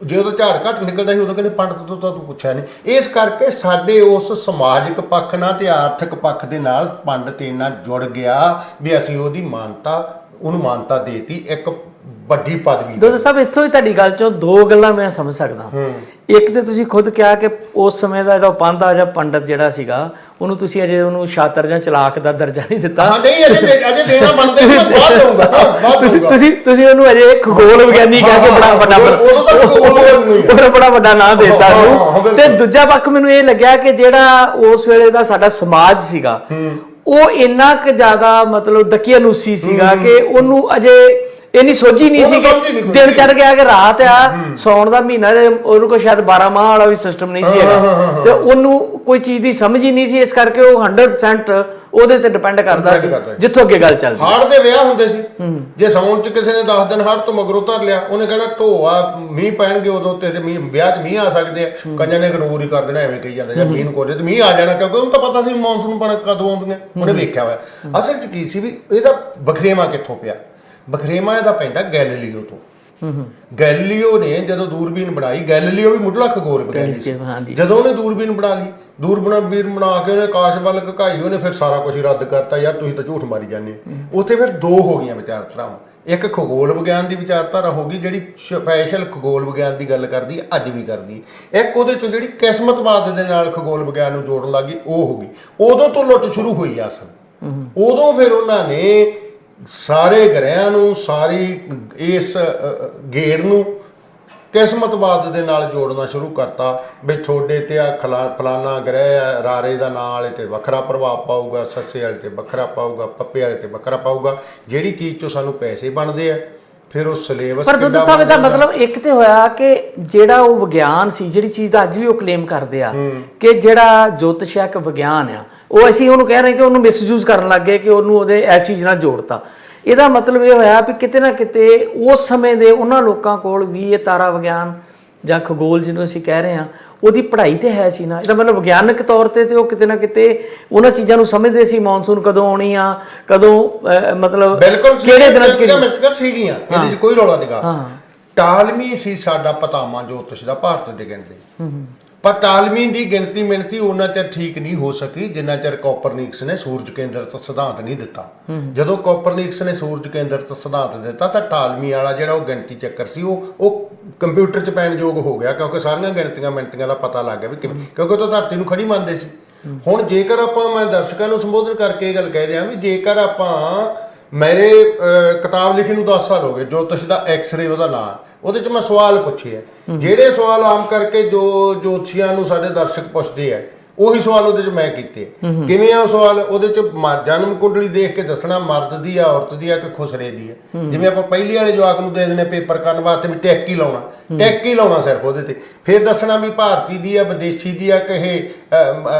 ਜੇ ਉਹਦਾ ਝਾੜ ਘੱਟ ਨਿਕਲਦਾ ਸੀ, ਉਦੋਂ ਕਹਿੰਦੇ ਪੰਡਤ ਤੋਂ ਤਾਂ ਤੂੰ ਪੁੱਛਿਆ ਨਹੀਂ। ਇਸ ਕਰਕੇ ਸਾਡੇ ਉਸ ਸਮਾਜਿਕ ਪੱਖ ਨਾਲ ਤੇ ਆਰਥਿਕ ਪੱਖ ਦੇ ਨਾਲ ਪੰਡਤ ਇੰਨਾ ਜੁੜ ਗਿਆ ਵੀ ਅਸੀਂ ਉਹਦੀ ਉਹਨੂੰ ਮਾਨਤਾ ਦੇਤੀ, ਇੱਕ ਵੱਡੀ ਪਦਵੀ। ਦੋਸਤੋ ਸਾਹਿਬ, ਇੱਥੋਂ ਹੀ ਤੁਹਾਡੀ ਗੱਲ ਚੋਂ 2 ਗੱਲਾਂ ਮੈਂ ਸਮਝ ਸਕਦਾ। ਇੱਕ ਤੇ ਤੁਸੀਂ ਖੁਦ ਕਿਹਾ ਕਿ ਉਸ ਸਮੇਂ ਦਾ ਜਿਹੜਾ ਪੰਧਾ ਜਾਂ ਪੰਡਤ ਜਿਹੜਾ ਸੀਗਾ, ਉਹਨੂੰ ਤੁਸੀਂ ਅਜੇ ਉਹਨੂੰ ਸ਼ਾਤਰ ਜਾਂ ਚਲਾਕ ਦਾ ਦਰਜਾ ਨਹੀਂ ਦਿੱਤਾ। ਹਾਂ ਨਹੀਂ, ਅਜੇ ਦੇਣਾ ਬਣਦਾ, ਮੈਂ ਬਾਅਦ ਦਊਂਗਾ। ਤੁਸੀਂ ਉਹਨੂੰ ਅਜੇ ਖਗੋਲ ਵਿਗਿਆਨੀ ਕਹਿ ਕੇ ਬੜਾ ਵੱਡਾ ਨਾਂ ਦੇਤਾ ਉਹਨੂੰ। ਤੇ ਦੂਜਾ ਪੱਖ ਮੈਨੂੰ ਇਹ ਲੱਗਿਆ ਕਿ ਜਿਹੜਾ ਉਸ ਵੇਲੇ ਦਾ ਸਾਡਾ ਸਮਾਜ ਸੀਗਾ, ਉਹ ਇੰਨਾ ਕੁ ਜ਼ਿਆਦਾ ਮਤਲਬ ਦਕੀਆਨੂਸੀ ਸੀਗਾ ਕਿ ਉਹਨੂੰ ਅਜੇ ਇੰਨੀ ਸੋਝੀ ਨਹੀਂ ਸੀ ਕਿ ਦਿਨ ਚੜ ਗਿਆ ਕਿ ਰਾਤ ਆ, ਸੌਣ ਦਾ ਮਹੀਨਾ, ਉਹਨੂੰ ਕੋਈ ਸ਼ਾਇਦ 12 ਮਾਹ ਵਾਲਾ ਵੀ ਸਿਸਟਮ ਨਹੀਂ ਸੀ ਹੈਗਾ, ਤੇ ਉਹਨੂੰ ਕੋਈ ਚੀਜ਼ ਦੀ ਸਮਝ ਹੀ ਨਹੀਂ ਸੀ। ਇਸ ਕਰਕੇ ਉਹ 100% ਉਹਦੇ ਤੇ ਡਿਪੈਂਡ ਕਰਦਾ ਸੀ ਜਿੱਥੋਂ ਅੱਗੇ ਗੱਲ ਚੱਲਦੀ। ਹਾੜ ਦੇ ਵਿਆਹ ਹੁੰਦੇ ਸੀ, ਜੇ ਸੌਣ 'ਚ ਕਿਸੇ ਨੇ 10 ਦਿਨ ਹਾੜ ਤੋਂ ਮਗਰੋਂ ਧਰ ਲਿਆ, ਉਹਨੇ ਕਹਿਣਾ ਢੋਆ ਮੀਂਹ ਪੈਣਗੇ ਉਦੋਂ ਤੇ ਵਿਆਹ 'ਚ ਮੀਂਹ ਆ ਸਕਦੇ ਆ। ਕਈਆਂ ਨੇ ਇਗਨੋਰ ਹੀ ਕਰ ਦੇਣਾ, ਐਵੇਂ ਕਹੀ ਜਾਂਦਾ ਜਾਂ ਮੀਂਹ ਨੂੰ ਕੋਲੇ ਤੇ ਮੀਂਹ ਆ ਜਾਣਾ, ਕਿਉਂਕਿ ਉਹਨੂੰ ਤਾਂ ਪਤਾ ਸੀ ਮੌਨਸੂਨ ਕਦੋਂ ਆਉਂਦੀਆਂ, ਉਹਨੇ ਵੇਖਿਆ ਹੋਇਆ। ਅਸਲ 'ਚ ਕੀ ਸੀ ਵੀ ਇਹਦਾ ਬਖਰੇਵਾਂ ਕਿੱਥੋਂ ਪਿਆ? ਬਖਰੇਵਾਂ ਇਹਦਾ ਪੈਂਦਾ ਗੈਲੀਲੀਓ ਤੋਂ। ਗੈਲੀਲੀਓ ਨੇ ਜਦੋਂ ਦੂਰਬੀਨ ਬਣਾਈ, ਗੈਲੀਲੀਓ ਵੀ ਮੁੱਢਲਾ ਖਗੋਲ ਵਿਗਿਆਨੀ ਸੀ, ਜਦੋਂ ਉਹਨੇ ਦੂਰਬੀਨ ਬਣਾ ਲਈ, ਦੂਰਬੀਨ ਬਣਾ ਕੇ ਉਹਨੇ ਆਕਾਸ਼ ਵੱਲ ਘਕਾਈ, ਉਹਨੇ ਫਿਰ ਸਾਰਾ ਕੁਝ ਰੱਦ ਕਰਤਾ, ਯਾਰ ਤੁਸੀਂ ਤਾਂ ਝੂਠ ਮਾਰੀ ਜਾਂਦੇ ਹੋ। ਉੱਥੇ ਫਿਰ 2 ਹੋ ਗਈਆਂ ਵਿਚਾਰਧਾਰਾਵਾਂ, ਇੱਕ ਖਗੋਲ ਵਿਗਿਆਨ ਦੀ ਵਿਚਾਰਧਾਰਾ ਹੋ ਗਈ ਜਿਹੜੀ ਸਪੈਸ਼ਲ ਖਗੋਲ ਵਿਗਿਆਨ ਦੀ ਗੱਲ ਕਰਦੀ ਹੈ, ਅੱਜ ਵੀ ਕਰਦੀ ਹੈ। ਇੱਕ ਉਹਦੇ ਚੋਂ ਜਿਹੜੀ ਕਿਸਮਤਵਾਦ ਦੇ ਨਾਲ ਖਗੋਲ ਵਿਗਿਆਨ ਨੂੰ ਜੋੜਨ ਲੱਗੀ, ਉਹ ਹੋ ਗਈ। ਉਦੋਂ ਤੋਂ ਲੁੱਟ ਸ਼ੁਰੂ ਹੋਈ ਅਸਲ। ਉਦੋਂ ਫਿਰ ਉਹਨਾਂ ਨੇ ਸਾਰੇ ਗ੍ਰਹਿਆਂ ਨੂੰ, ਸਾਰੀ ਇਸ ਗੇੜ ਨੂੰ ਕਿਸਮਤਵਾਦ ਦੇ ਨਾਲ ਜੋੜਨਾ ਸ਼ੁਰੂ ਕਰਤਾ ਵੀ ਤੁਹਾਡੇ ਤੇ ਆ ਫਲਾਨਾ ਗ੍ਰਹਿ ਆ, ਰਾਰੇ ਦਾ ਨਾਂ ਵਾਲੇ ਤੇ ਵੱਖਰਾ ਪ੍ਰਭਾਵ ਪਾਊਗਾ, ਸੱਸੇ ਵਾਲੇ ਤੇ ਵੱਖਰਾ ਪਾਊਗਾ, ਪੱਪੇ ਵਾਲੇ ਤੇ ਵੱਖਰਾ ਪਾਊਗਾ। ਜਿਹੜੀ ਚੀਜ਼ 'ਚੋਂ ਸਾਨੂੰ ਪੈਸੇ ਬਣਦੇ ਆ, ਫਿਰ ਉਹ ਸਿਲੇਬਸ। ਪਰ ਦੁੱਧ ਸਾਹਿਬ ਦਾ ਮਤਲਬ ਇੱਕ ਤੇ ਹੋਇਆ ਕਿ ਜਿਹੜਾ ਉਹ ਵਿਗਿਆਨ ਸੀ, ਜਿਹੜੀ ਚੀਜ਼ ਦਾ ਅੱਜ ਵੀ ਉਹ ਕਲੇਮ ਕਰਦੇ ਆ ਕਿ ਜਿਹੜਾ ਜੋਤਿਸ਼ਕ ਵਿਗਿਆਨ ਆ, ਉਹ ਅਸੀਂ ਉਹਨੂੰ ਕਹਿ ਰਹੇ ਕਿ ਉਹਨੂੰ ਮਿਸਯੂਜ਼ ਕਰਨ ਲੱਗ ਗਏ, ਕਿ ਉਹਨੂੰ ਉਹਦੇ ਇਸ ਚੀਜ਼ ਨਾਲ ਜੋੜਤਾ। ਇਹਦਾ ਮਤਲਬ ਇਹ ਹੋਇਆ ਵੀ ਕਿਤੇ ਨਾ ਕਿਤੇ ਉਸ ਸਮੇਂ ਦੇ ਉਹਨਾਂ ਲੋਕਾਂ ਕੋਲ ਵੀ ਇਹ ਤਾਰਾ ਵਿਗਿਆਨ ਜਾਂ ਖਗੋਲ ਜਿਹਨੂੰ ਅਸੀਂ ਕਹਿ ਰਹੇ ਹਾਂ, ਉਹਦੀ ਪੜ੍ਹਾਈ ਤੇ ਹੈ ਸੀ ਨਾ। ਇਹਦਾ ਮਤਲਬ ਵਿਗਿਆਨਕ ਤੌਰ ਤੇ ਉਹ ਕਿਤੇ ਨਾ ਕਿਤੇ ਉਹਨਾਂ ਚੀਜ਼ਾਂ ਨੂੰ ਸਮਝਦੇ ਸੀ, ਮੌਨਸੂਨ ਕਦੋਂ ਆਉਣੀ ਆ, ਕਦੋਂ ਮਤਲਬ ਕਿਹੜੇ ਦਿਨਾਂ 'ਚ ਸੀਗੀਆਂ, ਇਹਦੇ 'ਚ ਕੋਈ ਰੌਲਾ ਨਹੀਂਗਾ। ਟਾਲਮੀ ਸੀ ਸਾਡਾ ਪਤਾਮਾ ਜੋਤਿਸ਼ ਦਾ, ਭਾਰਤ ਦੇ ਗਿਣਦੇ। ਪਰ ਟਾਲਮੀ ਦੀ ਗਿਣਤੀ ਮਿਣਤੀ ਉਹਨਾਂ ਚਿਰ ਠੀਕ ਨਹੀਂ ਹੋ ਸਕੀ ਜਿੰਨਾ ਚਿਰ ਕੋਪਰਨੀਕਸ ਨੇ ਸੂਰਜ ਕੇਂਦਰਿਤ ਸਿਧਾਂਤ ਨਹੀਂ ਦਿੱਤਾ। ਜਦੋਂ ਕੋਪਰਨੀਕਸ ਨੇ ਸੂਰਜ ਕੇਂਦਰਿਤ ਸਿਧਾਂਤ ਦਿੱਤਾ ਤਾਂ ਟਾਲਮੀ ਵਾਲਾ ਜਿਹੜਾ ਉਹ ਗਿਣਤੀ ਚੱਕਰ ਸੀ ਉਹ ਕੰਪਿਊਟਰ 'ਚ ਪੈਣ ਯੋਗ ਹੋ ਗਿਆ, ਕਿਉਂਕਿ ਸਾਰੀਆਂ ਗਿਣਤੀਆਂ ਮਿਣਤੀਆਂ ਦਾ ਪਤਾ ਲੱਗ ਗਿਆ ਵੀ ਕਿਵੇਂ, ਕਿਉਂਕਿ ਉਹ ਤਾਂ ਧਰਤੀ ਨੂੰ ਖੜੀ ਮੰਨਦੇ ਸੀ। ਹੁਣ ਜੇਕਰ ਆਪਾਂ, ਮੈਂ ਦਰਸ਼ਕਾਂ ਨੂੰ ਸੰਬੋਧਨ ਕਰਕੇ ਇਹ ਗੱਲ ਕਹਿ ਰਿਹਾ ਵੀ ਜੇਕਰ ਆਪਾਂ, ਮੇਰੇ ਕਿਤਾਬ ਲਿਖੀ ਨੂੰ 10 ਸਾਲ ਹੋ ਗਏ, ਜੋਤਿਸ਼ ਦਾ ਐਕਸ-ਰੇ ਉਹਦਾ ਨਾਂ, ਉਹਦੇ 'ਚ ਮੈਂ ਸਵਾਲ ਪੁੱਛੇ ਆ, ਜਿਹੜੇ ਸਵਾਲ ਆਮ ਕਰਕੇ ਜੋ ਜੋਤਸ਼ੀਆਂ ਨੂੰ ਸਾਡੇ ਦਰਸ਼ਕ ਪੁੱਛਦੇ ਆ, ਉਹੀ ਸਵਾਲ ਉਹਦੇ 'ਚ ਮੈਂ ਕੀਤੇ। ਕਿਵੇਂ ਆ ਸਵਾਲ? ਉਹਦੇ 'ਚ ਜਨਮ ਕੁੰਡਲੀ ਦੇਖ ਕੇ ਦੱਸਣਾ ਮਰਦ ਦੀ ਆ, ਔਰਤ ਦੀ ਆ ਕਿ ਖੁਸਰੇ ਦੀ ਆ। ਜਿਵੇਂ ਆਪਾਂ ਪਹਿਲੀ ਵਾਲੇ ਜਵਾਕ ਨੂੰ ਦੇ ਦਿੰਦੇ ਪੇਪਰ ਕਰਨ ਵਾਸਤੇ ਵੀ ਟੈਕ ਹੀ ਲਾਉਣਾ ਸਿਰਫ ਉਹਦੇ ਤੇ, ਫਿਰ ਦੱਸਣਾ ਵੀ ਭਾਰਤੀ ਦੀ ਆ, ਵਿਦੇਸ਼ੀ ਦੀ ਆ ਕਿ ਇਹ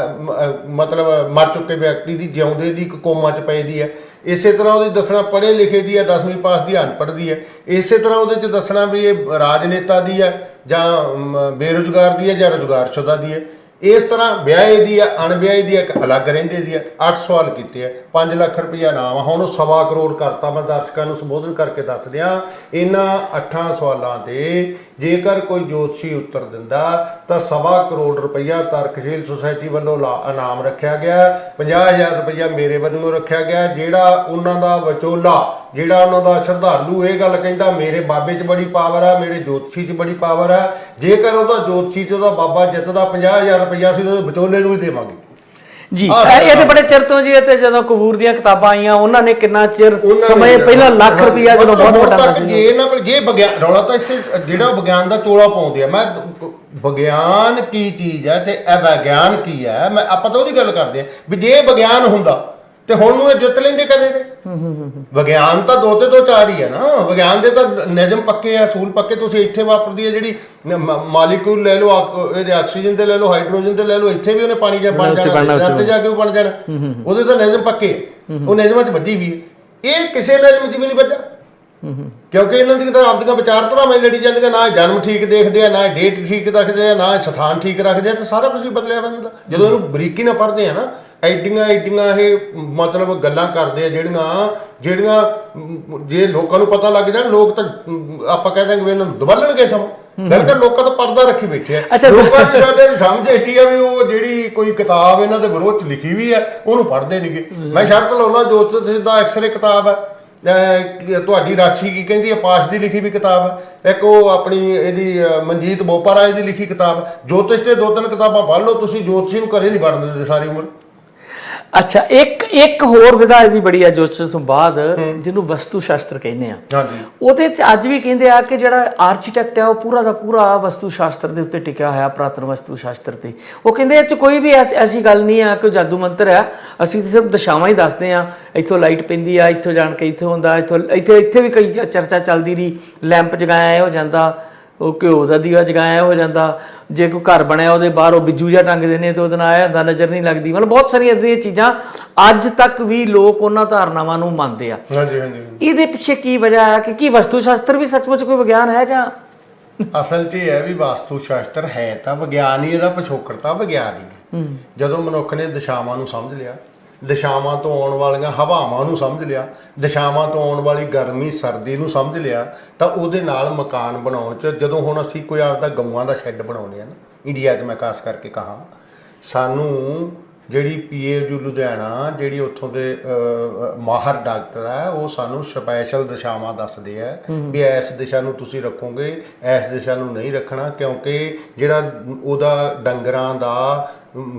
ਮਤਲਬ ਮਰ ਚੁੱਕੇ ਵਿਅਕਤੀ ਦੀ, ਜਿਉਂਦੇ ਦੀ, ਕੋਮਾ 'ਚ ਪਏ ਦੀ ਆ। ਇਸੇ ਤਰ੍ਹਾਂ ਉਹਦੀ ਦੱਸਣਾ ਪੜ੍ਹੇ ਲਿਖੇ ਦੀ ਆ, 10ਵੀਂ ਪਾਸ ਦੀ, ਅਨਪੜ੍ਹ ਦੀ ਆ। ਇਸੇ ਤਰ੍ਹਾਂ ਉਹਦੇ 'ਚ ਦੱਸਣਾ ਵੀ ਇਹ ਰਾਜਨੇਤਾ ਦੀ ਆ ਜਾਂ ਬੇਰੁਜ਼ਗਾਰ ਦੀ ਆ ਜਾਂ ਰੁਜ਼ਗਾਰਸ਼ੁਦਾ ਦੀ ਆ। ਇਸ ਤਰ੍ਹਾਂ ਵਿਆਹੇ ਦੀ ਆ, ਅਣਵਿਆਹੀ ਦੀ ਆ, ਇੱਕ ਅਲੱਗ ਰਹਿੰਦੇ ਦੀ ਆ। 8 ਸਵਾਲ ਕੀਤੇ ਆ, 5 ਲੱਖ ਰੁਪਈਆ ਇਨਾਮ ਆ। ਹੁਣ ਉਹ 1.25 ਕਰੋੜ ਕਰਤਾ। ਮੈਂ ਦਰਸ਼ਕਾਂ ਨੂੰ ਸੰਬੋਧਨ ਕਰਕੇ ਦੱਸ ਦਿਆਂ, ਇਹਨਾਂ 8 ਸਵਾਲਾਂ ਤੇ ਜੇਕਰ ਕੋਈ ਜੋਤਸ਼ੀ ਉੱਤਰ ਦਿੰਦਾ ਤਾਂ 1.25 ਕਰੋੜ ਰੁਪਈਆ ਤਰਕਸ਼ੀਲ ਸੁਸਾਇਟੀ ਵੱਲੋਂ ਇਨਾਮ ਰੱਖਿਆ ਗਿਆ, 50,000 ਰੁਪਈਆ ਮੇਰੇ ਵੱਲੋਂ ਰੱਖਿਆ ਗਿਆ। ਜਿਹੜਾ ਉਹਨਾਂ ਦਾ ਵਿਚੋਲਾ, ਜਿਹੜਾ ਉਹਨਾਂ ਦਾ ਸ਼ਰਧਾਲੂ ਇਹ ਗੱਲ ਕਹਿੰਦਾ ਮੇਰੇ ਬਾਬੇ 'ਚ ਬੜੀ ਪਾਵਰ ਆ, ਮੇਰੇ ਜੋਤਸ਼ੀ 'ਚ ਬੜੀ ਪਾਵਰ ਆ, ਜੇਕਰ ਉਹਦਾ ਜੋਤਸ਼ੀ 'ਚ ਉਹਦਾ ਬਾਬਾ ਜਿੱਤਦਾ 50,000 ਰੁਪਈਆ ਸੀ ਉਹਦੇ ਵਿਚੋਲੇ ਨੂੰ ਵੀ ਦੇਵਾਂਗੇ ਜੀ। ਇਹ ਤੇ ਬੜੇ ਚਿਰ ਤੋਂ ਜੀ, ਤੇ ਜਦੋਂ ਕਬੂਰ ਦੀਆਂ ਕਿਤਾਬਾਂ ਆਈਆਂ ਉਹਨਾਂ ਨੇ ਕਿੰਨਾ ਚਿਰ ਸਮੇਂ ਪਹਿਲਾਂ ਲੱਖ ਰੁਪਈਆ ਜਦੋਂ ਬਹੁਤ ਵੱਡਾ ਸੀ। ਜੇ ਇਹਨਾਂ ਕੋਲ ਜੇ ਵਿਗਿਆਨ ਰੌਲਾ ਤਾਂ ਇੱਥੇ ਜਿਹੜਾ ਵਿਗਿਆਨ ਦਾ ਚੋਲਾ ਪਾਉਂਦੇ ਆ, ਮੈਂ ਵਿਗਿਆਨ ਕੀ ਚੀਜ਼ ਹੈ ਤੇ ਇਹ ਵਿਗਿਆਨ ਕੀ ਹੈ, ਮੈਂ ਆਪਾਂ ਤਾਂ ਉਹਦੀ ਗੱਲ ਕਰਦੇ ਆ ਵੀ ਜੇ ਵਿਗਿਆਨ ਹੁੰਦਾ ਤੇ ਹੁਣ ਨੂੰ ਇਹ ਜਿੱਤ ਲੈਂਦੇ ਕਦੇ ਦੇ। ਵਿਗਿਆਨ ਤਾਂ 2 ਤੇ 2 4 ਹੀ ਹੈ ਨਾ, ਵਿਗਿਆਨ ਦੇ ਤਾਂ ਨਿਯਮ ਪੱਕੇ ਆ, ਅਸੂਲ ਪੱਕੇ। ਤੁਸੀਂ ਇੱਥੇ ਵਾਪਰਦੀ ਹੈ ਜਿਹੜੀ ਮਾਲੀਕੂਲ ਲੈ ਲਓ, ਇਹਦੇ ਆਕਸੀਜਨ ਤੇ ਲੈ ਲਓ, ਹਾਈਡਰੋਜਨ ਤੇ ਲੈ ਲਓ, ਇੱਥੇ ਵੀ ਉਹਨੇ ਪਾਣੀ ਬਣ ਜਾਣਾ, ਰੱਤ ਜਾ ਕੇ ਉਹ ਬਣ ਜਾਣਾ, ਉਹਦੇ ਤਾਂ ਨਿਯਮ ਪੱਕੇ, ਉਹ ਨਿਯਮਾਂ 'ਚ ਵੱਜੀ ਵੀ ਹੈ। ਇਹ ਕਿਸੇ ਨਿਯਮ 'ਚ ਵੀ ਨਹੀਂ ਵੱਜਾ, ਕਿਉਂਕਿ ਇਹਨਾਂ ਦੀ ਤਾਂ ਆਪਦੀਆਂ ਵਿਚਾਰਧਾਰਾਵਾਂ ਲੜੀ ਜਾਂਦੀਆਂ, ਨਾ ਜਨਮ ਠੀਕ ਦੇਖਦੇ ਆ, ਨਾ ਡੇਟ ਠੀਕ ਰੱਖਦੇ ਆ, ਨਾ ਸਥਾਨ ਠੀਕ ਰੱਖਦੇ ਆ, ਤੇ ਸਾਰਾ ਕੁਝ ਹੀ ਬਦਲਿਆ ਜਾਂਦਾ ਜਦੋਂ ਇਹਨੂੰ ਬਰੀਕੀ ਨਾਲ ਪੜ੍ਹਦੇ ਆ ਨਾ। ਐਡੀਆਂ ਇਹ ਮਤਲਬ ਗੱਲਾਂ ਕਰਦੇ ਆ ਜਿਹੜੀਆਂ ਜੇ ਲੋਕਾਂ ਨੂੰ ਪਤਾ ਲੱਗ ਜਾਣ, ਲੋਕ ਤਾਂ ਆਪਾਂ ਕਹਿ ਦਾਂਗੇ ਵੀ ਇਹਨਾਂ ਨੂੰ ਦਬਲਣਗੇ ਸਮਾਂ। ਬਿਲਕੁਲ ਲੋਕਾਂ ਤਾਂ ਪਰਦਾ ਰੱਖੀ ਬੈਠੇ ਆ। ਲੋਕਾਂ ਦੀ ਸਾਡੇ ਸਮਝ ਇਹੀ ਆ ਵੀ ਉਹ ਜਿਹੜੀ ਕੋਈ ਕਿਤਾਬ ਇਹਨਾਂ ਦੇ ਵਿਰੋਧ 'ਚ ਲਿਖੀ ਵੀ ਹੈ ਉਹਨੂੰ ਪੜ੍ਹਦੇ ਨਹੀਂਗੇ। ਮੈਂ ਸ਼ਰਤ ਲਾਉਣਾ ਜੋਤਿਸ਼ ਦਾ ਐਕਸਰੇ ਕਿਤਾਬ ਹੈ, ਤੁਹਾਡੀ ਰਾਸ਼ੀ ਕੀ ਕਹਿੰਦੀ ਹੈ, ਪਾਸ਼ ਦੀ ਲਿਖੀ ਵੀ ਕਿਤਾਬ ਹੈ, ਇੱਕ ਉਹ ਆਪਣੀ ਇਹਦੀ ਮਨਜੀਤ ਬੋਪਾਰਾਏ ਦੀ ਲਿਖੀ ਕਿਤਾਬ। ਜੋਤਿਸ਼ ਤੇ 2-3 ਕਿਤਾਬਾਂ ਪੜ੍ਹ ਲਓ ਤੁਸੀਂ, ਜੋਤਸ਼ੀ ਨੂੰ ਘਰੇ ਨਹੀਂ ਵੜਨ ਦਿੰਦੇ ਸਾਰੀ ਉਮਰ। ਅੱਛਾ, ਇੱਕ ਹੋਰ ਵਿਧਾ ਇਹਦੀ ਬੜੀ ਆ ਜੋਤਿਸ਼ ਤੋਂ ਬਾਅਦ, ਜਿਹਨੂੰ ਵਸਤੂ ਸ਼ਾਸਤਰ ਕਹਿੰਦੇ ਆ। ਹਾਂਜੀ, ਉਹਦੇ 'ਚ ਅੱਜ ਵੀ ਕਹਿੰਦੇ ਆ ਕਿ ਜਿਹੜਾ ਆਰਕੀਟੈਕਟ ਆ ਉਹ ਪੂਰਾ ਦਾ ਪੂਰਾ ਵਸਤੂ ਸ਼ਾਸਤਰ ਦੇ ਉੱਤੇ ਟਿਕਿਆ ਹੋਇਆ, ਪੁਰਾਤਨ ਵਸਤੂ ਸ਼ਾਸਤਰ ਤੇ। ਉਹ ਕਹਿੰਦੇ ਇਹ 'ਚ ਕੋਈ ਵੀ ਐਸੀ ਗੱਲ ਨਹੀਂ ਆ ਕਿ ਜਾਦੂ ਮੰਤਰ ਆ, ਅਸੀਂ ਤਾਂ ਸਿਰਫ ਦਿਸ਼ਾਵਾਂ ਹੀ ਦੱਸਦੇ ਆ, ਇੱਥੋਂ ਲਾਈਟ ਪੈਂਦੀ ਆ, ਇੱਥੋਂ ਜਾਣ ਕੇ ਇੱਥੇ ਹੁੰਦਾ, ਇੱਥੇ ਵੀ ਕਈ ਚਰਚਾ ਚੱਲਦੀ ਰਹੀ, ਲੈਂਪ ਜਗਾਇਆ ਹੋ ਜਾਂਦਾ, ਉਹ ਘਿਓ ਦਾ ਦੀਵਾ ਜਗਾਇਆ ਹੋ ਜਾਂਦਾ, ਜੇ ਕੋਈ ਘਰ ਬਣਿਆ ਉਹਦੇ ਬਾਹਰ ਉਹ ਬਿੱਜੂ ਜਿਹਾ ਟੰਗ ਦਿੰਦੇ ਤੇ ਉਹਦੇ ਨਾਲ ਆਇਆ ਹੁੰਦਾ, ਨਜ਼ਰ ਨਹੀਂ ਲੱਗਦੀ। ਮਤਲਬ ਬਹੁਤ ਸਾਰੀਆਂ ਇੱਦਾਂ ਦੀਆਂ ਚੀਜ਼ਾਂ ਅੱਜ ਤੱਕ ਵੀ ਲੋਕ ਉਹਨਾਂ ਧਾਰਨਾਵਾਂ ਨੂੰ ਮੰਨਦੇ ਆ। ਹਾਂਜੀ ਹਾਂਜੀ। ਇਹਦੇ ਪਿੱਛੇ ਕੀ ਵਜ੍ਹਾ ਹੈ ਕਿ ਵਸਤੂ ਸ਼ਾਸਤਰ ਵੀ ਸੱਚਮੁੱਚ ਕੋਈ ਵਿਗਿਆਨ ਹੈ ਜਾਂ? ਅਸਲ 'ਚ ਇਹ ਹੈ ਵੀ ਵਾਸਤੂ ਸ਼ਾਸਤਰ ਹੈ ਤਾਂ ਵਿਗਿਆਨ ਹੀ, ਇਹਦਾ ਪਿਛੋਕੜ ਤਾਂ ਵਿਗਿਆਨ ਹੀ ਹੈ। ਜਦੋਂ ਮਨੁੱਖ ਨੇ ਦਿਸ਼ਾਵਾਂ ਨੂੰ ਸਮਝ ਲਿਆ, ਦਿਸ਼ਾਵਾਂ ਤੋਂ ਆਉਣ ਵਾਲੀਆਂ ਹਵਾਵਾਂ ਨੂੰ ਸਮਝ ਲਿਆ, ਦਿਸ਼ਾਵਾਂ ਤੋਂ ਆਉਣ ਵਾਲੀ ਗਰਮੀ ਸਰਦੀ ਨੂੰ ਸਮਝ ਲਿਆ, ਤਾਂ ਉਹਦੇ ਨਾਲ ਮਕਾਨ ਬਣਾਉਣ 'ਚ ਜਦੋਂ ਹੁਣ ਅਸੀਂ ਕੋਈ ਆਪਦਾ ਗਊਆਂ ਦਾ ਸ਼ੈੱਡ ਬਣਾਉਂਦੇ ਆ ਨਾ, ਇੰਡੀਆ 'ਚ ਮੈਂ ਖਾਸ ਕਰਕੇ ਕਹਾਂ, ਸਾਨੂੰ ਜਿਹੜੀ PAU ਲੁਧਿਆਣਾ, ਜਿਹੜੀ ਉੱਥੋਂ ਦੇ ਮਾਹਰ ਡਾਕਟਰ ਹੈ, ਉਹ ਸਾਨੂੰ ਸਪੈਸ਼ਲ ਦਿਸ਼ਾਵਾਂ ਦੱਸਦੇ ਆ ਵੀ ਇਸ ਦਿਸ਼ਾ ਨੂੰ ਤੁਸੀਂ ਰੱਖੋਗੇ, ਇਸ ਦਿਸ਼ਾ ਨੂੰ ਨਹੀਂ ਰੱਖਣਾ, ਕਿਉਂਕਿ ਜਿਹੜਾ ਉਹਦਾ ਡੰਗਰਾਂ ਦਾ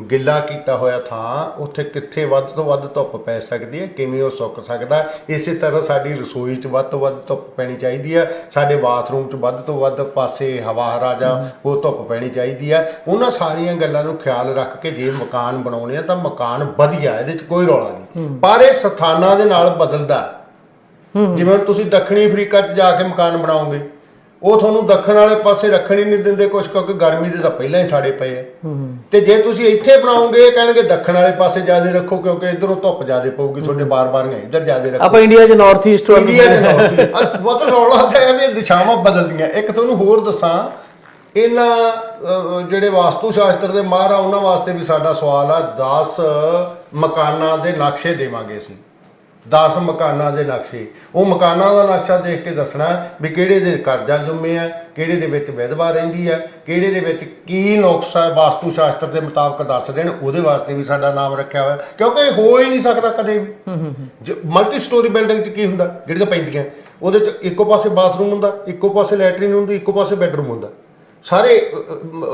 ਗਿੱਲਾ ਕੀਤਾ ਹੋਇਆ ਥਾਂ, ਉੱਥੇ ਕਿੱਥੇ ਵੱਧ ਤੋਂ ਵੱਧ ਧੁੱਪ ਪੈ ਸਕਦੀ ਹੈ, ਕਿਵੇਂ ਉਹ ਸੁੱਕ ਸਕਦਾ। ਇਸੇ ਤਰ੍ਹਾਂ ਸਾਡੀ ਰਸੋਈ 'ਚ ਵੱਧ ਤੋਂ ਵੱਧ ਧੁੱਪ ਪੈਣੀ ਚਾਹੀਦੀ ਹੈ, ਸਾਡੇ ਬਾਥਰੂਮ 'ਚ ਵੱਧ ਤੋਂ ਵੱਧ ਪਾਸੇ ਹਵਾ ਰਾਜਾ ਉਹ ਧੁੱਪ ਪੈਣੀ ਚਾਹੀਦੀ ਹੈ। ਉਹਨਾਂ ਸਾਰੀਆਂ ਗੱਲਾਂ ਨੂੰ ਖਿਆਲ ਰੱਖ ਕੇ ਜੇ ਮਕਾਨ ਬਣਾਉਣੇ ਆ ਤਾਂ ਮਕਾਨ ਵਧੀਆ, ਇਹਦੇ 'ਚ ਕੋਈ ਰੌਲਾ ਨਹੀਂ, ਪਰ ਇਹ ਸਥਾਨਾਂ ਦੇ ਨਾਲ ਬਦਲਦਾ। ਜਿਵੇਂ ਤੁਸੀਂ ਦੱਖਣੀ ਅਫਰੀਕਾ 'ਚ ਜਾ ਕੇ ਮਕਾਨ ਬਣਾਓਗੇ, ਉਹ ਤੁਹਾਨੂੰ ਦੱਖਣ ਵਾਲੇ ਪਾਸੇ ਰੱਖਣ ਹੀ ਨਹੀਂ ਦਿੰਦੇ ਕੁਛ, ਕਿਉਂਕਿ ਗਰਮੀ ਦੇ ਤਾਂ ਪਹਿਲਾਂ ਹੀ ਸਾੜੇ ਪਏ ਆ। ਤੇ ਜੇ ਤੁਸੀਂ ਇੱਥੇ ਬਣਾਓਗੇ, ਕਹਿਣਗੇ ਦੱਖਣ ਵਾਲੇ ਪਾਸੇ ਜ਼ਿਆਦਾ ਰੱਖੋ ਕਿਉਂਕਿ ਇਧਰੋਂ ਧੁੱਪ ਜ਼ਿਆਦਾ ਪਊਗੀ, ਤੁਹਾਡੇ ਬਾਰ-ਬਾਰ ਨਹੀਂ ਇੱਧਰ ਜ਼ਿਆਦਾ ਰੱਖੋ। ਆਪਾਂ ਇੰਡੀਆ 'ਚ ਨਾਰਥ ਈਸਟ ਮਤਲਬ ਰੌਲਾ ਤਾਂ ਹੈ ਵੀ ਦਿਸ਼ਾਵਾਂ ਬਦਲਦੀਆਂ। ਇੱਕ ਤੁਹਾਨੂੰ ਹੋਰ ਦੱਸਾਂ, ਇਹਨਾਂ ਜਿਹੜੇ ਵਾਸਤੂ ਸ਼ਾਸਤਰ ਦੇ ਮਾਹਰ ਆ ਉਹਨਾਂ ਵਾਸਤੇ ਵੀ ਸਾਡਾ ਸਵਾਲ ਆ। 10 ਮਕਾਨਾਂ ਦੇ ਨਕਸ਼ੇ ਦੇਵਾਂਗੇ ਅਸੀਂ, 10 ਮਕਾਨਾਂ ਦੇ ਨਕਸ਼ੇ। ਉਹ ਮਕਾਨਾਂ ਦਾ ਨਕਸ਼ਾ ਦੇਖ ਕੇ ਦੱਸਣਾ ਵੀ ਕਿਹੜੇ ਦੇ ਕਰਜ਼ਾ ਜੁੰਮੇ ਆ, ਕਿਹੜੇ ਦੇ ਵਿੱਚ ਵਿਧਵਾ ਰਹਿੰਦੀ ਆ, ਕਿਹੜੇ ਦੇ ਵਿੱਚ ਕੀ ਨੁਕਸ ਹੈ ਵਾਸਤੂ ਸ਼ਾਸਤਰ ਦੇ ਮੁਤਾਬਕ ਦੱਸ ਦੇਣ। ਉਹਦੇ ਵਾਸਤੇ ਵੀ ਸਾਡਾ ਨਾਮ ਰੱਖਿਆ ਹੋਇਆ, ਕਿਉਂਕਿ ਹੋ ਹੀ ਨਹੀਂ ਸਕਦਾ ਕਦੇ ਵੀ। ਮਲਟੀ ਸਟੋਰੀ ਬਿਲਡਿੰਗ 'ਚ ਕੀ ਹੁੰਦਾ, ਜਿਹੜੀਆਂ ਪੈਂਦੀਆਂ ਉਹਦੇ 'ਚ ਇੱਕੋ ਪਾਸੇ ਬਾਥਰੂਮ ਹੁੰਦਾ, ਇੱਕੋ ਪਾਸੇ ਲੈਟਰਿਨ ਹੁੰਦੀ, ਇੱਕੋ ਪਾਸੇ ਬੈਡਰੂਮ ਹੁੰਦਾ, ਸਾਰੇ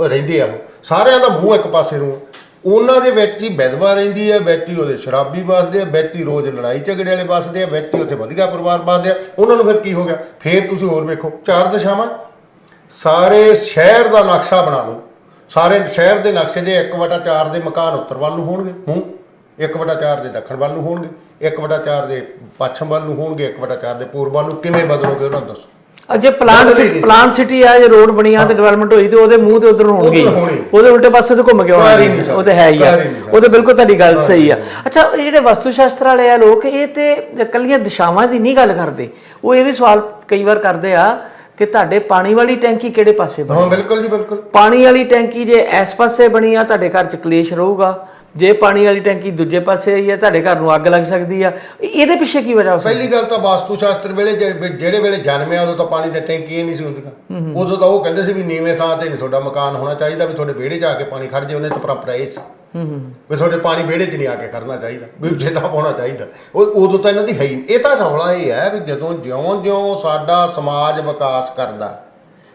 ਰਹਿੰਦੇ ਆ, ਉਹ ਸਾਰਿਆਂ ਦਾ ਮੂੰਹ ਇੱਕ ਪਾਸੇ ਨੂੰ। ਉਹਨਾਂ ਦੇ ਵਿੱਚ ਹੀ ਵਿਧਵਾ ਰਹਿੰਦੀ ਹੈ, ਵਿੱਚ ਹੀ ਉਹਦੇ ਸ਼ਰਾਬੀ ਵੱਸਦੇ ਆ, ਵਿੱਚ ਹੀ ਰੋਜ਼ ਲੜਾਈ ਝਗੜੇ ਵਾਲੇ ਵੱਸਦੇ ਆ, ਵਿੱਚ ਹੀ ਉੱਥੇ ਵਧੀਆ ਪਰਿਵਾਰ ਵੱਸਦੇ ਆ। ਉਹਨਾਂ ਨੂੰ ਫਿਰ ਕੀ ਹੋ ਗਿਆ? ਫਿਰ ਤੁਸੀਂ ਹੋਰ ਵੇਖੋ, 4 ਦਿਸ਼ਾਵਾਂ, ਸਾਰੇ ਸ਼ਹਿਰ ਦਾ ਨਕਸ਼ਾ ਬਣਾ ਲਓ। ਸਾਰੇ ਸ਼ਹਿਰ ਦੇ ਨਕਸ਼ੇ ਦੇ 1/4 ਦੇ ਮਕਾਨ ਉੱਤਰ ਵੱਲ ਨੂੰ ਹੋਣਗੇ, 1/4 ਦੇ ਦੱਖਣ ਵੱਲ ਨੂੰ ਹੋਣਗੇ, 1/4 ਦੇ ਪੱਛਮ ਵੱਲ ਨੂੰ ਹੋਣਗੇ, 1/4 ਦੇ ਪੂਰਬ ਵੱਲ ਨੂੰ। ਕਿਵੇਂ ਬਦਲੋਗੇ ਉਹਨਾਂ ਨੂੰ ਦੱਸੋ। ਜੇ ਪਲਾਨ ਸਿਟੀ ਆ, ਜੇ ਰੋਡ ਬਣੀ ਆ ਤੇ ਡਿਵੈਲਪਮੈਂਟ ਹੋਈ ਤੇ ਉਹਦੇ ਮੂੰਹ ਤੇ ਉਧਰ ਹੋਣਗੇ, ਉਹਦੇ ਉਲਟੇ ਪਾਸੇ ਤੇ ਘੁੰਮ ਕੇ ਆਉਣਗੇ, ਉਹ ਤੇ ਹੈ ਹੀ ਆ। ਉਹ ਤੇ ਬਿਲਕੁਲ ਤੁਹਾਡੀ ਗੱਲ ਸਹੀ ਆ। ਅੱਛਾ, ਇਹ ਜਿਹੜੇ ਵਸਤੂ ਸ਼ਾਸਤਰ ਵਾਲੇ ਆ ਲੋਕ, ਇਹ ਤੇ ਇਕੱਲੀਆਂ ਦਿਸ਼ਾਵਾਂ ਦੀ ਨਹੀਂ ਗੱਲ ਕਰਦੇ, ਉਹ ਇਹ ਵੀ ਸਵਾਲ ਕਈ ਵਾਰ ਕਰਦੇ ਆ ਕਿ ਤੁਹਾਡੇ ਪਾਣੀ ਵਾਲੀ ਟੈਂਕੀ ਕਿਹੜੇ ਪਾਸੇ ਬਣੀ? ਹਾਂ ਬਿਲਕੁਲ ਜੀ, ਬਿਲਕੁਲ। ਪਾਣੀ ਵਾਲੀ ਟੈਂਕੀ ਜੇ ਇਸ ਪਾਸੇ ਬਣੀ ਆ, ਤੁਹਾਡੇ ਘਰ 'ਚ ਕਲੇਸ਼ ਰਹੂਗਾ। ਜੇ ਪਾਣੀ ਵਾਲੀ ਟੈਂਕੀ ਦੂਜੇ ਪਾਸੇ ਆਈ ਹੈ ਤੁਹਾਡੇ ਘਰ ਨੂੰ ਅੱਗ ਲੱਗ ਸਕਦੀ ਆ। ਇਹਦੇ ਪਿੱਛੇ ਕੀ ਵਜ੍ਹਾ ਹੋ ਸਕਦੀ? ਪਹਿਲੀ ਗੱਲ ਤਾਂ ਵਾਸਤੂ ਸ਼ਾਸਤਰ ਵੇਲੇ ਜਿਹੜੇ ਵੇਲੇ ਜਨਮਿਆ ਉਦੋਂ ਤਾਂ ਪਾਣੀ ਦੀਆਂ ਟੈਂਕੀਆਂ ਨਹੀਂ ਸੀ ਹੁੰਦੀਆਂ। ਉਦੋਂ ਤਾਂ ਉਹ ਕਹਿੰਦੇ ਸੀ ਵੀ ਨੀਵੇਂ ਥਾਂ ਤੇ ਨਹੀਂ ਤੁਹਾਡਾ ਮਕਾਨ ਹੋਣਾ ਚਾਹੀਦਾ, ਵੀ ਤੁਹਾਡੇ ਵਿਹੜੇ 'ਚ ਆ ਕੇ ਪਾਣੀ ਖੜ ਜੇ। ਉਹਨੇ ਤਾਂ ਪਰੰਪਰਾ ਇਹ ਸੀ ਵੀ ਤੁਹਾਡੇ ਪਾਣੀ ਵਿਹੜੇ 'ਚ ਨਹੀਂ ਆ ਕੇ ਖੜਨਾ ਚਾਹੀਦਾ, ਵੀ ਉੱਚੇ ਤਾਂ ਪਾਉਣਾ ਚਾਹੀਦਾ। ਉਦੋਂ ਤਾਂ ਇਹਨਾਂ ਦੀ ਹੈ ਹੀ। ਇਹ ਤਾਂ ਰੌਲਾ ਇਹ ਹੈ ਵੀ ਜਦੋਂ ਜਿਉਂ-ਜਿਉਂ ਸਾਡਾ ਸਮਾਜ ਵਿਕਾਸ ਕਰਦਾ,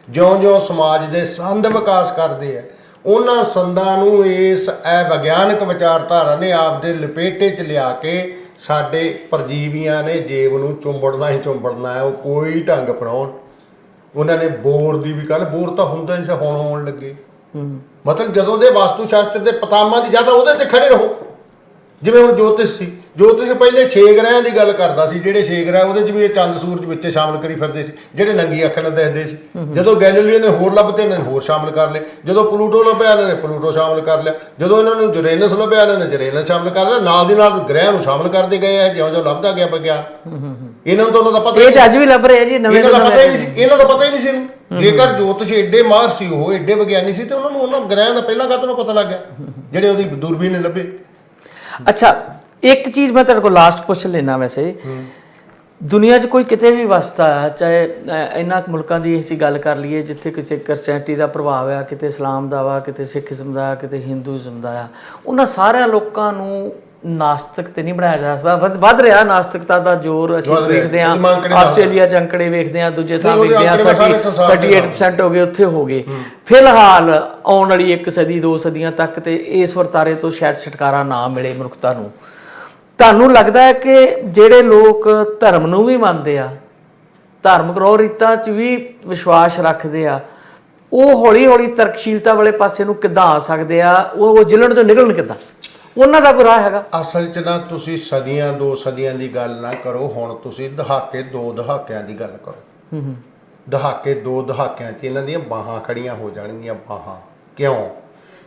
ਜਿਉਂ-ਜਿਉਂ ਸਮਾਜ ਦੇ ਸੰਦ ਵਿਕਾਸ ਕਰਦੇ ਆ, ਉਹਨਾਂ ਸੰਦਾਂ ਨੂੰ ਇਸ ਵਿਗਿਆਨਕ ਵਿਚਾਰਧਾਰਾ ਨੇ ਆਪਦੇ ਲਪੇਟੇ 'ਚ ਲਿਆ ਕੇ ਸਾਡੇ ਪਰਜੀਵੀਆਂ ਨੇ ਜੀਵ ਨੂੰ ਚੁੰਬੜਨਾ ਹੀ ਚੁੰਬੜਨਾ ਹੈ। ਉਹ ਕੋਈ ਢੰਗ ਅਪਣਾਉਣ। ਉਹਨਾਂ ਨੇ ਬੋਰ ਦੀ ਵੀ ਕੱਲ ਬੋਰ ਤਾਂ ਹੁੰਦਾ ਨਹੀਂ ਸੀ, ਹੁਣ ਹੋਣ ਲੱਗੇ। ਮਤਲਬ ਜਦੋਂ ਦੇ ਵਾਸਤੂ ਸ਼ਾਸਤਰ ਦੇ ਪਤਾਮਾਂ ਦੀ ਜਾਂ ਤਾਂ ਉਹਦੇ ਤੇ ਖੜੇ ਰਹੋ। ਜਿਵੇਂ ਹੁਣ ਜੋਤਿਸ਼ ਸੀ, ਜੋਤਿਸ਼ ਪਹਿਲੇ 6 ਗ੍ਰਹਿਆਂ ਦੀ ਗੱਲ ਕਰਦਾ ਸੀ, ਜਿਹੜੇ 6 ਗ੍ਰਹਿ ਉਹਦੇ 'ਚ ਵੀ ਇਹ ਚੰਦ ਸੂਰਜ ਵਿੱਚ ਸ਼ਾਮਲ ਕਰੀ ਫਿਰਦੇ ਸੀ, ਜਿਹੜੇ ਨੰਗੀ ਅੱਖ ਨਾਲ ਦਿਖਦੇ ਸੀ। ਜਦੋਂ ਗੈਲੀਲੀਓ ਨੇ ਹੋਰ ਲੱਭਤੇ, ਇਹਨਾਂ ਨੇ ਹੋਰ ਸ਼ਾਮਲ ਕਰ ਲਏ। ਜਦੋਂ ਪਲੂਟੋ ਲੱਭਿਆ, ਇਹਨਾਂ ਨੇ ਪਲੂਟੋ ਸ਼ਾਮਲ ਕਰ ਲਿਆ। ਜਦੋਂ ਇਹਨਾਂ ਨੂੰ ਯੂਰੇਨਸ ਲੱਭਿਆ, ਇਹਨਾਂ ਨੇ ਯੂਰੇਨਸ ਸ਼ਾਮਲ ਕਰ ਲਿਆ। ਨਾਲ ਦੀ ਨਾਲ ਗ੍ਰਹਿਆਂ ਨੂੰ ਸ਼ਾਮਲ ਕਰਦੇ ਗਏ ਆ ਜਿਉਂ-ਜਿਉਂ ਲੱਭਦਾ ਗਿਆ ਵਿਗਿਆਨ। ਇਹਨਾਂ ਨੂੰ ਤਾਂ ਉਹਨਾਂ ਦਾ ਪਤਾ ਇਹ ਤਾਂ ਅੱਜ ਵੀ ਲੱਭ ਰਹੇ ਆ ਜੀ ਨਵੇਂ। ਇਹਨਾਂ ਦਾ ਪਤਾ ਹੀ ਨਹੀਂ ਸੀ, ਇਹਨਾਂ ਦਾ ਪਤਾ ਹੀ ਨਹੀਂ ਸੀ ਇਹਨੂੰ। ਜੇਕਰ ਜੋਤਿਸ਼ ਏਡੇ ਮਾਹਰ ਸੀ, ਉਹ ਏਡੇ ਵਿਗਿਆਨੀ ਸੀ, ਤੇ ਉਹਨਾਂ ਨੂੰ ਉਹਨਾਂ ਗ੍ਰਹਿਆਂ ਦਾ ਪਹਿਲਾਂ ਕਾਹਤੋਂ ਪਤਾ ਲੱਗ ਗਿਆ ਜਿਹੜੇ ਉਹਦੀ ਦੂਰਬੀਨ ਨੇ ਲੱਭੇ। ਅੱਛਾ, ਇੱਕ ਚੀਜ਼ ਮੈਂ ਤੁਹਾਡੇ ਕੋਲ ਲਾਸਟ ਪੁੱਛ ਲੈਣਾ। ਵੈਸੇ ਦੁਨੀਆ 'ਚ ਕੋਈ ਕਿਤੇ ਵੀ ਵਸਦਾ ਹੈ, ਚਾਹੇ ਇਹਨਾਂ ਮੁਲਕਾਂ ਦੀ ਅਸੀਂ ਗੱਲ ਕਰ ਲਈਏ ਜਿੱਥੇ ਕਿਸੇ ਕ੍ਰਿਸਚੈਨਿਟੀ ਦਾ ਪ੍ਰਭਾਵ ਆ, ਕਿਤੇ ਇਸਲਾਮ ਦਾ ਵਾ, ਕਿਤੇ ਸਿੱਖੀਜ਼ਮ ਦਾ, ਕਿਤੇ ਹਿੰਦੂਇਜ਼ਮ ਦਾ ਆ, ਉਹਨਾਂ ਸਾਰਿਆਂ ਲੋਕਾਂ ਨੂੰ ਨਾਸਤਿਕ ਤੇ ਨਹੀਂ ਬਣਾਇਆ ਜਾ ਸਕਦਾ। ਵੱਧ ਰਿਹਾ ਨਾਸਤਿਕਤਾ ਦਾ ਜ਼ੋਰ। ਅਸੀਂ ਵੇਖਦੇ ਹਾਂ ਆਸਟ੍ਰੇਲੀਆ 'ਚ ਅੰਕੜੇ ਵੇਖਦੇ ਹਾਂ, ਦੂਜੇ ਥਾਂ ਵੇਖਦੇ ਹਾਂ 38% ਹੋ ਗਏ, ਉੱਥੇ ਹੋ ਗਏ। ਫਿਲਹਾਲ ਆਉਣ ਵਾਲੀ 1 ਸਦੀ 2 ਸਦੀਆਂ ਤੱਕ ਤੇ ਇਸ ਵਰਤਾਰੇ ਤੋਂ ਸ਼ਾਇਦ ਛੁਟਕਾਰਾ ਨਾ ਮਿਲੇ ਮਨੁੱਖਤਾ ਨੂੰ। ਤੁਹਾਨੂੰ ਲੱਗਦਾ ਹੈ ਕਿ ਜਿਹੜੇ ਲੋਕ ਧਰਮ ਨੂੰ ਵੀ ਮੰਨਦੇ ਆ, ਧਾਰਮਿਕ ਰੋਹ ਰੀਤਾਂ 'ਚ ਵੀ ਵਿਸ਼ਵਾਸ ਰੱਖਦੇ ਆ, ਉਹ ਹੌਲੀ ਹੌਲੀ ਤਰਕਸ਼ੀਲਤਾ ਵਾਲੇ ਪਾਸੇ ਨੂੰ ਕਿੱਦਾਂ ਆ ਸਕਦੇ ਆ? ਉਹ ਜਿਲਣ ਤੋਂ ਨਿਕਲਣ ਕਿੱਦਾਂ? ਉਹਨਾਂ ਦਾ ਕੋਈ ਰਾਹ ਹੈਗਾ? ਅਸਲ 'ਚ ਨਾ ਤੁਸੀਂ ਸਦੀਆਂ 2 ਸਦੀਆਂ ਦੀ ਗੱਲ ਨਾ ਕਰੋ, ਹੁਣ ਤੁਸੀਂ ਦਹਾਕੇ 2 ਦਹਾਕਿਆਂ ਦੀ ਗੱਲ ਕਰੋ। ਦਹਾਕੇ 2 ਦਹਾਕਿਆਂ 'ਚ ਇਹਨਾਂ ਦੀਆਂ ਬਾਹਾਂ ਖੜੀਆਂ ਹੋ ਜਾਣਗੀਆਂ। ਬਾਹਾਂ ਕਿਉਂ?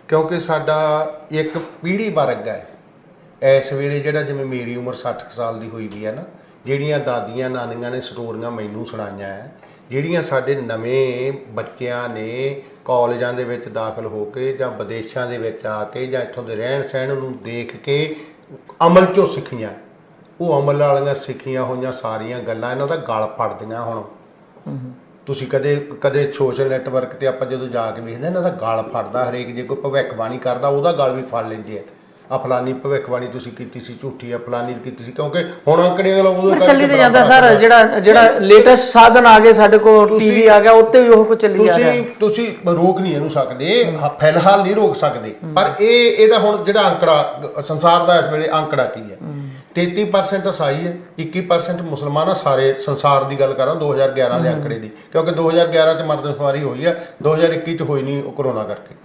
ਕਿਉਂਕਿ ਸਾਡਾ ਇੱਕ ਪੀੜ੍ਹੀ ਵਰਗ ਹੈ ਇਸ ਵੇਲੇ ਜਿਹੜਾ, ਜਿਵੇਂ ਮੇਰੀ ਉਮਰ 60 ਸਾਲ ਦੀ ਹੋਈ ਵੀ ਹੈ ਨਾ, ਜਿਹੜੀਆਂ ਦਾਦੀਆਂ ਨਾਨੀਆਂ ਨੇ ਸਟੋਰੀਆਂ ਮੈਨੂੰ ਸੁਣਾਈਆਂ ਹੈ, ਜਿਹੜੀਆਂ ਸਾਡੇ ਨਵੇਂ ਬੱਚਿਆਂ ਨੇ ਕਾਲਜਾਂ ਦੇ ਵਿੱਚ ਦਾਖਲ ਹੋ ਕੇ ਜਾਂ ਵਿਦੇਸ਼ਾਂ ਦੇ ਵਿੱਚ ਆ ਕੇ ਜਾਂ ਇੱਥੋਂ ਦੇ ਰਹਿਣ ਸਹਿਣ ਨੂੰ ਦੇਖ ਕੇ ਅਮਲ 'ਚੋਂ ਸਿੱਖੀਆਂ, ਉਹ ਅਮਲ ਵਾਲੀਆਂ ਸਿੱਖੀਆਂ ਹੋਈਆਂ ਸਾਰੀਆਂ ਗੱਲਾਂ ਇਹਨਾਂ ਦਾ ਗਲ ਫੜਦੀਆਂ। ਹੁਣ ਤੁਸੀਂ ਕਦੇ ਸੋਸ਼ਲ ਨੈਟਵਰਕ 'ਤੇ ਆਪਾਂ ਜਦੋਂ ਜਾ ਕੇ ਵੇਖਦੇ ਇਹਨਾਂ ਦਾ ਗਲ ਫੜਦਾ। ਹਰੇਕ ਜੇ ਕੋਈ ਭਵਿੱਖਬਾਣੀ ਕਰਦਾ ਉਹਦਾ ਗਲ ਵੀ ਫੜ ਲੈਂਦੇ ਆ। ਆ ਫਲਾਨੀ ਭਵਿੱਖਬਾਣੀ ਤੁਸੀਂ ਕੀਤੀ ਸੀ ਝੂਠੀ ਆ, ਫਲਾਨੀ ਕੀਤੀ ਸੀ, ਕਿਉਂਕਿ ਹੁਣ ਅੰਕੜੇ ਉਦੋਂ ਚੱਲੀ ਤੇ ਜਾਂਦਾ ਸਰ। ਜਿਹੜਾ ਲੇਟੈਸਟ ਸਾਧਨ ਆ ਗਏ ਸਾਡੇ ਕੋਲ, ਟੀਵੀ ਆ ਗਿਆ, ਉੱਤੇ ਵੀ ਉਹ ਕੁਝ ਚੱਲੀ ਜਾ ਰਿਹਾ। ਤੁਸੀਂ ਰੋਕ ਨਹੀਂ ਇਹਨੂੰ ਸਕਦੇ, ਫਿਲਹਾਲ ਨਹੀਂ ਰੋਕ ਸਕਦੇ। ਪਰ ਇਹਦਾ ਹੁਣ ਜਿਹੜਾ ਅੰਕੜਾ ਸੰਸਾਰ ਦਾ ਇਸ ਵੇਲੇ ਅੰਕੜਾ ਕੀ ਹੈ? 33% ਈਸਾਈ ਹੈ, 21% ਮੁਸਲਮਾਨ ਆ। ਸਾਰੇ ਸੰਸਾਰ ਦੀ ਗੱਲ ਕਰਾਂ 2011 ਦੇ ਅੰਕੜੇ ਦੀ, ਕਿਉਂਕਿ 2011 'ਚ ਮਰਦਮਸ਼ੁਮਾਰੀ ਹੋਈ ਹੈ, 2021 'ਚ ਹੋਈ ਨਹੀਂ ਉਹ ਕਰੋਨਾ ਕਰਕੇ।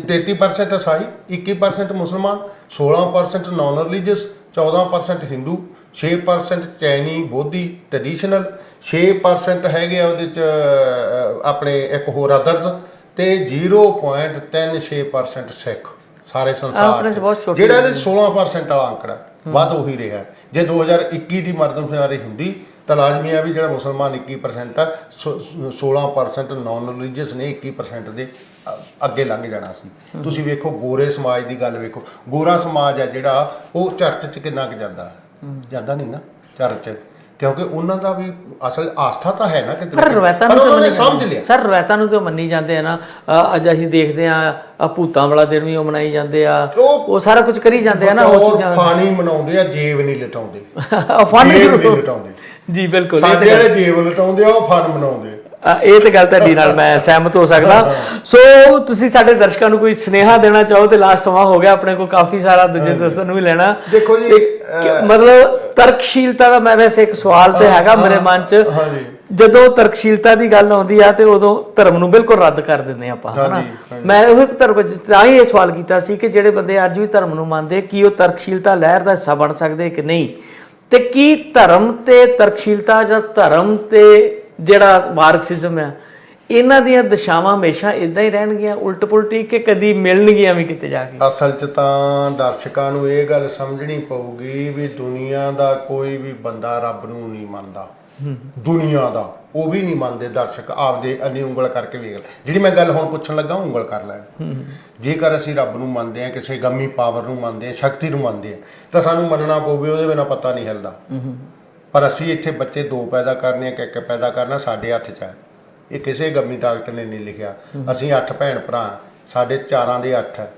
33% ਈਸਾਈ, 21% ਮੁਸਲਮਾਨ, 16% ਨਾਨ ਰਿਲੀਜੀਅਸ, 14% ਹਿੰਦੂ, 6% ਚੈਨੀ ਬੋਧੀ ਟ੍ਰੈਡੀਸ਼ਨਲ, 6% ਹੈਗੇ ਆ ਉਹਦੇ 'ਚ ਆਪਣੇ ਇੱਕ ਹੋਰ ਅਦਰਸ, ਤੇ 0.36% ਸਿੱਖ। ਸਾਰੇ ਸੰਸਾਰ ਜਿਹੜਾ ਇਹਦੇ 16% ਵਾਲਾ ਅੰਕੜਾ ਵੱਧ ਉਹੀ ਰਿਹਾ। ਜੇ 2021 ਦੀ ਮਰਦਮਸ਼ੁਮਾਰੀ ਹੁੰਦੀ ਤਾਂ ਲਾਜ਼ਮੀ ਆ ਵੀ ਜਿਹੜਾ ਮੁਸਲਮਾਨ 21% ਆ, 16% ਨਾਨ ਰਿਲੀਜੀਅਸ ਨੇ 21% ਦੇ ਅੱਗੇ ਲੰਘ ਜਾਣਾ ਸੀ। ਤੁਸੀਂ ਵੇਖੋ ਗੋਰੇ ਸਮਾਜ ਦੀ ਗੱਲ ਵੇਖੋ, ਗੋਰਾ ਸਮਾਜ ਹੈ ਜਿਹੜਾ ਉਹ ਚਰਚ 'ਚ ਕਿੰਨਾ ਕੁ ਜਾਂਦਾ ਨਹੀਂ ਨਾ ਚਰਚ, ਕਿਉਂਕਿ ਉਹਨਾਂ ਦਾ ਵੀ ਅਸਲ ਆਸਥਾ ਤਾਂ ਹੈ ਨਾ ਕਿਤੇ, ਪਰ ਰਵਾਇਤਾਂ ਨੂੰ ਉਹਨਾਂ ਨੇ ਸਮਝ ਲਿਆ ਸਰ। ਰਵਾਇਤਾਂ ਨੂੰ ਤਾਂ ਮੰਨੀ ਜਾਂਦੇ ਆ ਨਾ। ਅੱਜ ਅਸੀਂ ਦੇਖਦੇ ਆ ਭੂਤਾਂ ਵਾਲਾ ਦਿਨ ਵੀ ਉਹ ਮਨਾਈ ਜਾਂਦੇ ਆ, ਉਹ ਸਾਰਾ ਕੁਝ ਕਰੀ ਜਾਂਦੇ ਆ ਨਾ। ਉਹ ਚੀਜ਼ਾਂ ਫਾਨੀ ਮਨਾਉਂਦੇ ਆ, ਜੇਬ ਨਹੀਂ ਲਟਾਉਂਦੇ। ਫਨ ਨਹੀਂ ਲਟਾਉਂਦੇ ਜੀ, ਬਿਲਕੁਲ। ਸਾਡੇ ਵਾਲੇ ਜੇਬ ਲਟਾਉਂਦੇ ਆ, ਉਹ ਫਨ ਮਨਾਉਂਦੇ। ਇਹ ਤੇ ਗੱਲ ਤੁਹਾਡੀ ਨਾਲ ਮੈਂ ਸਹਿਮਤ ਹੋ ਸਕਦਾ। ਸੋ ਤੁਸੀਂ ਸਾਡੇ ਦਰਸ਼ਕਾਂ ਨੂੰ ਕੋਈ ਸੁਨੇਹਾ ਦੇਣਾ ਚਾਹੋ ਤੇ ਲਾਸਟ ਸਮਾਂ ਹੋ ਗਿਆ ਆਪਣੇ ਕੋਲ, ਕਾਫੀ ਸਾਰਾ ਦੂਜੇ ਦੋਸਤਾਂ ਨੂੰ ਵੀ ਲੈਣਾ। ਦੇਖੋ ਜੀ, ਮਤਲਬ ਤਰਕਸ਼ੀਲਤਾ ਦਾ ਮੈਂ ਵੈਸੇ ਇੱਕ ਸਵਾਲ ਤੇ ਹੈਗਾ ਮੇਰੇ ਮਨ 'ਚ। ਜਦੋਂ ਤਰਕਸ਼ੀਲਤਾ ਦੀ ਗੱਲ ਆਉਂਦੀ ਆ ਤੇ ਉਦੋਂ ਧਰਮ ਨੂੰ ਬਿਲਕੁਲ ਰੱਦ ਕਰ ਦਿੰਦੇ ਆਪਾਂ, ਹਨਾ। ਮੈਂ ਉਹ ਤਾਂ ਹੀ ਇਹ ਸਵਾਲ ਕੀਤਾ ਸੀ ਕਿ ਜਿਹੜੇ ਬੰਦੇ ਅੱਜ ਵੀ ਧਰਮ ਨੂੰ ਮੰਨਦੇ, ਕੀ ਉਹ ਤਰਕਸ਼ੀਲਤਾ ਲਹਿਰ ਦਾ ਹਿੱਸਾ ਬਣ ਸਕਦੇ ਕਿ ਨਹੀਂ? ਤੇ ਕੀ ਧਰਮ ਤੇ ਤਰਕਸ਼ੀਲਤਾ ਜਾਂ ਧਰਮ ਤੇ ਜਿਹੜਾ ਮਾਰਕਸਿਜ਼ਮ ਆ, ਇਹਨਾਂ ਦੀਆਂ ਦਿਸ਼ਾਵਾਂ ਹਮੇਸ਼ਾ ਇਦਾਂ ਹੀ ਰਹਿਣਗੀਆਂ ਉਲਟ ਪੁਲਟੀ, ਕਿ ਕਦੀ ਮਿਲਣਗੀਆਂ ਵੀ ਕਿਤੇ ਜਾ ਕੇ? ਅਸਲ 'ਚ ਤਾਂ ਦਰਸ਼ਕਾਂ ਨੂੰ ਇਹ ਗੱਲ ਸਮਝਣੀ ਪਊਗੀ ਵੀ ਦੁਨੀਆ ਦਾ ਕੋਈ ਵੀ ਬੰਦਾ ਰੱਬ ਨੂੰ ਨਹੀਂ ਮੰਨਦਾ। ਦੁਨੀਆ ਦਾ ਉਹ ਵੀ ਨਹੀਂ ਮੰਨਦੇ ਦਰਸ਼ਕ ਆਪਦੇ ਅੰਨੀ ਉਂਗਲ ਕਰਕੇ ਵੇਖ ਲੈ। ਜਿਹੜੀ ਮੈਂ ਗੱਲ ਹੁਣ ਪੁੱਛਣ ਲੱਗਾ ਉਂਗਲ ਕਰ ਲੈਣ। ਜੇਕਰ ਅਸੀਂ ਰੱਬ ਨੂੰ ਮੰਨਦੇ ਹਾਂ, ਕਿਸੇ ਗੰਮੀ ਪਾਵਰ ਨੂੰ ਮੰਨਦੇ ਹਾਂ, ਸ਼ਕਤੀ ਨੂੰ ਮੰਨਦੇ ਹਾਂ, ਤਾਂ ਸਾਨੂੰ ਮੰਨਣਾ ਪਊਵੇ, ਉਹਦੇ ਬਿਨਾਂ ਪਤਾ ਨਹੀਂ ਹਿਲਦਾ। ਪਰ ਅਸੀਂ ਇੱਥੇ ਬੱਚੇ 2 ਪੈਦਾ ਕਰਨੇ ਆ ਕਿ 1 ਪੈਦਾ ਕਰਨਾ ਸਾਡੇ ਹੱਥ 'ਚ ਹੈ। ਇਹ ਕਿਸੇ ਗੰਮੀ ਤਾਕਤ ਨੇ ਨਹੀਂ ਲਿਖਿਆ। ਅਸੀਂ 8 ਭੈਣ ਭਰਾ, ਸਾਡੇ 4 ਦੇ 8 ਹੈ।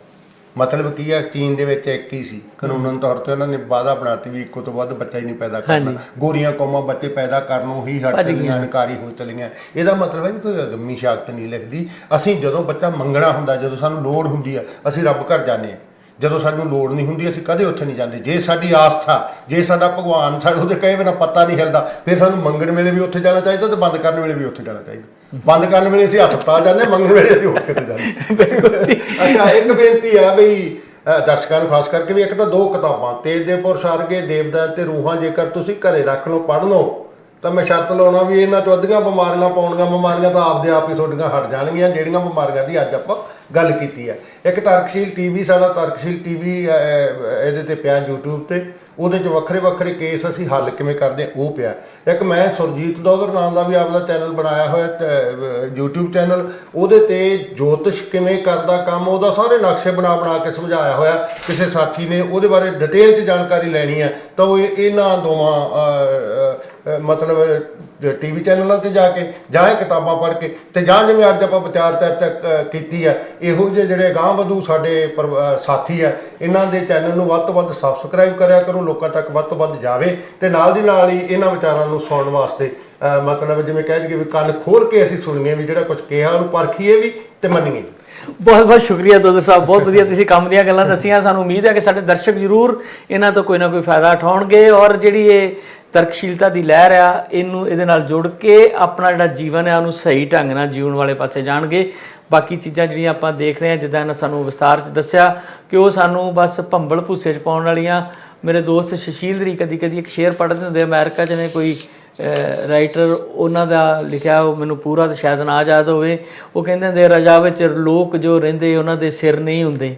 ਮਤਲਬ ਕੀ ਹੈ, ਚੀਨ ਦੇ ਵਿੱਚ 1 ਹੀ ਸੀ ਕਾਨੂੰਨ ਤੌਰ ਤੇ, ਉਹਨਾਂ ਨੇ ਵਾਅਦਾ ਬਣਾਤੀ ਵੀ 1 ਤੋਂ ਵੱਧ ਬੱਚਾ ਹੀ ਨਹੀਂ ਪੈਦਾ ਕਰਨਾ। ਗੋਰੀਆਂ ਕੌਮਾਂ ਬੱਚੇ ਪੈਦਾ ਕਰਨੋਂ ਹੀ ਹਟ ਗਈਆਂ, ਇਨਕਾਰੀ ਹੋ ਚਲੀਆਂ। ਇਹਦਾ ਮਤਲਬ ਹੈ ਵੀ ਕੋਈ ਅਗੰਮੀ ਸ਼ਕਤ ਨਹੀਂ ਲਿਖਦੀ। ਅਸੀਂ ਜਦੋਂ ਬੱਚਾ ਮੰਗਣਾ ਹੁੰਦਾ, ਜਦੋਂ ਸਾਨੂੰ ਲੋੜ ਹੁੰਦੀ ਆ, ਅਸੀਂ ਰੱਬ ਘਰ ਜਾਂਦੇ ਹਾਂ। ਜਦੋਂ ਸਾਨੂੰ ਲੋੜ ਨਹੀਂ ਹੁੰਦੀ, ਅਸੀਂ ਕਦੇ ਉੱਥੇ ਨਹੀਂ ਜਾਂਦੇ। ਜੇ ਸਾਡੀ ਆਸਥਾ, ਜੇ ਸਾਡਾ ਭਗਵਾਨ ਸਾਡੇ ਉਹਦੇ ਕਹੇ ਬਿਨਾਂ ਪਤਾ ਨਹੀਂ ਹਿਲਦਾ, ਫਿਰ ਸਾਨੂੰ ਮੰਗਣ ਵੇਲੇ ਵੀ ਉੱਥੇ ਜਾਣਾ ਚਾਹੀਦਾ ਤੇ ਬੰਦ ਕਰਨ ਵੇਲੇ ਵੀ ਉੱਥੇ ਜਾਣਾ ਚਾਹੀਦਾ। ਬੰਦ ਕਰਨ ਵੇਲੇ ਅਸੀਂ ਹਸਪਤਾਲ ਜਾਂਦੇ, ਮੰਗਣ ਵੇਲੇ ਅਸੀਂ ਉੱਠ ਕੇ ਜਾਂਦੇ। ਅੱਛਾ, ਇੱਕ ਬੇਨਤੀ ਆ ਬਈ ਦਰਸ਼ਕਾਂ ਨੂੰ ਖਾਸ ਕਰਕੇ ਵੀ, ਇੱਕ ਤਾਂ 2 ਕਿਤਾਬਾਂ ਤੇਜ ਦੇ ਪੁਰਸ਼ ਅਰਗੇ, ਦੇਵਦਾਸ ਤੇ ਰੂਹਾਂ, ਜੇਕਰ ਤੁਸੀਂ ਘਰੇ ਰੱਖ ਲਓ, ਪੜ੍ਹ ਲਓ, ਤਾਂ ਮੈਂ ਸ਼ਰਤ ਲਾਉਣਾ ਵੀ ਇਹਨਾਂ 'ਚੋਂ ਅੱਧੀਆਂ ਬਿਮਾਰੀਆਂ ਪਾਉਣੀਆਂ ਬਿਮਾਰੀਆਂ ਤਾਂ ਆਪਦੇ ਆਪ ਹੀ ਤੁਹਾਡੀਆਂ ਹਟ ਜਾਣਗੀਆਂ, ਜਿਹੜੀਆਂ ਬਿਮਾਰੀਆਂ ਦੀ ਅੱਜ ਆਪਾਂ ਗੱਲ ਕੀਤੀ ਹੈ। ਇੱਕ ਤਰਕਸ਼ੀਲ ਟੀਵੀ, ਸਾਡਾ ਤਰਕਸ਼ੀਲ ਟੀਵੀ ਇਹਦੇ ਤੇ ਪਿਆ YouTube ਤੇ, ਉਹਦੇ 'ਚ ਵੱਖਰੇ ਵੱਖਰੇ ਕੇਸ ਅਸੀਂ ਹੱਲ ਕਿਵੇਂ ਕਰਦੇ ਉਹ ਪਿਆ। ਇੱਕ ਮੈਂ ਸੁਰਜੀਤ ਦੌਗਰ ਨਾਮ ਦਾ ਵੀ ਆਪਦਾ ਚੈਨਲ ਬਣਾਇਆ ਹੋਇਆ YouTube ਚੈਨਲ, ਉਹਦੇ ਤੇ ਜੋਤਿਸ਼ ਕਿਵੇਂ ਕਰਦਾ ਕੰਮ, ਉਹਦਾ ਸਾਰੇ ਨਕਸ਼ੇ ਬਣਾ ਕੇ ਸਮਝਾਇਆ ਹੋਇਆ। ਕਿਸੇ ਸਾਥੀ ਨੇ ਉਹਦੇ ਬਾਰੇ ਡਿਟੇਲ 'ਚ ਜਾਣਕਾਰੀ ਲੈਣੀ ਹੈ ਤਾਂ ਉਹ ਇਹਨਾਂ ਦੋਵਾਂ ਮਤਲਬ ਟੀਵੀ ਚੈਨਲਾਂ ਤੇ ਜਾ ਕੇ, ਜਾਂ ਇਹ ਕਿਤਾਬਾਂ ਪੜ੍ਹ ਕੇ, ਤੇ ਜਾਂ ਜਿਵੇਂ ਅੱਜ ਆਪਾਂ ਵਿਚਾਰ ਚਰਚਾ ਕੀਤੀ ਹੈ, ਇਹੋ ਜਿਹੇ ਜਿਹੜੇ ਅਗਾਂਹ ਵਧੂ ਸਾਡੇ ਸਾਥੀ ਆ, ਇਹਨਾਂ ਦੇ ਚੈਨਲ ਨੂੰ ਵੱਧ ਤੋਂ ਵੱਧ ਸਬਸਕ੍ਰਾਈਬ ਕਰਿਆ ਕਰੋ, ਲੋਕਾਂ ਤੱਕ ਵੱਧ ਤੋਂ ਵੱਧ ਜਾਵੇ, ਤੇ ਨਾਲ ਦੀ ਨਾਲ ਹੀ ਇਹਨਾਂ ਵਿਚਾਰਾਂ ਨੂੰ ਸੁਣਨ ਵਾਸਤੇ ਮਤਲਬ ਜਿਵੇਂ ਕਹਿ ਦਈਏ ਵੀ ਕੰਨ ਖੋਲ ਕੇ ਅਸੀਂ ਸੁਣੀਏ, ਵੀ ਜਿਹੜਾ ਕੁਝ ਕਿਹਾ ਉਹਨੂੰ ਪਰਖੀਏ ਵੀ ਤੇ ਮੰਨੀਏ। ਬਹੁਤ ਬਹੁਤ ਸ਼ੁਕਰੀਆ ਦੋਦਰ ਸਾਹਿਬ, ਬਹੁਤ ਵਧੀਆ ਤੁਸੀਂ ਕੰਮ ਦੀਆਂ ਗੱਲਾਂ ਦੱਸੀਆਂ। ਸਾਨੂੰ ਉਮੀਦ ਹੈ ਕਿ ਸਾਡੇ ਦਰਸ਼ਕ ਜ਼ਰੂਰ ਇਹਨਾਂ ਤੋਂ ਕੋਈ ਨਾ ਕੋਈ ਫਾਇਦਾ ਉਠਾਉਣਗੇ, ਔਰ ਜਿਹੜੀ ਇਹ ਤਰਕਸ਼ੀਲਤਾ ਦੀ ਲਹਿਰ ਆ, ਇਹਦੇ ਨਾਲ ਜੁੜ ਕੇ ਆਪਣਾ ਜਿਹੜਾ ਜੀਵਨ ਹੈ ਉਹਨੂੰ ਸਹੀ ਢੰਗ ਨਾਲ ਜੀਉਣ ਵਾਲੇ ਪਾਸੇ ਜਾਣਗੇ। ਬਾਕੀ ਚੀਜ਼ਾਂ ਜਿਹੜੀਆਂ ਆਪਾਂ ਦੇਖ ਰਹੇ ਹਾਂ, ਜਿੱਦਾਂ ਇਹਨਾਂ ਸਾਨੂੰ ਵਿਸਤਾਰ 'ਚ ਦੱਸਿਆ ਕਿ ਉਹ ਸਾਨੂੰ ਬਸ ਭੰਬਲ ਭੂਸੇ 'ਚ ਪਾਉਣ ਵਾਲੀਆਂ। ਮੇਰੇ ਦੋਸਤ ਸੁਸ਼ੀਲ ਦਰੀ ਕਦੀ ਇੱਕ ਸ਼ੇਅਰ ਪੜ੍ਹਦੇ ਹੁੰਦੇ, ਅਮਰੀਕਾ 'ਚ ਨੇ ਕੋਈ ਰਾਈਟਰ, ਉਹਨਾਂ ਦਾ ਲਿਖਿਆ, ਉਹ ਮੈਨੂੰ ਪੂਰਾ ਤਾਂ ਸ਼ਾਇਦ ਨਾ ਯਾਦ ਹੋਵੇ। ਉਹ ਕਹਿੰਦੇ ਹੁੰਦੇ, ਰਜਾ ਵਿੱਚ ਲੋਕ ਜੋ ਰਹਿੰਦੇ ਉਹਨਾਂ ਦੇ ਸਿਰ ਨਹੀਂ ਹੁੰਦੇ।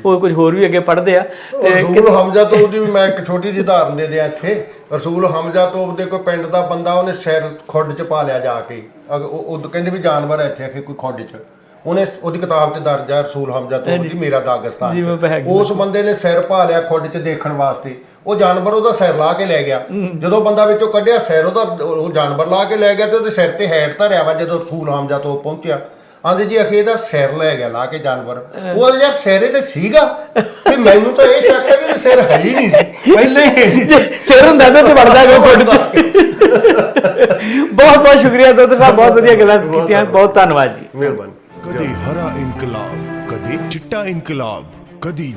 ਉਹ ਕੁਝ ਹੋਰ ਵੀ ਅੱਗੇ ਪੜ੍ਹਦੇ ਆ। ਰਸੂਲ ਹਮਜ਼ਾ ਤੋਬ ਦੀ ਵੀ ਮੈਂ ਇੱਕ ਛੋਟੀ ਜਿਹੀ ਉਦਾਹਰਨ ਦੇ ਦਿਆਂ ਇੱਥੇ। ਰਸੂਲ ਹਮਜ਼ਾ ਤੋਬ ਦੇ ਕੋਈ ਪਿੰਡ ਦਾ ਬੰਦਾ, ਉਹਨੇ ਸਿਰ ਖੁੱਡ 'ਚ ਪਾ ਲਿਆ ਜਾ ਕੇ। ਉਹ ਕਹਿੰਦੇ ਵੀ ਜਾਨਵਰ ਹੈ ਇੱਥੇ ਕੋਈ ਖੁੱਡ 'ਚ, ਉਹਨੇ ਉਹਦੀ ਕਿਤਾਬ 'ਚ ਦਰਜ ਹੈ ਰਸੂਲ ਹਮਜ਼ਾ ਤੋਬ ਦੀ, ਮੇਰਾ ਦਾਗਿਸਤਾਨ। ਉਸ ਬੰਦੇ ਨੇ ਸਿਰ ਪਾ ਲਿਆ ਖੁੱਡ 'ਚ ਦੇਖਣ ਵਾਸਤੇ। ਉਹ ਜਾਨਵਰ ਉਹਦਾ ਸਿਰ ਲਾ ਕੇ ਲੈ ਗਿਆ। ਜਦੋਂ ਬੰਦਾ ਵਿੱਚੋਂ ਕੱਢਿਆ ਸਿਰ, ਉਹ ਜਾਨਵਰ ਲਾ ਕੇ ਲੈ ਗਿਆ, ਤੇ ਉਹਦੇ ਸਿਰ ਤੇ ਹੈਟ ਧਰਿਆ ਵਾ। ਜਦੋਂ ਰਸੂਲ ਹਮਜ਼ਾ ਤੋਬ ਪਹੁੰਚਿਆ, ਆਂਦੇ ਜੀ ਅਖੇ ਇਹਦਾ ਸਿਰ ਲੈ ਗਿਆ ਲਾ ਕੇ ਜਾਨਵਰ। ਉਹ ਯਾਰ ਸਿਰ ਤੇ ਸੀਗਾ, ਤੇ ਮੈਨੂੰ ਤਾਂ ਇਹ ਸ਼ੱਕ ਹੈ ਵੀ ਸਿਰ ਹੈ ਹੀ ਨਹੀਂ ਸੀ, ਪਹਿਲਾਂ ਹੀ ਸਿਰ ਹੁੰਦਾ ਤੇ ਵੜਦਾ ਗਿਆ ਖੁੱਡ 'ਚ। ਬਹੁਤ ਬਹੁਤ ਸ਼ੁਕਰੀਆ ਦੋਦਰ ਸਾਹਿਬ, ਬਹੁਤ ਵਧੀਆ ਗੱਲਾਂ ਕੀਤੀਆਂ, ਬਹੁਤ ਧੰਨਵਾਦ ਜੀ, ਮਿਹਰਬਾਨੀ। ਕਦੇ ਹਰਾ ਇਨਕਲਾਬ, ਕਦੇ ਚਿੱਟਾ ਇਨਕਲਾਬ, ਕਦੀ